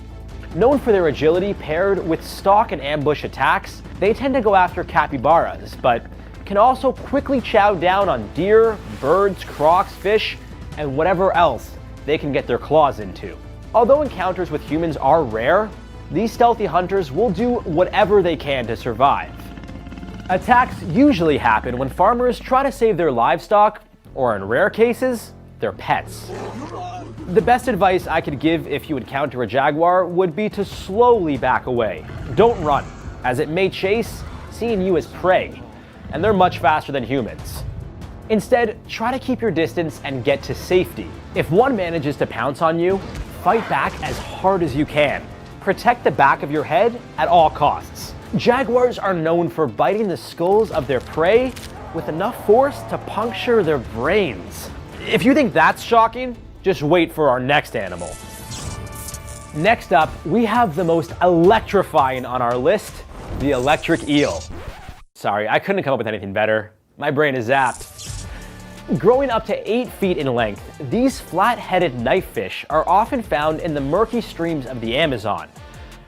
Known for their agility paired with stalk and ambush attacks, they tend to go after capybaras, but can also quickly chow down on deer, birds, crocs, fish, and whatever else they can get their claws into. Although encounters with humans are rare, these stealthy hunters will do whatever they can to survive. Attacks usually happen when farmers try to save their livestock, or in rare cases, their pets. The best advice I could give if you encounter a jaguar would be to slowly back away. Don't run, as it may chase, seeing you as prey, and they're much faster than humans. Instead, try to keep your distance and get to safety. If one manages to pounce on you, fight back as hard as you can. Protect the back of your head at all costs. Jaguars are known for biting the skulls of their prey with enough force to puncture their brains. If you think that's shocking, just wait for our next animal. Next up, we have the most electrifying on our list, the electric eel. Sorry, I couldn't come up with anything better. My brain is zapped. Growing up to 8 feet in length, these flat-headed knifefish are often found in the murky streams of the Amazon.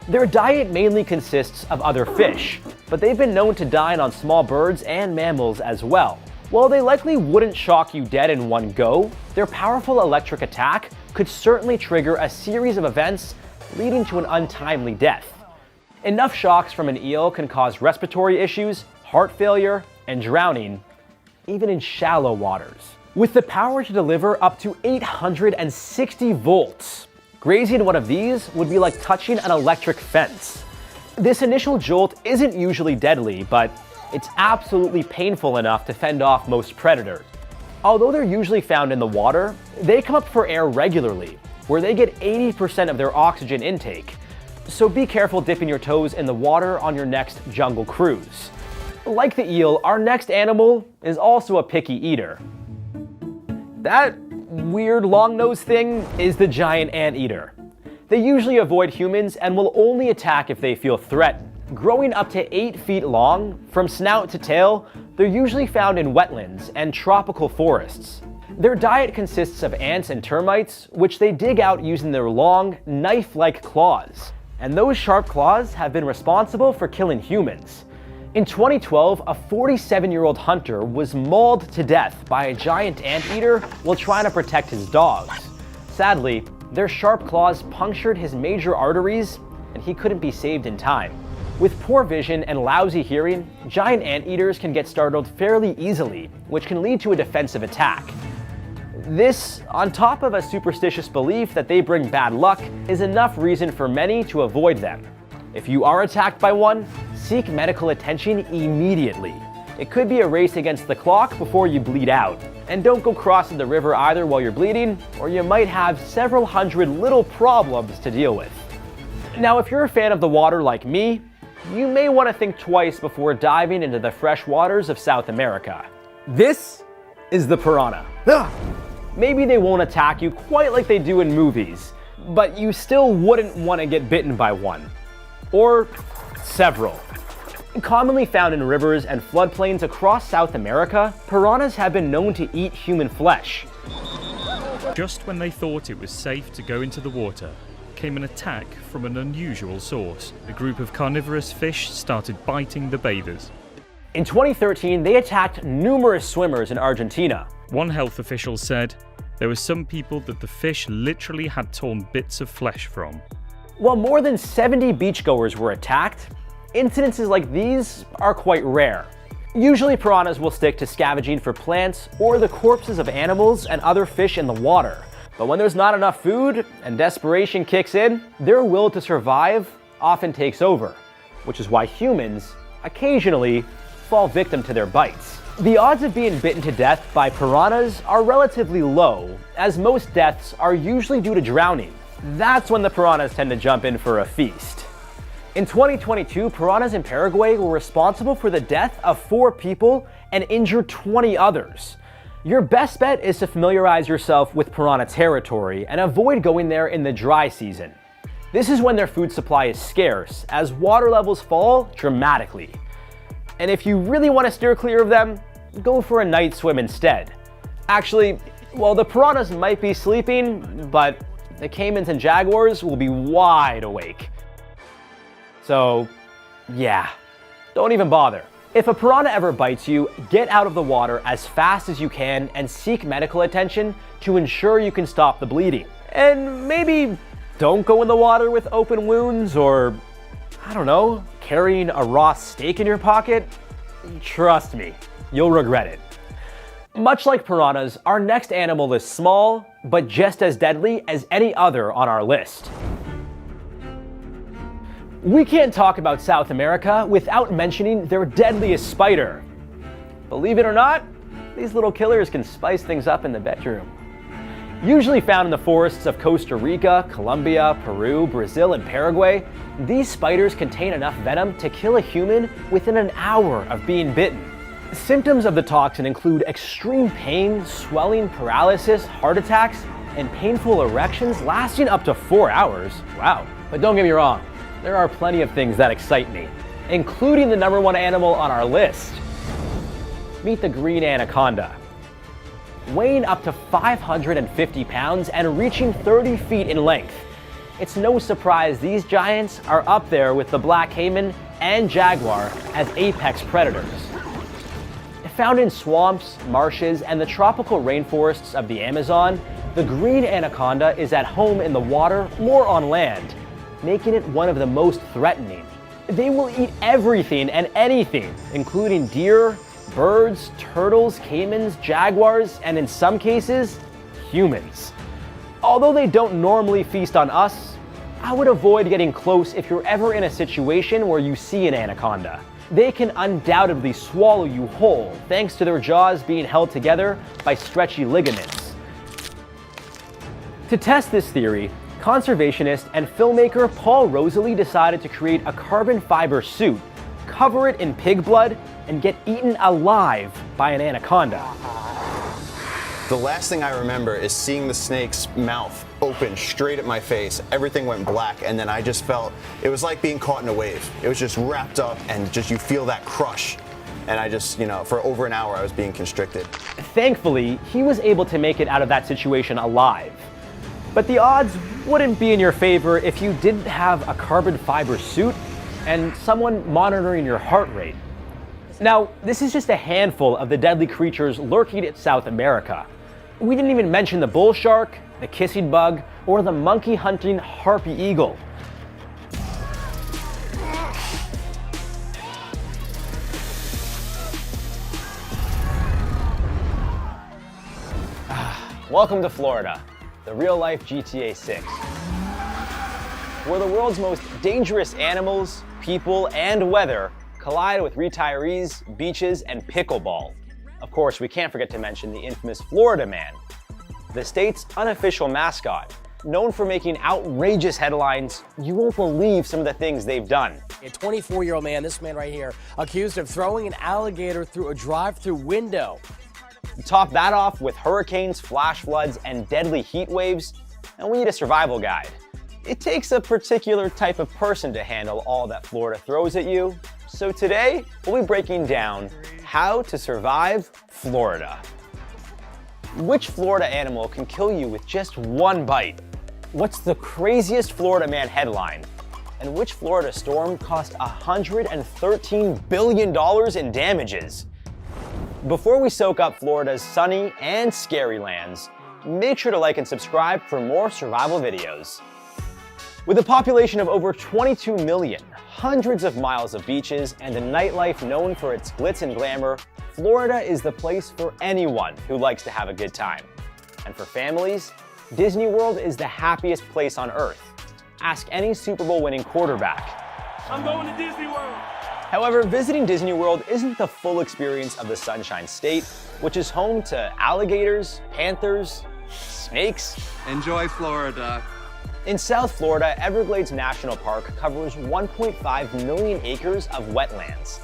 Their diet mainly consists of other fish, but they've been known to dine on small birds and mammals as well. While they likely wouldn't shock you dead in one go, their powerful electric attack could certainly trigger a series of events leading to an untimely death. Enough shocks from an eel can cause respiratory issues, heart failure, and drowning, even in shallow waters. With the power to deliver up to 860 volts, grazing one of these would be like touching an electric fence. This initial jolt isn't usually deadly, but it's absolutely painful enough to fend off most predators. Although they're usually found in the water, they come up for air regularly, where they get 80% of their oxygen intake. So be careful dipping your toes in the water on your next jungle cruise. Like the eel, our next animal is also a picky eater. That weird long-nosed thing is the giant anteater. They usually avoid humans and will only attack if they feel threatened. Growing up to 8 feet long, from snout to tail, they're usually found in wetlands and tropical forests. Their diet consists of ants and termites, which they dig out using their long, knife-like claws. And those sharp claws have been responsible for killing humans. In 2012, a 47-year-old hunter was mauled to death by a giant anteater while trying to protect his dogs. Sadly, their sharp claws punctured his major arteries, and he couldn't be saved in time. With poor vision and lousy hearing, giant anteaters can get startled fairly easily, which can lead to a defensive attack. This, on top of a superstitious belief that they bring bad luck, is enough reason for many to avoid them. If you are attacked by one, seek medical attention immediately. It could be a race against the clock before you bleed out. And don't go crossing the river either while you're bleeding, or you might have several hundred little problems to deal with. Now, if you're a fan of the water like me, you may want to think twice before diving into the fresh waters of South America. This is the piranha. Maybe they won't attack you quite like they do in movies, but you still wouldn't want to get bitten by one. Or several. Commonly found in rivers and floodplains across South America, piranhas have been known to eat human flesh. Just when they thought it was safe to go into the water, came an attack from an unusual source. A group of carnivorous fish started biting the bathers. In 2013, they attacked numerous swimmers in Argentina. One health official said there were some people that the fish literally had torn bits of flesh from. While more than 70 beachgoers were attacked, incidences like these are quite rare. Usually piranhas will stick to scavenging for plants or the corpses of animals and other fish in the water. But when there's not enough food and desperation kicks in, their will to survive often takes over, which is why humans occasionally fall victim to their bites. The odds of being bitten to death by piranhas are relatively low, as most deaths are usually due to drowning. That's when the piranhas tend to jump in for a feast. In 2022, piranhas in Paraguay were responsible for the death of 4 people and injured 20 others. Your best bet is to familiarize yourself with piranha territory and avoid going there in the dry season. This is when their food supply is scarce, as water levels fall dramatically. And if you really want to steer clear of them, go for a night swim instead. Actually, well, the piranhas might be sleeping, but the caimans and jaguars will be wide awake. So, yeah, don't even bother. If a piranha ever bites you, get out of the water as fast as you can and seek medical attention to ensure you can stop the bleeding. And maybe don't go in the water with open wounds or, I don't know, carrying a raw steak in your pocket. Trust me, you'll regret it. Much like piranhas, our next animal is small, but just as deadly as any other on our list. We can't talk about South America without mentioning their deadliest spider. Believe it or not, these little killers can spice things up in the bedroom. Usually found in the forests of Costa Rica, Colombia, Peru, Brazil, and Paraguay, these spiders contain enough venom to kill a human within an hour of being bitten. Symptoms of the toxin include extreme pain, swelling, paralysis, heart attacks, and painful erections lasting up to 4 hours. Wow. But don't get me wrong, there are plenty of things that excite me, including the #1 animal on our list. Meet the green anaconda. Weighing up to 550 pounds and reaching 30 feet in length. It's no surprise these giants are up there with the black caiman and jaguar as apex predators. Found in swamps, marshes, and the tropical rainforests of the Amazon, the green anaconda is at home in the water or on land, making it one of the most threatening. They will eat everything and anything, including deer, birds, turtles, caimans, jaguars, and in some cases, humans. Although they don't normally feast on us, I would avoid getting close if you're ever in a situation where you see an anaconda. They can undoubtedly swallow you whole thanks to their jaws being held together by stretchy ligaments. To test this theory, conservationist and filmmaker Paul Rosalie decided to create a carbon fiber suit, cover it in pig blood, and get eaten alive by an anaconda. The last thing I remember is seeing the snake's mouth open straight at my face. Everything went black, and then I just felt, it was like being caught in a wave. It was just wrapped up, and just you feel that crush. And I just, for over an hour I was being constricted. Thankfully, he was able to make it out of that situation alive. But the odds wouldn't be in your favor if you didn't have a carbon fiber suit and someone monitoring your heart rate. Now, this is just a handful of the deadly creatures lurking in South America. We didn't even mention the bull shark, the kissing bug, or the monkey-hunting harpy eagle. Welcome to Florida, the real-life GTA 6. Where the world's most dangerous animals, people, and weather collide with retirees, beaches, and pickleball. Of course, we can't forget to mention the infamous Florida Man, the state's unofficial mascot. Known for making outrageous headlines, you won't believe some of the things they've done. A 24-year-old man, this man right here, accused of throwing an alligator through a drive-through window. Top that off with hurricanes, flash floods, and deadly heat waves, and we need a survival guide. It takes a particular type of person to handle all that Florida throws at you. So today, we'll be breaking down how to survive Florida. Which Florida animal can kill you with just one bite? What's the craziest Florida man headline? And which Florida storm cost $113 billion in damages? Before we soak up Florida's sunny and scary lands, make sure to like and subscribe for more survival videos. With a population of over 22 million, hundreds of miles of beaches, and a nightlife known for its glitz and glamour, Florida is the place for anyone who likes to have a good time. And for families, Disney World is the happiest place on earth. Ask any Super Bowl winning quarterback. I'm going to Disney World. However, visiting Disney World isn't the full experience of the Sunshine State, which is home to alligators, panthers, snakes. Enjoy Florida. In South Florida, Everglades National Park covers 1.5 million acres of wetlands.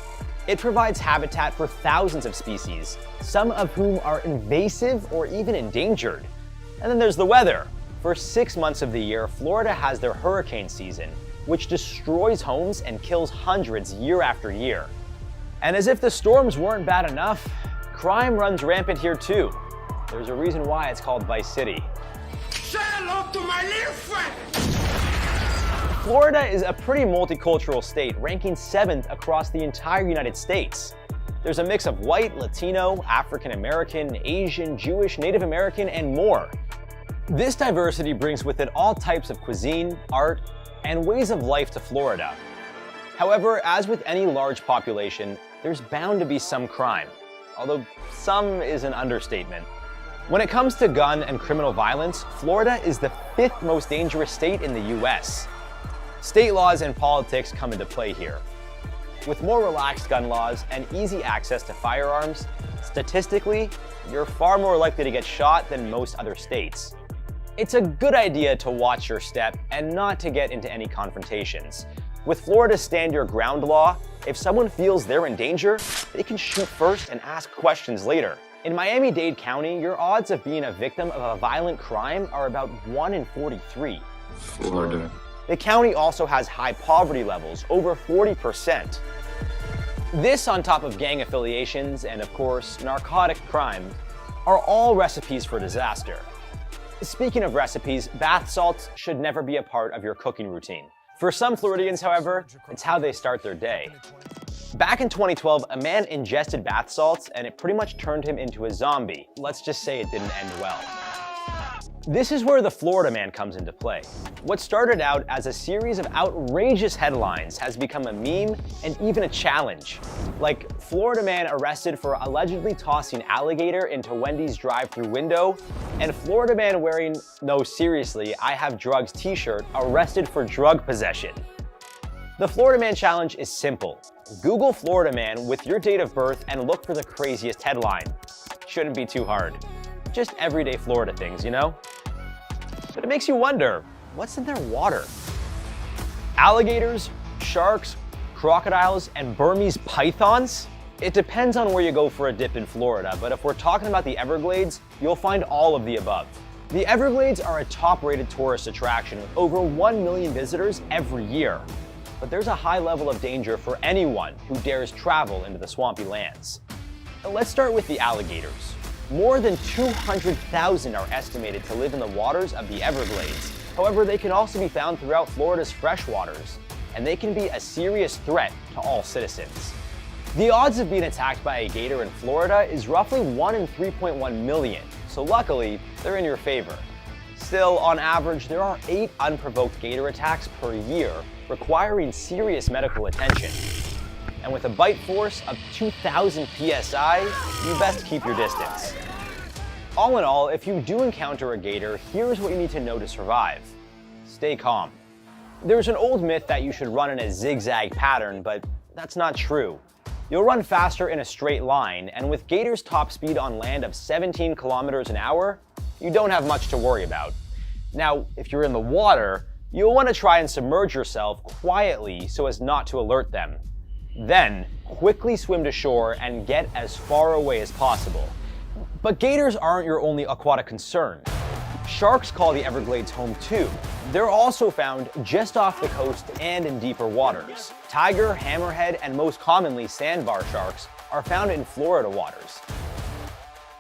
It provides habitat for thousands of species, some of whom are invasive or even endangered. And then there's the weather. For 6 months of the year, Florida has their hurricane season, which destroys homes and kills hundreds year after year. And as if the storms weren't bad enough, crime runs rampant here too. There's a reason why it's called Vice City. Say hello to my little friend. Florida is a pretty multicultural state, ranking 7th across the entire United States. There's a mix of white, Latino, African American, Asian, Jewish, Native American, and more. This diversity brings with it all types of cuisine, art, and ways of life to Florida. However, as with any large population, there's bound to be some crime, although some is an understatement. When it comes to gun and criminal violence, Florida is the 5th most dangerous state in the US. State laws and politics come into play here. With more relaxed gun laws and easy access to firearms, statistically, you're far more likely to get shot than most other states. It's a good idea to watch your step and not to get into any confrontations. With Florida's Stand Your Ground law, if someone feels they're in danger, they can shoot first and ask questions later. In Miami-Dade County, your odds of being a victim of a violent crime are about 1 in 43. Florida. The county also has high poverty levels, over 40%. This, on top of gang affiliations and, of course, narcotic crime, are all recipes for disaster. Speaking of recipes, bath salts should never be a part of your cooking routine. For some Floridians, however, it's how they start their day. Back in 2012, a man ingested bath salts and it pretty much turned him into a zombie. Let's just say it didn't end well. This is where the Florida Man comes into play. What started out as a series of outrageous headlines has become a meme and even a challenge. Like, Florida Man arrested for allegedly tossing alligator into Wendy's drive-thru window, and Florida Man wearing "No, seriously, I have drugs" t-shirt arrested for drug possession. The Florida Man challenge is simple. Google Florida Man with your date of birth and look for the craziest headline. Shouldn't be too hard. Just everyday Florida things, you know? But it makes you wonder, what's in their water? Alligators, sharks, crocodiles, and Burmese pythons? It depends on where you go for a dip in Florida, but if we're talking about the Everglades, you'll find all of the above. The Everglades are a top-rated tourist attraction with over 1 million visitors every year. But there's a high level of danger for anyone who dares travel into the swampy lands. Let's start with the alligators. More than 200,000 are estimated to live in the waters of the Everglades. However, they can also be found throughout Florida's freshwaters, and they can be a serious threat to all citizens. The odds of being attacked by a gator in Florida is roughly 1 in 3.1 million, so luckily, they're in your favor. Still, on average, there are 8 unprovoked gator attacks per year, requiring serious medical attention. And with a bite force of 2,000 psi, you best keep your distance. All in all, if you do encounter a gator, here's what you need to know to survive. Stay calm. There's an old myth that you should run in a zigzag pattern, but that's not true. You'll run faster in a straight line, and with gators' top speed on land of 17 kilometers an hour, you don't have much to worry about. Now, if you're in the water, you'll want to try and submerge yourself quietly so as not to alert them. Then, quickly swim to shore and get as far away as possible. But gators aren't your only aquatic concern. Sharks call the Everglades home too. They're also found just off the coast and in deeper waters. Tiger, hammerhead, and most commonly sandbar sharks are found in Florida waters.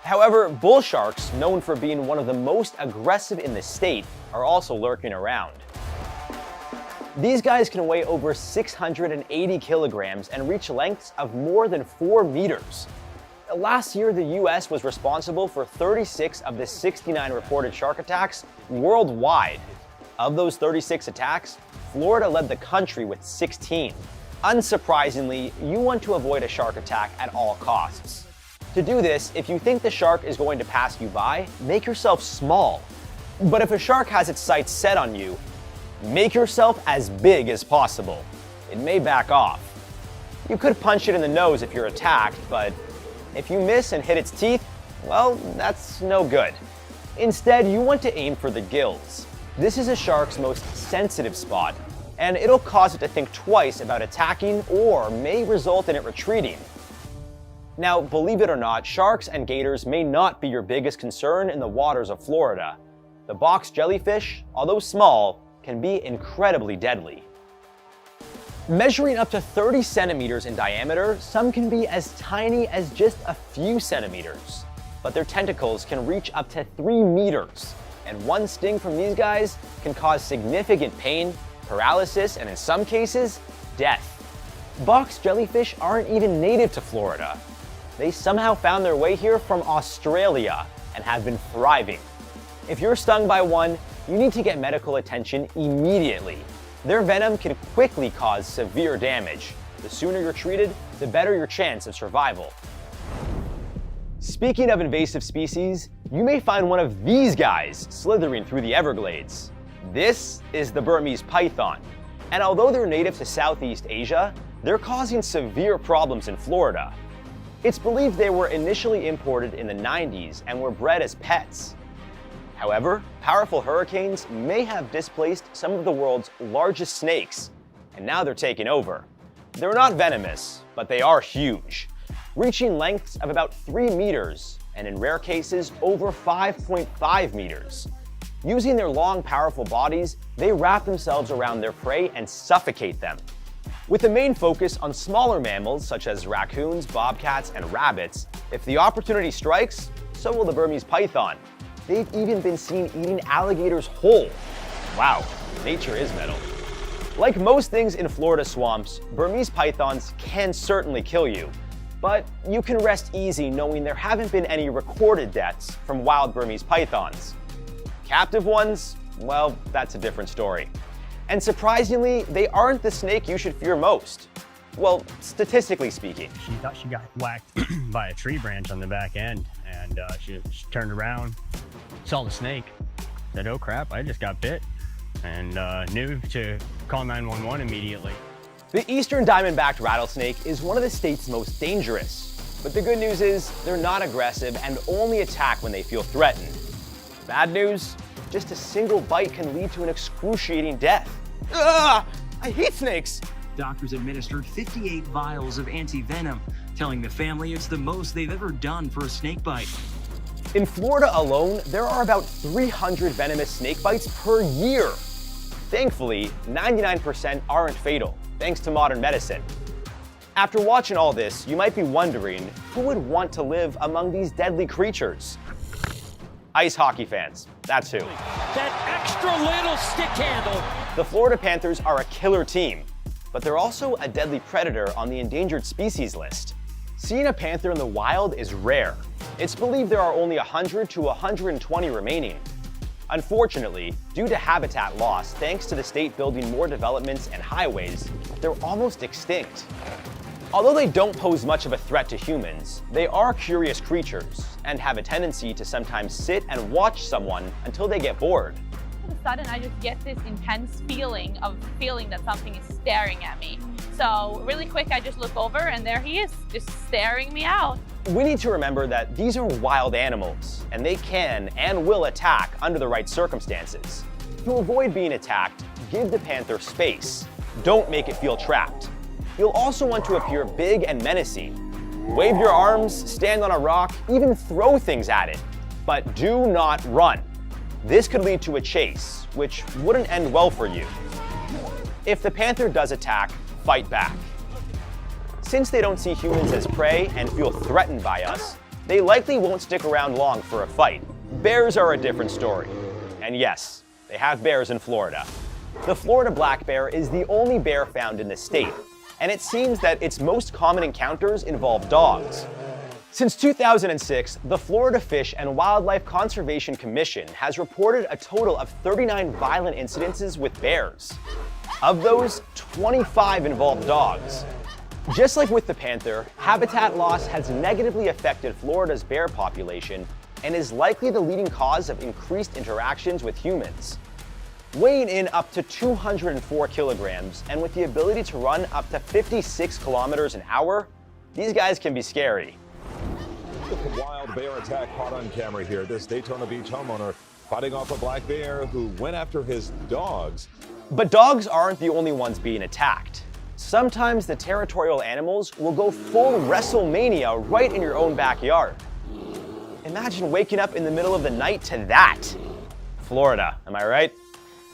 However, bull sharks, known for being one of the most aggressive in the state, are also lurking around. These guys can weigh over 680 kilograms and reach lengths of more than 4 meters. Last year, the US was responsible for 36 of the 69 reported shark attacks worldwide. Of those 36 attacks, Florida led the country with 16. Unsurprisingly, you want to avoid a shark attack at all costs. To do this, if you think the shark is going to pass you by, make yourself small. But if a shark has its sights set on you, make yourself as big as possible. It may back off. You could punch it in the nose if you're attacked, but if you miss and hit its teeth, well, that's no good. Instead, you want to aim for the gills. This is a shark's most sensitive spot, and it'll cause it to think twice about attacking or may result in it retreating. Now, believe it or not, sharks and gators may not be your biggest concern in the waters of Florida. The box jellyfish, although small, can be incredibly deadly. Measuring up to 30 centimeters in diameter, some can be as tiny as just a few centimeters. But their tentacles can reach up to 3 meters, and one sting from these guys can cause significant pain, paralysis, and in some cases, death. Box jellyfish aren't even native to Florida. They somehow found their way here from Australia and have been thriving. If you're stung by one, you need to get medical attention immediately. Their venom can quickly cause severe damage. The sooner you're treated, the better your chance of survival. Speaking of invasive species, you may find one of these guys slithering through the Everglades. This is the Burmese python. And although they're native to Southeast Asia, they're causing severe problems in Florida. It's believed they were initially imported in the 90s and were bred as pets. However, powerful hurricanes may have displaced some of the world's largest snakes, and now they're taking over. They're not venomous, but they are huge, reaching lengths of about 3 meters, and in rare cases, over 5.5 meters. Using their long, powerful bodies, they wrap themselves around their prey and suffocate them. With a main focus on smaller mammals such as raccoons, bobcats, and rabbits, if the opportunity strikes, so will the Burmese python. They've even been seen eating alligators whole. Wow, nature is metal. Like most things in Florida swamps, Burmese pythons can certainly kill you. But you can rest easy knowing there haven't been any recorded deaths from wild Burmese pythons. Captive ones? Well, that's a different story. And surprisingly, they aren't the snake you should fear most. Well, statistically speaking. She thought she got whacked by a tree branch on the back end, and she turned around, saw the snake, said, "Oh crap, I just got bit," and knew to call 911 immediately. The eastern diamond-backed rattlesnake is one of the state's most dangerous. But the good news is they're not aggressive and only attack when they feel threatened. Bad news, just a single bite can lead to an excruciating death. Ugh, I hate snakes. Doctors administered 58 vials of anti-venom, telling the family it's the most they've ever done for a snake bite. In Florida alone, there are about 300 venomous snake bites per year. Thankfully, 99% aren't fatal, thanks to modern medicine. After watching all this, you might be wondering, who would want to live among these deadly creatures? Ice hockey fans, that's who. That extra little stick handle. The Florida Panthers are a killer team, but they're also a deadly predator on the endangered species list. Seeing a panther in the wild is rare. It's believed there are only 100 to 120 remaining. Unfortunately, due to habitat loss, thanks to the state building more developments and highways, they're almost extinct. Although they don't pose much of a threat to humans, they are curious creatures and have a tendency to sometimes sit and watch someone until they get bored. All of a sudden, I just get this intense feeling that something is staring at me. So really quick, I just look over and there he is, just staring me out. We need to remember that these are wild animals, and they can and will attack under the right circumstances. To avoid being attacked, give the panther space. Don't make it feel trapped. You'll also want to appear big and menacing. Wave your arms, stand on a rock, even throw things at it. But do not run. This could lead to a chase, which wouldn't end well for you. If the panther does attack, fight back. Since they don't see humans as prey and feel threatened by us, they likely won't stick around long for a fight. Bears are a different story. And yes, they have bears in Florida. The Florida black bear is the only bear found in the state, and it seems that its most common encounters involve dogs. Since 2006, the Florida Fish and Wildlife Conservation Commission has reported a total of 39 violent incidences with bears. Of those, 25 involve dogs. Just like with the panther, habitat loss has negatively affected Florida's bear population and is likely the leading cause of increased interactions with humans. Weighing in up to 204 kilograms and with the ability to run up to 56 kilometers an hour, these guys can be scary. A wild bear attack caught on camera here. This Daytona Beach homeowner fighting off a black bear who went after his dogs. But dogs aren't the only ones being attacked. Sometimes the territorial animals will go full WrestleMania right in your own backyard. Imagine waking up in the middle of the night to that. Florida, am I right?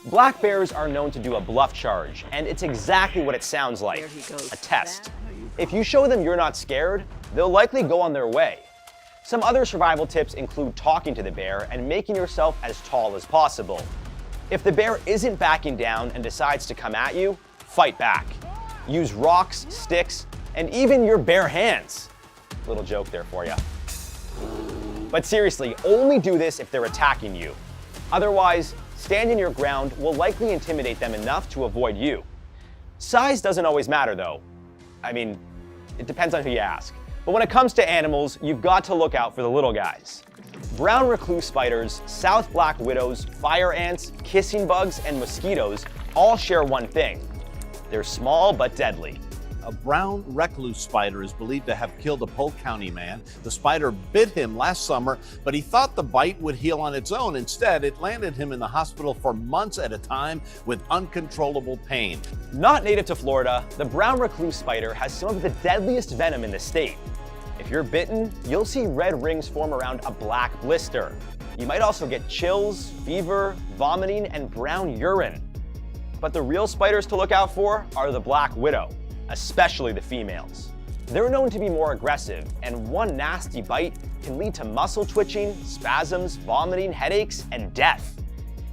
Black bears are known to do a bluff charge, and it's exactly what it sounds like, a test. If you show them you're not scared, they'll likely go on their way. Some other survival tips include talking to the bear and making yourself as tall as possible. If the bear isn't backing down and decides to come at you, fight back. Use rocks, sticks, and even your bare hands. Little joke there for you. But seriously, only do this if they're attacking you. Otherwise, standing your ground will likely intimidate them enough to avoid you. Size doesn't always matter though. I mean, it depends on who you ask. But when it comes to animals, you've got to look out for the little guys. Brown recluse spiders, South black widows, fire ants, kissing bugs, and mosquitoes all share one thing. They're small but deadly. A brown recluse spider is believed to have killed a Polk County man. The spider bit him last summer, but he thought the bite would heal on its own. Instead, it landed him in the hospital for months at a time with uncontrollable pain. Not native to Florida, the brown recluse spider has some of the deadliest venom in the state. If you're bitten, you'll see red rings form around a black blister. You might also get chills, fever, vomiting, and brown urine. But the real spiders to look out for are the black widow, especially the females. They're known to be more aggressive, and one nasty bite can lead to muscle twitching, spasms, vomiting, headaches, and death.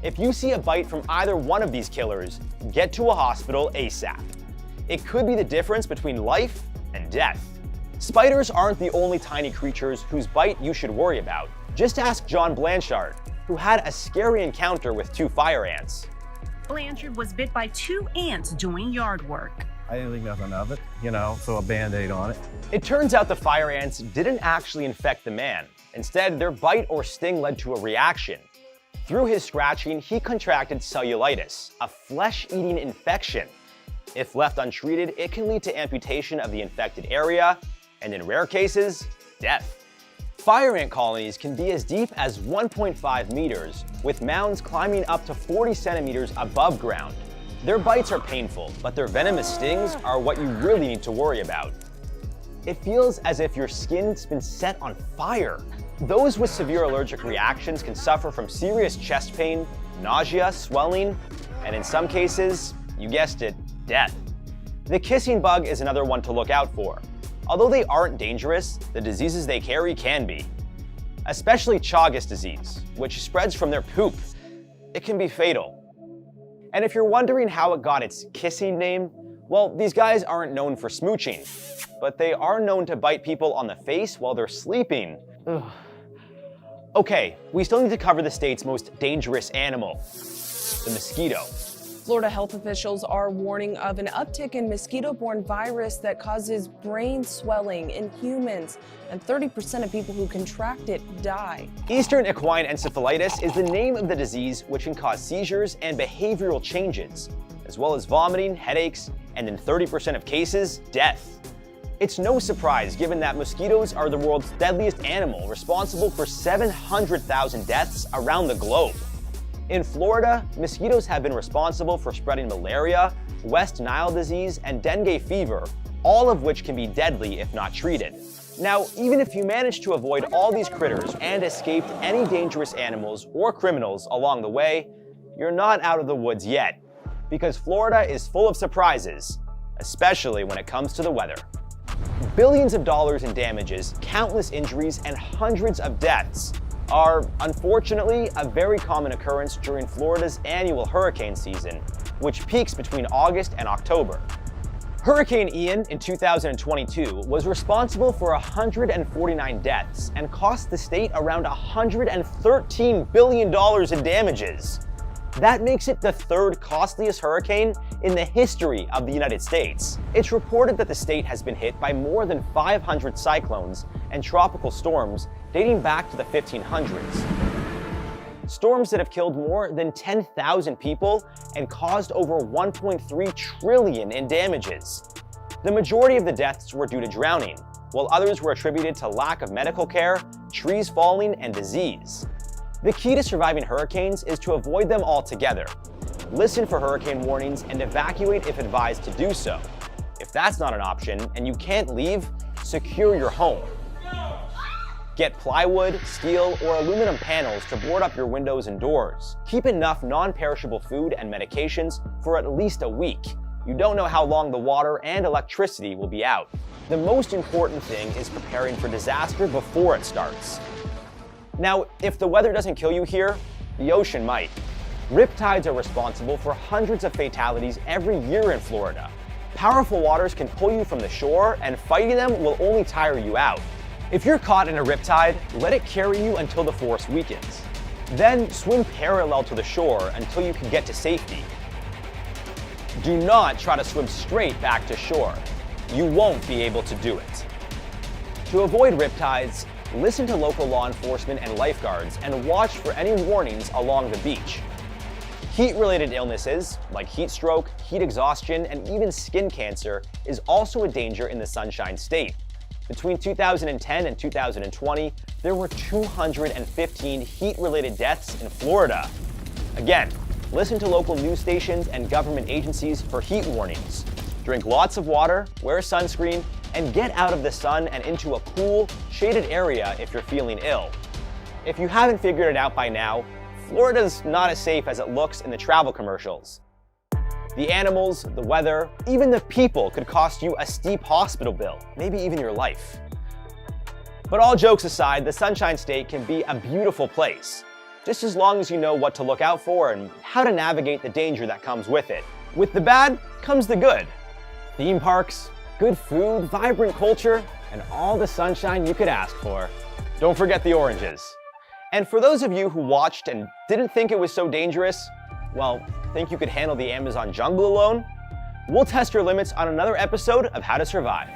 If you see a bite from either one of these killers, get to a hospital ASAP. It could be the difference between life and death. Spiders aren't the only tiny creatures whose bite you should worry about. Just ask John Blanchard, who had a scary encounter with 2 fire ants. Blanchard was bit by 2 ants doing yard work. I didn't think nothing of it, throw a Band-Aid on it. It turns out the fire ants didn't actually infect the man. Instead, their bite or sting led to a reaction. Through his scratching, he contracted cellulitis, a flesh-eating infection. If left untreated, it can lead to amputation of the infected area, and in rare cases, death. Fire ant colonies can be as deep as 1.5 meters, with mounds climbing up to 40 centimeters above ground. Their bites are painful, but their venomous stings are what you really need to worry about. It feels as if your skin's been set on fire. Those with severe allergic reactions can suffer from serious chest pain, nausea, swelling, and in some cases, you guessed it, death. The kissing bug is another one to look out for. Although they aren't dangerous, the diseases they carry can be. Especially Chagas disease, which spreads from their poop. It can be fatal. And if you're wondering how it got its kissing name, well, these guys aren't known for smooching, but they are known to bite people on the face while they're sleeping. Ugh. Okay, we still need to cover the state's most dangerous animal, the mosquito. Florida health officials are warning of an uptick in mosquito-borne virus that causes brain swelling in humans, and 30% of people who contract it die. Eastern equine encephalitis is the name of the disease, which can cause seizures and behavioral changes, as well as vomiting, headaches, and in 30% of cases, death. It's no surprise given that mosquitoes are the world's deadliest animal, responsible for 700,000 deaths around the globe. In Florida, mosquitoes have been responsible for spreading malaria, West Nile disease, and dengue fever, all of which can be deadly if not treated. Now, even if you manage to avoid all these critters and escaped any dangerous animals or criminals along the way, you're not out of the woods yet, because Florida is full of surprises, especially when it comes to the weather. Billions of dollars in damages, countless injuries, and hundreds of deaths. are unfortunately a very common occurrence during Florida's annual hurricane season, which peaks between August and October. Hurricane Ian in 2022 was responsible for 149 deaths and cost the state around $113 billion in damages. That makes it the third costliest hurricane in the history of the United States. It's reported that the state has been hit by more than 500 cyclones and tropical storms dating back to the 1500s. Storms that have killed more than 10,000 people and caused over $1.3 trillion in damages. The majority of the deaths were due to drowning, while others were attributed to lack of medical care, trees falling, and disease. The key to surviving hurricanes is to avoid them altogether. Listen for hurricane warnings and evacuate if advised to do so. If that's not an option and you can't leave, secure your home. Get plywood, steel, or aluminum panels to board up your windows and doors. Keep enough non-perishable food and medications for at least a week. You don't know how long the water and electricity will be out. The most important thing is preparing for disaster before it starts. Now, if the weather doesn't kill you here, the ocean might. Riptides are responsible for hundreds of fatalities every year in Florida. Powerful waters can pull you from the shore, and fighting them will only tire you out. If you're caught in a riptide, let it carry you until the force weakens. Then swim parallel to the shore until you can get to safety. Do not try to swim straight back to shore. You won't be able to do it. To avoid riptides, listen to local law enforcement and lifeguards and watch for any warnings along the beach. Heat-related illnesses, like heat stroke, heat exhaustion, and even skin cancer, is also a danger in the Sunshine State. Between 2010 and 2020, there were 215 heat-related deaths in Florida. Again, listen to local news stations and government agencies for heat warnings. Drink lots of water, wear sunscreen, and get out of the sun and into a cool, shaded area if you're feeling ill. If you haven't figured it out by now, Florida's not as safe as it looks in the travel commercials. The animals, the weather, even the people could cost you a steep hospital bill, maybe even your life. But all jokes aside, the Sunshine State can be a beautiful place, just as long as you know what to look out for and how to navigate the danger that comes with it. With the bad comes the good. Theme parks, good food, vibrant culture, and all the sunshine you could ask for. Don't forget the oranges. And for those of you who watched and didn't think it was so dangerous, well, think you could handle the Amazon jungle alone? We'll test your limits on another episode of How to Survive.